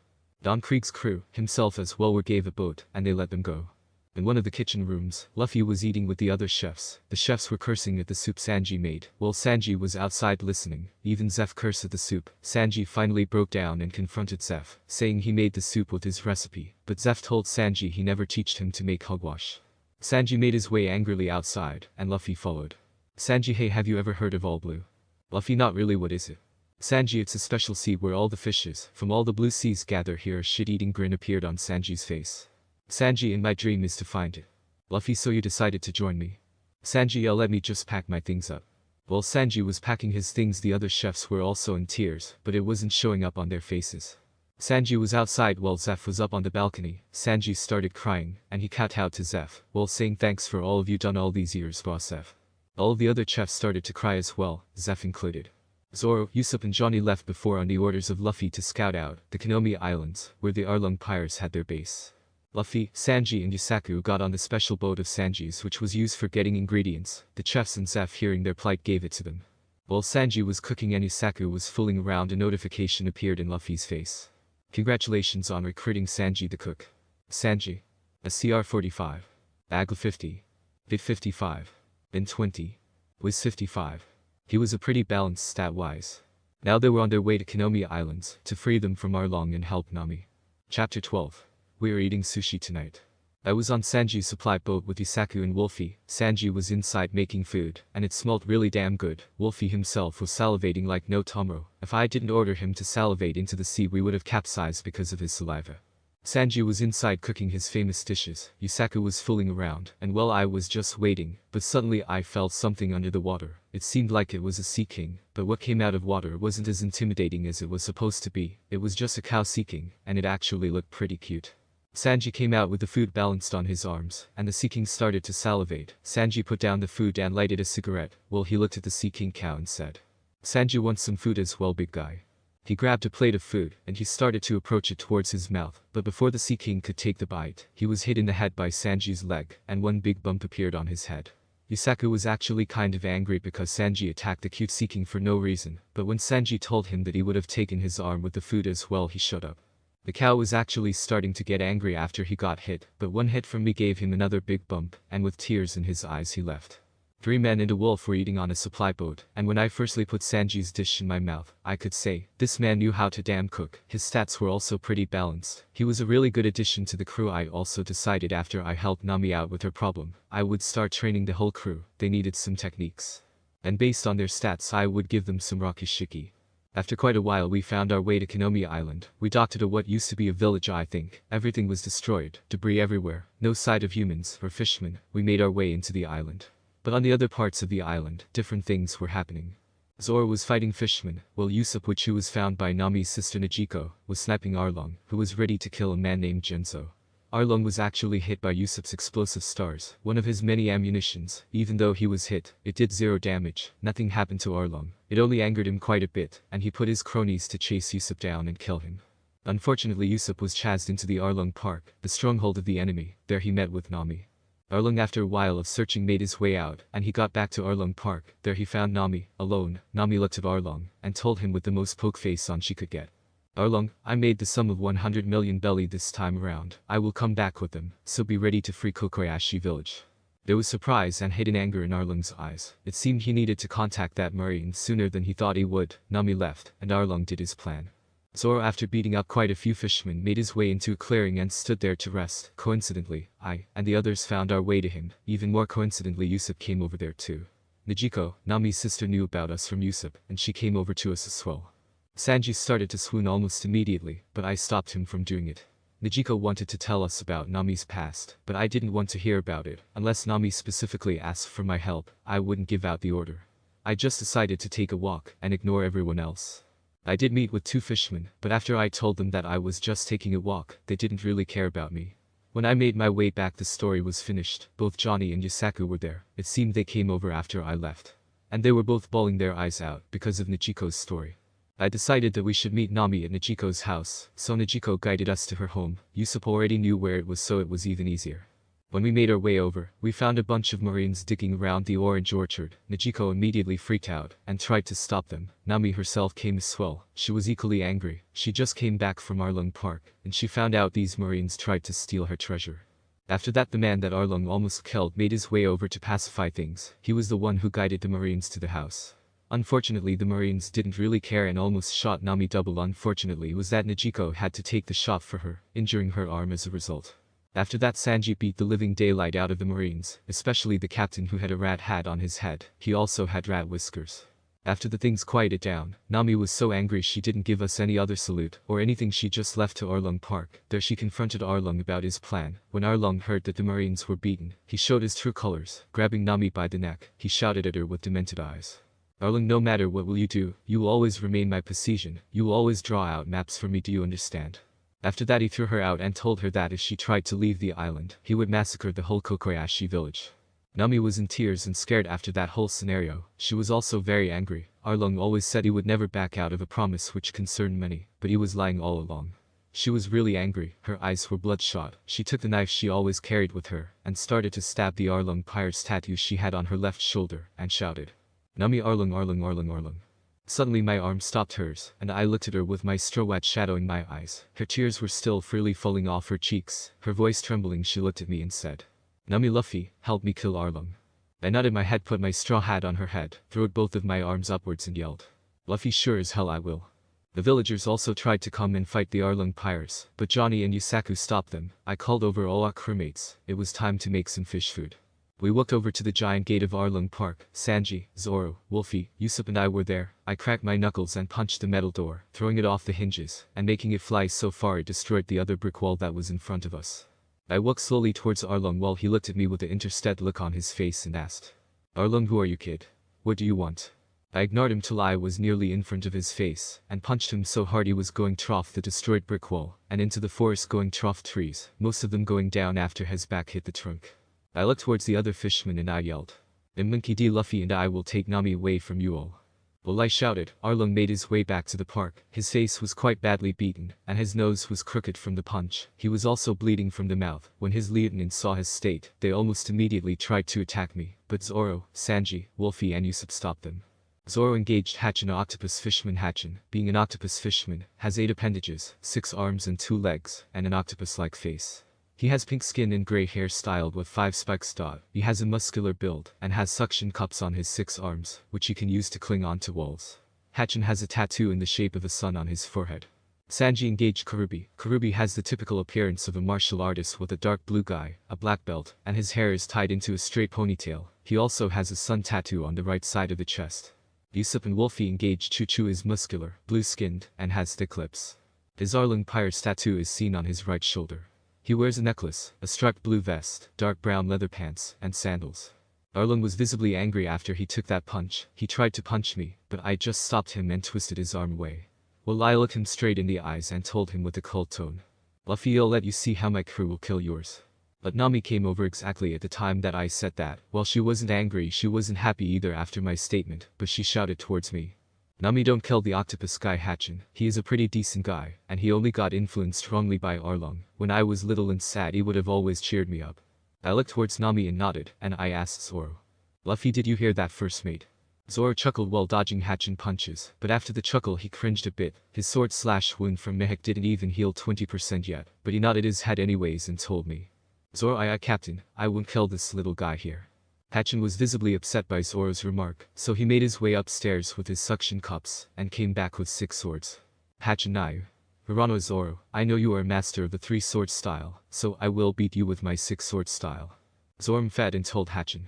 Don Krieg's crew, himself as well, were gave a boat, and they let them go. In one of the kitchen rooms, Luffy was eating with the other chefs. The chefs were cursing at the soup Sanji made, while Sanji was outside listening. Even Zeph cursed at the soup. Sanji finally broke down and confronted Zeph, saying he made the soup with his recipe, but Zeph told Sanji he never taught him to make hogwash. Sanji made his way angrily outside, and Luffy followed. Sanji, hey, have you ever heard of All Blue? Luffy, not really, what is it? Sanji, it's a special sea where all the fishes from all the blue seas gather here. A shit-eating grin appeared on Sanji's face. Sanji, and my dream is to find it. Luffy, so you decided to join me? Sanji, let me just pack my things up. While Sanji was packing his things, the other chefs were also in tears, but it wasn't showing up on their faces. Sanji was outside while Zeph was up on the balcony. Sanji started crying, and he kowtowed to Zeph, while saying thanks for all of you done all these years, boss Zeph. All of the other chefs started to cry as well, Zeph included. Zoro, Usopp and Johnny left before on the orders of Luffy to scout out the Konomi Islands, where the Arlong pirates had their base. Luffy, Sanji and Yusaku got on the special boat of Sanji's, which was used for getting ingredients. The chefs and Zeph, hearing their plight, gave it to them. While Sanji was cooking and Yusaku was fooling around, a notification appeared in Luffy's face. Congratulations on recruiting Sanji the cook. Sanji. SCR 45. AGL 50. Bit 55. Bin 20. Wiz 55. He was a pretty balanced stat-wise. Now they were on their way to Konomi Islands, to free them from Arlong and help Nami. Chapter 12. We are eating sushi tonight. I was on Sanji's supply boat with Yusaku and Wolfie. Sanji was inside making food, and it smelled really damn good. Wolfie himself was salivating like no tomorrow. If I didn't order him to salivate into the sea, we would have capsized because of his saliva. Sanji was inside cooking his famous dishes. Yusaku was fooling around, and well, I was just waiting, but suddenly I felt something under the water. It seemed like it was a sea king, but what came out of water wasn't as intimidating as it was supposed to be. It was just a cow sea king, and it actually looked pretty cute. Sanji came out with the food balanced on his arms, and the Sea King started to salivate. Sanji put down the food and lighted a cigarette, while he looked at the Sea King cow and said, "Sanji wants some food as well, big guy." He grabbed a plate of food, and he started to approach it towards his mouth, but before the Sea King could take the bite, he was hit in the head by Sanji's leg, and one big bump appeared on his head. Yusaku was actually kind of angry because Sanji attacked the cute Sea King for no reason, but when Sanji told him that he would have taken his arm with the food as well, he shut up. The cow was actually starting to get angry after he got hit, but one hit from me gave him another big bump, and with tears in his eyes he left. 3 men and a wolf were eating on a supply boat, and when I firstly put Sanji's dish in my mouth, I could say, this man knew how to damn cook. His stats were also pretty balanced. He was a really good addition to the crew. I also decided after I helped Nami out with her problem, I would start training the whole crew. They needed some techniques. And based on their stats, I would give them some Rakishiki. After quite a while we found our way to Konomi Island. We docked at what used to be a village. I think everything was destroyed, debris everywhere, no sight of humans or fishermen. We made our way into the island. But on the other parts of the island, different things were happening. Zoro was fighting fishermen, while Usopp, which who was found by Nami's sister Najiko, was sniping Arlong, who was ready to kill a man named Genzo. Arlong was actually hit by Usopp's explosive stars, one of his many ammunitions. Even though he was hit, it did 0 damage. Nothing happened to Arlong. It only angered him quite a bit, and he put his cronies to chase Usopp down and kill him. Unfortunately, Usopp was chased into the Arlong Park, the stronghold of the enemy. There he met with Nami. Arlong, after a while of searching, made his way out, and he got back to Arlong Park. There he found Nami, alone. Nami looked at Arlong, and told him with the most poke face on she could get. Arlong, I made the sum of 100 million belly this time around. I will come back with them, so be ready to free Kokoyashi village. There was surprise and hidden anger in Arlong's eyes. It seemed he needed to contact that Marine sooner than he thought he would. Nami left, and Arlong did his plan. Zoro, after beating up quite a few fishermen, made his way into a clearing and stood there to rest. Coincidentally, I and the others found our way to him. Even more coincidentally, Usopp came over there too. Nijiko, Nami's sister, knew about us from Usopp, and she came over to us as well. Sanji started to swoon almost immediately, but I stopped him from doing it. Nijiko wanted to tell us about Nami's past, but I didn't want to hear about it. Unless Nami specifically asked for my help, I wouldn't give out the order. I just decided to take a walk and ignore everyone else. I did meet with 2 fishermen, but after I told them that I was just taking a walk, they didn't really care about me. When I made my way back, the story was finished. Both Johnny and Yusaku were there. It seemed they came over after I left. And they were both bawling their eyes out because of Nijiko's story. I decided that we should meet Nami at Nijiko's house, so Nijiko guided us to her home. Usopp already knew where it was, so it was even easier. When we made our way over, we found a bunch of Marines digging around the orange orchard. Nijiko immediately freaked out and tried to stop them. Nami herself came as well. She was equally angry. She just came back from Arlong Park, and she found out these Marines tried to steal her treasure. After that, the man that Arlong almost killed made his way over to pacify things. He was the one who guided the Marines to the house. Unfortunately, the Marines didn't really care and almost shot Nami. Double unfortunately was that Nijiko had to take the shot for her, injuring her arm as a result. After that, Sanji beat the living daylight out of the Marines, especially the captain who had a rat hat on his head. He also had rat whiskers. After the things quieted down, Nami was so angry she didn't give us any other salute or anything. She just left to Arlong Park. There she confronted Arlong about his plan. When Arlong heard that the Marines were beaten, he showed his true colors. Grabbing Nami by the neck, he shouted at her with demented eyes. Arlong, no matter what will you do, you will always remain my possession. You will always draw out maps for me, do you understand? After that, he threw her out and told her that if she tried to leave the island, he would massacre the whole Kokoyashi village. Nami was in tears and scared after that whole scenario. She was also very angry. Arlong always said he would never back out of a promise which concerned many, but he was lying all along. She was really angry. Her eyes were bloodshot. She took the knife she always carried with her and started to stab the Arlong Pirate's tattoo she had on her left shoulder and shouted, "Nami, Arlong, Arlong, Arlong, Arlong." Suddenly my arm stopped hers, and I looked at her with my straw hat shadowing my eyes. Her tears were still freely falling off her cheeks. Her voice trembling, she looked at me and said, "Nami Luffy, help me kill Arlong." I nodded my head, put my straw hat on her head, threw both of my arms upwards and yelled, "Luffy, sure as hell I will." The villagers also tried to come and fight the Arlong pirates, but Johnny and Yusaku stopped them. I called over all our crewmates. It was time to make some fish food. We walked over to the giant gate of Arlong Park. Sanji, Zoro, Wolfie, Usopp and I were there. I cracked my knuckles and punched the metal door, throwing it off the hinges, and making it fly so far it destroyed the other brick wall that was in front of us. I walked slowly towards Arlong while he looked at me with an interested look on his face and asked, "Arlong, who are you, kid? What do you want?" I ignored him till I was nearly in front of his face, and punched him so hard he was going trough the destroyed brick wall, and into the forest going trough trees, most of them going down after his back hit the trunk. I looked towards the other fishermen and I yelled, "And Monkey D. Luffy and I will take Nami away from you all." While I shouted, Arlong made his way back to the park. His face was quite badly beaten, and his nose was crooked from the punch. He was also bleeding from the mouth. When his lieutenants saw his state, they almost immediately tried to attack me, but Zoro, Sanji, Wolfie and Usopp stopped them. Zoro engaged Hatchin, an octopus fisherman. Hatchin, being an octopus fisherman, has 8 appendages, 6 arms and 2 legs, and an octopus-like face. He has pink skin and gray hair styled with 5 spikes. He has a muscular build and has suction cups on his 6 arms, which he can use to cling onto walls. Hatchin has a tattoo in the shape of a sun on his forehead. Sanji engaged Karubi. Karubi has the typical appearance of a martial artist with a dark blue eye, a black belt, and his hair is tied into a straight ponytail. He also has a sun tattoo on the right side of the chest. Usopp and Wolfie engaged Choo-Choo is muscular, blue-skinned, and has thick lips. His Arlong Pirate's tattoo is seen on his right shoulder. He wears a necklace, a striped blue vest, dark brown leather pants, and sandals. Arlong was visibly angry after he took that punch. He tried to punch me, but I just stopped him and twisted his arm away. Well, I looked him straight in the eyes and told him with a cold tone, "Luffy, I'll let you see how my crew will kill yours." But Nami came over exactly at the time that I said that. While she wasn't angry, she wasn't happy either after my statement, but she shouted towards me, "Nami, don't kill the octopus guy Hatchin. He is a pretty decent guy, and he only got influenced strongly by Arlong. When I was little and sad, he would have always cheered me up." I looked towards Nami and nodded, and I asked Zoro, "Luffy, did you hear that first mate?" Zoro chuckled while dodging Hatchin punches, but after the chuckle he cringed a bit. His sword slash wound from Mehek didn't even heal 20% yet, but he nodded his head anyways and told me, "Zoro, Captain, I won't kill this little guy here." Hatchin was visibly upset by Zoro's remark, so he made his way upstairs with his suction cups, and came back with 6 swords. Hachinai. Hirano Zoro, I know you are a master of the 3-sword style, so I will beat you with my 6-sword style. Zoro fed and told Hachin.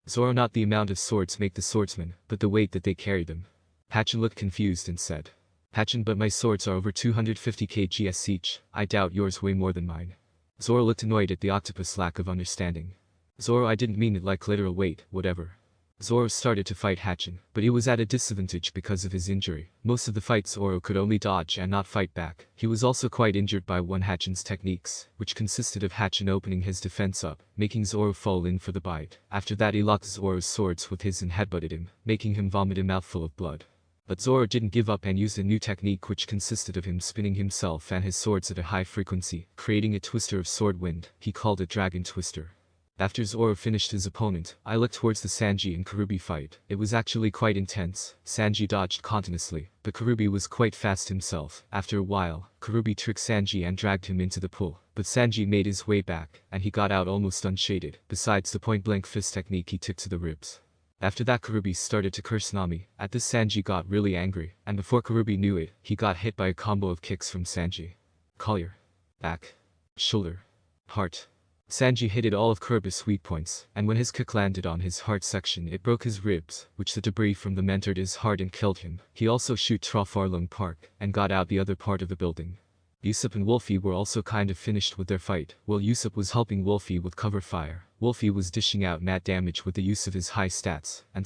Zoro, not the amount of swords make the swordsman, but the weight that they carry them. Hachin looked confused and said. Hachin, but my swords are over 250 kgs each, I doubt yours weigh more than mine. Zoro looked annoyed at the octopus' lack of understanding. Zoro, I didn't mean it like literal weight, whatever. Zoro started to fight Hachin, but he was at a disadvantage because of his injury. Most of the fight Zoro could only dodge and not fight back. He was also quite injured by one Hachin's techniques, which consisted of Hachin opening his defense up, making Zoro fall in for the bite. After that he locked Zoro's swords with his and headbutted him, making him vomit a mouthful of blood. But Zoro didn't give up and used a new technique which consisted of him spinning himself and his swords at a high frequency, creating a twister of sword wind. He called it Dragon Twister. After Zoro finished his opponent, I looked towards the Sanji and Karubi fight. It was actually quite intense. Sanji dodged continuously, but Karubi was quite fast himself. After a while, Karubi tricked Sanji and dragged him into the pool, but Sanji made his way back, and he got out almost unshaded, besides the point-blank fist technique he took to the ribs. After that Karubi started to curse Nami. At this Sanji got really angry, and before Karubi knew it, he got hit by a combo of kicks from Sanji. Collar. Back. Shoulder. Heart. Sanji hit at all of Kurubi's weak points, and when his kick landed on his heart section it broke his ribs, which the debris from them entered his heart and killed him. He also shoot Arlong Park, and got out the other part of the building. Usopp and Wolfie were also kind of finished with their fight. While Usopp was helping Wolfie with cover fire, Wolfie was dishing out mad damage with the use of his high stats, and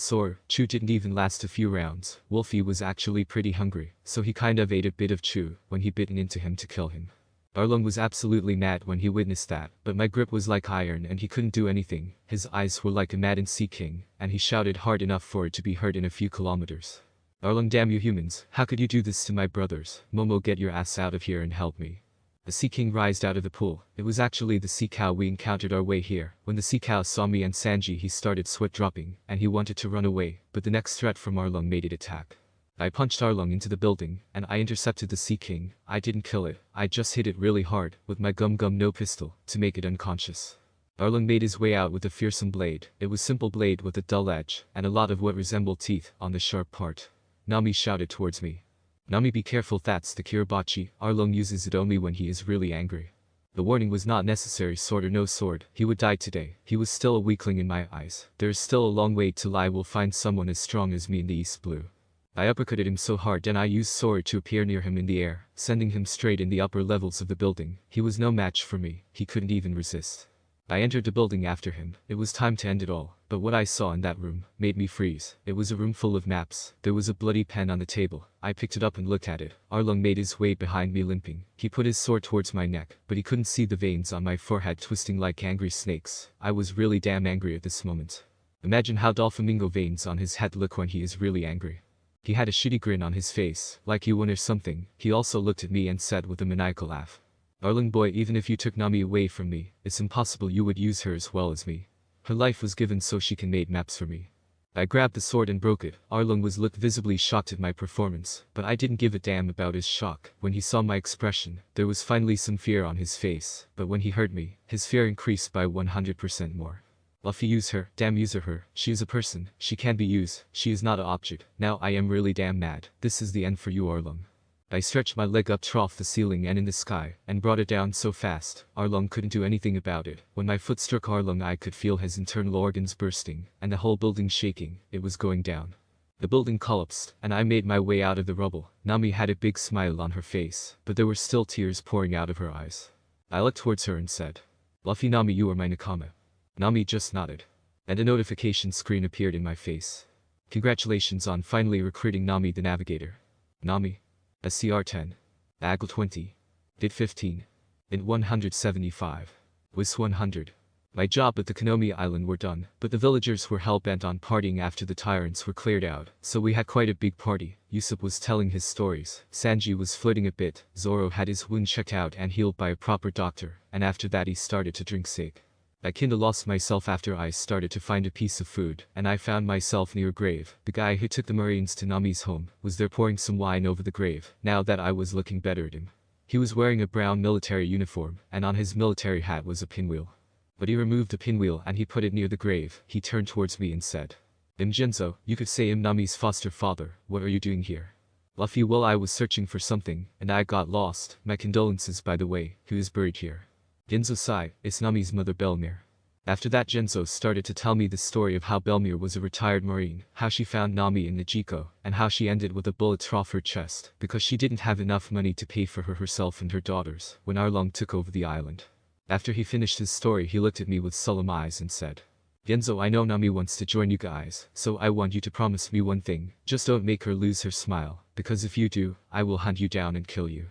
Chu didn't even last a few rounds. Wolfie was actually pretty hungry, so he kind of ate a bit of Chu when he bitten into him to kill him. Arlong was absolutely mad when he witnessed that, but my grip was like iron and he couldn't do anything. His eyes were like a maddened sea king, and he shouted hard enough for it to be heard in a few kilometers. Arlong, damn you humans, how could you do this to my brothers? Momo, get your ass out of here and help me. The Sea King rised out of the pool. It was actually the sea cow we encountered our way here. When the sea cow saw me and Sanji he started sweat dropping, and he wanted to run away, but the next threat from Arlong made it attack. I punched Arlong into the building, and I intercepted the Sea King. I didn't kill it, I just hit it really hard, with my gum no pistol, to make it unconscious. Arlong made his way out with a fearsome blade. It was simple blade with a dull edge, and a lot of what resembled teeth on the sharp part. Nami shouted towards me. Nami, be careful, that's the Kiribachi. Arlong uses it only when he is really angry. The warning was not necessary, sword or no sword, he would die today. He was still a weakling in my eyes. There is still a long way till I will find someone as strong as me in the East Blue. I uppercutted him so hard and I used sword to appear near him in the air, sending him straight in the upper levels of the building. He was no match for me, he couldn't even resist. I entered the building after him. It was time to end it all, but what I saw in that room made me freeze. It was a room full of maps. There was a bloody pen on the table. I picked it up and looked at it. Arlong made his way behind me limping. He put his sword towards my neck, but he couldn't see the veins on my forehead twisting like angry snakes. I was really damn angry at this moment. Imagine how Doflamingo veins on his head look when he is really angry. He had a shitty grin on his face, like he won or something. He also looked at me and said with a maniacal laugh. Arlong boy, even if you took Nami away from me, it's impossible you would use her as well as me. Her life was given so she can make maps for me. I grabbed the sword and broke it. Arlong looked visibly shocked at my performance, but I didn't give a damn about his shock. When he saw my expression, there was finally some fear on his face, but when he heard me, his fear increased by 100% more. Luffy, use her, damn user her, she is a person, she can be used, she is not an object. Now I am really damn mad. This is the end for you, Arlong. I stretched my leg up off the ceiling and in the sky, and brought it down so fast, Arlong couldn't do anything about it. When my foot struck Arlong I could feel his internal organs bursting, and the whole building shaking. It was going down. The building collapsed, and I made my way out of the rubble. Nami had a big smile on her face, but there were still tears pouring out of her eyes. I looked towards her and said, Luffy, Nami, you are my nakama. Nami just nodded. And a notification screen appeared in my face. Congratulations on finally recruiting Nami the Navigator. Nami. SCR-10. AGL 20. DID 15. INT 175. WIS 100. My job at the Konomi Island were done, but the villagers were hell-bent on partying after the tyrants were cleared out, so we had quite a big party. Usopp was telling his stories, Sanji was flirting a bit, Zoro had his wound checked out and healed by a proper doctor, and after that he started to drink sake. I kinda lost myself after I started to find a piece of food, and I found myself near a grave. The guy who took the Marines to Nami's home was there pouring some wine over the grave, now that I was looking better at him. He was wearing a brown military uniform, and on his military hat was a pinwheel. But he removed the pinwheel and he put it near the grave. He turned towards me and said, Genzo, you could say I'm Nami's foster father, what are you doing here? Luffy, well, I was searching for something, and I got lost. My condolences, by the way. Who is buried here? Genzo sighed. It's Nami's mother, Belmere. After that, Genzo started to tell me the story of how Belmere was a retired marine, how she found Nami in Nijiko, and how she ended with a bullet through her chest, because she didn't have enough money to pay for her herself and her daughters, when Arlong took over the island. After he finished his story, he looked at me with solemn eyes and said, Genzo, I know Nami wants to join you guys, so I want you to promise me one thing, just don't make her lose her smile, because if you do, I will hunt you down and kill you.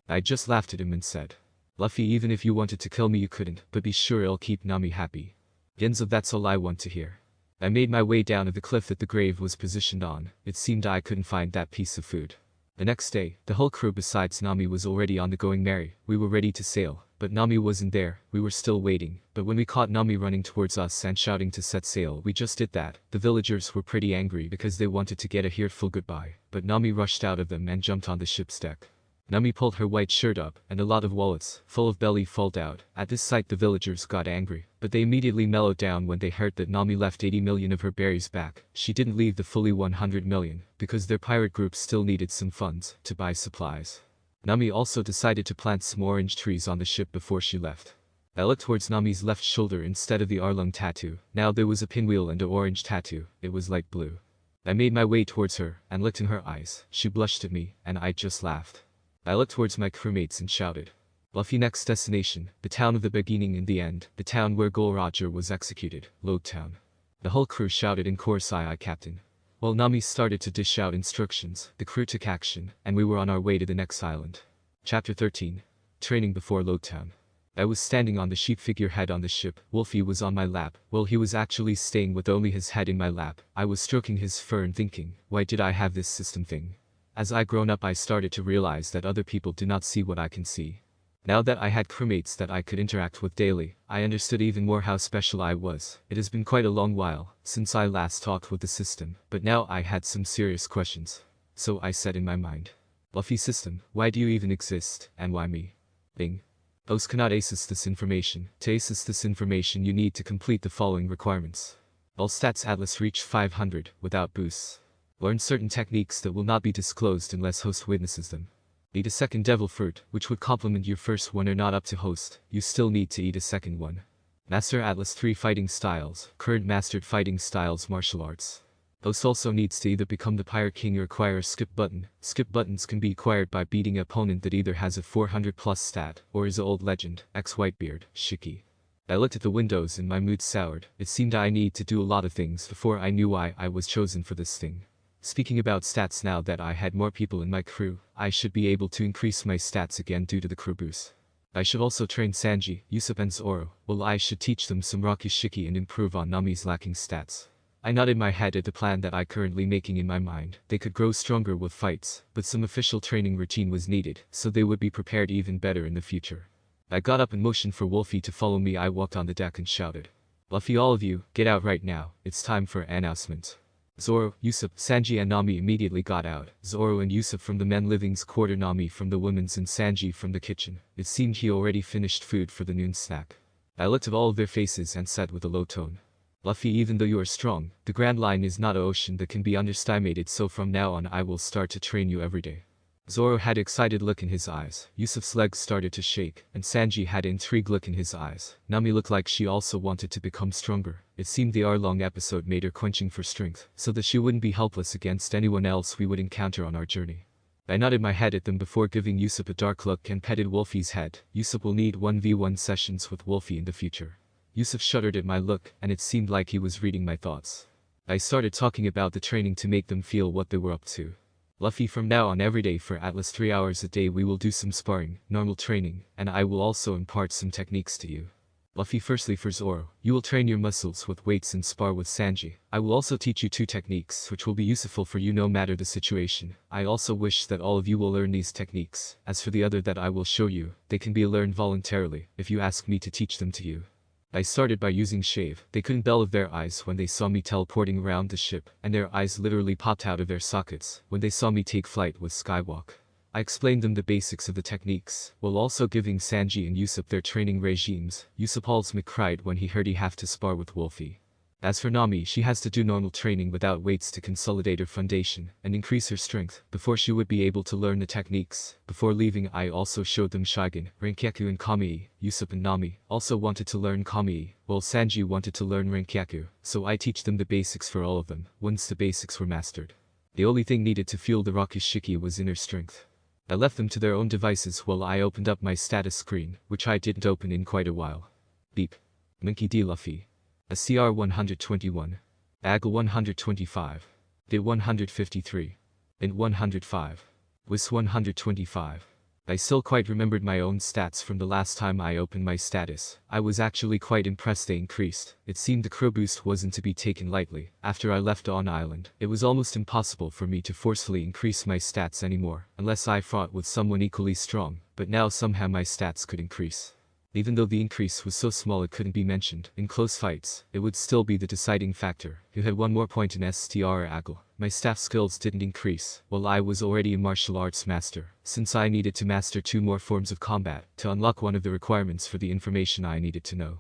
I just laughed at him and said, Luffy, even if you wanted to kill me you couldn't, but be sure it'll keep Nami happy. Genzo, that's all I want to hear. I made my way down to the cliff that the grave was positioned on. It seemed I couldn't find that piece of food. The next day, the whole crew besides Nami was already on the Going Merry. We were ready to sail, but Nami wasn't there. We were still waiting, but when we caught Nami running towards us and shouting to set sail, we just did that. The villagers were pretty angry because they wanted to get a heartful goodbye, but Nami rushed out of them and jumped on the ship's deck. Nami pulled her white shirt up, and a lot of wallets, full of belly, fell out. At this sight the villagers got angry, but they immediately mellowed down when they heard that Nami left 80 million of her berries back. She didn't leave the fully 100 million, because their pirate group still needed some funds to buy supplies. Nami also decided to plant some orange trees on the ship before she left. I looked towards Nami's left shoulder instead of the Arlong tattoo. Now there was a pinwheel and an orange tattoo. It was light blue. I made my way towards her, and looked in her eyes. She blushed at me, and I just laughed. I looked towards my crewmates and shouted, Luffy, next destination, the town of the beginning and the end, the town where Gol Roger was executed, Lode Town. The whole crew shouted in chorus, aye, Captain. While Nami started to dish out instructions, the crew took action, and we were on our way to the next island. Chapter 13. Training before Lode Town. I was standing on the sheep figurehead on the ship. Wolfie was on my lap. Well, he was actually staying with only his head in my lap. I was stroking his fur and thinking, why did I have this system thing? As I grown up, I started to realize that other people do not see what I can see. Now that I had crewmates that I could interact with daily, I understood even more how special I was. It has been quite a long while since I last talked with the system, but now I had some serious questions. So I said in my mind, Luffy system, why do you even exist, and why me? Bing. Those cannot access this information. To access this information you need to complete the following requirements. All stats atlas reach 500 without boosts. Learn certain techniques that will not be disclosed unless host witnesses them. Eat a second devil fruit, which would complement your first one or not up to host. You still need to eat a second one. Master Atlas 3 fighting styles, current mastered fighting styles martial arts. Host also needs to either become the Pirate King or acquire a skip button. Skip buttons can be acquired by beating an opponent that either has a 400 plus stat, or is an old legend, X Whitebeard, Shiki. I looked at the windows and my mood soured. It seemed I need to do a lot of things before I knew why I was chosen for this thing. Speaking about stats, now that I had more people in my crew, I should be able to increase my stats again due to the crew boost. I should also train Sanji, Usopp and Zoro. Well, I should teach them some Rocky Shiki and improve on Nami's lacking stats. I nodded my head at the plan that I currently making in my mind. They could grow stronger with fights, but some official training routine was needed, so they would be prepared even better in the future. I got up and motioned for Wolfie to follow me. I walked on the deck and shouted, Luffy, all of you, get out right now. It's time for announcement. Zoro, Usopp, Sanji and Nami immediately got out. Zoro and Usopp from the men living's quarter, Nami from the women's and Sanji from the kitchen. It seemed he already finished food for the noon snack. I looked at all of their faces and said with a low tone, Luffy, even though you are strong, the Grand Line is not an ocean that can be underestimated, so from now on I will start to train you every day. Zoro had an excited look in his eyes, Usopp's legs started to shake, and Sanji had an intrigued look in his eyes. Nami looked like she also wanted to become stronger. It seemed the hour-long episode made her quenching for strength, so that she wouldn't be helpless against anyone else we would encounter on our journey. I nodded my head at them before giving Usopp a dark look and petted Wolfie's head. Usopp will need 1v1 sessions with Wolfie in the future. Usopp shuddered at my look, and it seemed like he was reading my thoughts. I started talking about the training to make them feel what they were up to. Luffy, from now on every day for at least 3 hours a day we will do some sparring, normal training, and I will also impart some techniques to you. Luffy, firstly for Zoro, you will train your muscles with weights and spar with Sanji. I will also teach you 2 techniques which will be useful for you no matter the situation. I also wish that all of you will learn these techniques. As for the other that I will show you, they can be learned voluntarily, if you ask me to teach them to you. I started by using shave. They couldn't believe their eyes when they saw me teleporting around the ship, and their eyes literally popped out of their sockets when they saw me take flight with Skywalk. I explained them the basics of the techniques, while also giving Sanji and Usopp their training regimes. Usopp almost cried when he heard he have to spar with Wolfie. As for Nami, she has to do normal training without weights to consolidate her foundation and increase her strength before she would be able to learn the techniques. Before leaving, I also showed them Shigen, Renkyaku and Kami. Usopp and Nami also wanted to learn Kami, while Sanji wanted to learn Renkyaku, so I teach them the basics for all of them. Once the basics were mastered, the only thing needed to fuel the Rakushiki was inner strength. I left them to their own devices while I opened up my status screen, which I didn't open in quite a while. Beep. Monkey D. Luffy. A CR 121. AGL 125. D 153. And 105. WIS 125. I still quite remembered my own stats from the last time I opened my status. I was actually quite impressed they increased. It seemed the crew boost wasn't to be taken lightly. After I left on island, it was almost impossible for me to forcefully increase my stats anymore, unless I fought with someone equally strong, but now somehow my stats could increase. Even though the increase was so small it couldn't be mentioned. In close fights, it would still be the deciding factor. Who had one more point in STR or AGL? My staff skills didn't increase, while I was already a martial arts master, since I needed to master 2 more forms of combat to unlock one of the requirements for the information I needed to know.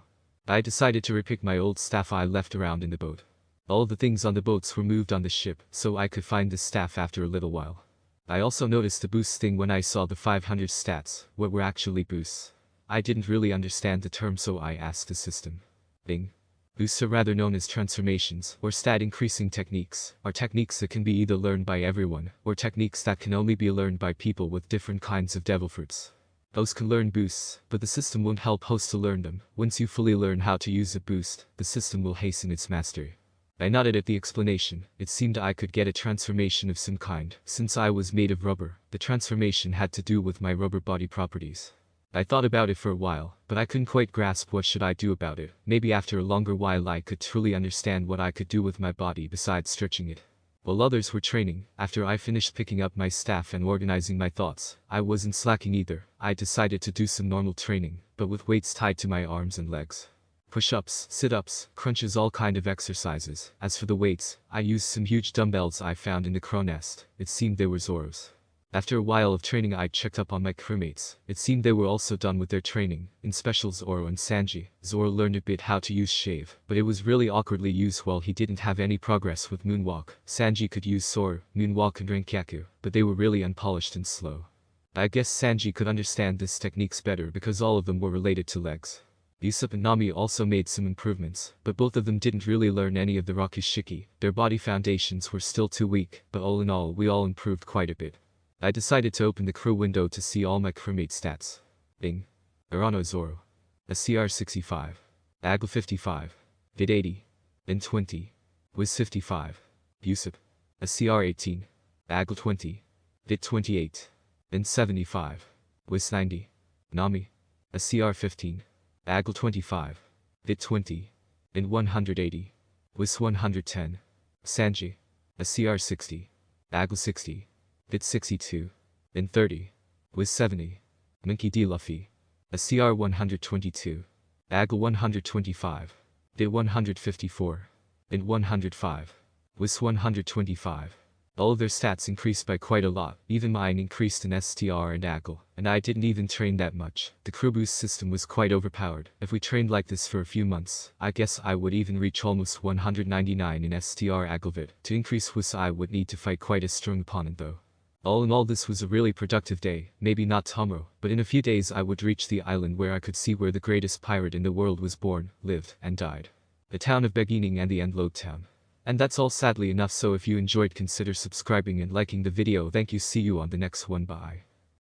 I decided to repick my old staff I left around in the boat. All the things on the boats were moved on the ship, so I could find the staff after a little while. I also noticed the boost thing when I saw the 500 stats. What were actually boosts? I didn't really understand the term, so I asked the system. Bing. Boosts are rather known as transformations, or stat increasing techniques, are techniques that can be either learned by everyone, or techniques that can only be learned by people with different kinds of devil fruits. Those can learn boosts, but the system won't help hosts to learn them. Once you fully learn how to use a boost, the system will hasten its mastery. I nodded at the explanation. It seemed I could get a transformation of some kind. Since I was made of rubber, the transformation had to do with my rubber body properties. I thought about it for a while, but I couldn't quite grasp what should I do about it. Maybe after a longer while I could truly understand what I could do with my body besides stretching it. While others were training, after I finished picking up my staff and organizing my thoughts, I wasn't slacking either. I decided to do some normal training, but with weights tied to my arms and legs. Push-ups, sit-ups, crunches, all kind of exercises. As for the weights, I used some huge dumbbells I found in the crow nest. It seemed they were Zoro's. After a while of training I checked up on my crewmates. It seemed they were also done with their training. In special Zoro and Sanji. Zoro learned a bit how to use shave, but it was really awkwardly used while he didn't have any progress with moonwalk. Sanji could use sword, moonwalk and Renkyaku, but they were really unpolished and slow. I guess Sanji could understand these techniques better because all of them were related to legs. Usopp and Nami also made some improvements, but both of them didn't really learn any of the Rakushiki. Their body foundations were still too weak, but all in all we all improved quite a bit. I decided to open the crew window to see all my crewmate stats. Bing. Urano Zoro. A CR 65. AGL 55. Vid 80. In 20. Wiz 55. Usopp. A CR 18. AGL 20. Vid 28. In 75. Wiz 90. Nami. A CR 15. AGL 25. Vid 20. In 180. Wiz 110. Sanji. A CR 60. AGL 60. Vid 62. In 30. Wiz 70. Monkey D. Luffy. A CR 122. AGL 125. Vid 154. In 105. Wiz 125. All of their stats increased by quite a lot. Even mine increased in STR and AGL, and I didn't even train that much. The crew boost system was quite overpowered. If we trained like this for a few months, I guess I would even reach almost 199 in STR AGL vid. To increase WIS I would need to fight quite a strong opponent though. All in all, this was a really productive day. Maybe not tomorrow, but in a few days I would reach the island where I could see where the greatest pirate in the world was born, lived, and died. The town of Beginning and the Endload town. And that's all sadly enough, so if you enjoyed, consider subscribing and liking the video. Thank you, see you on the next one, bye.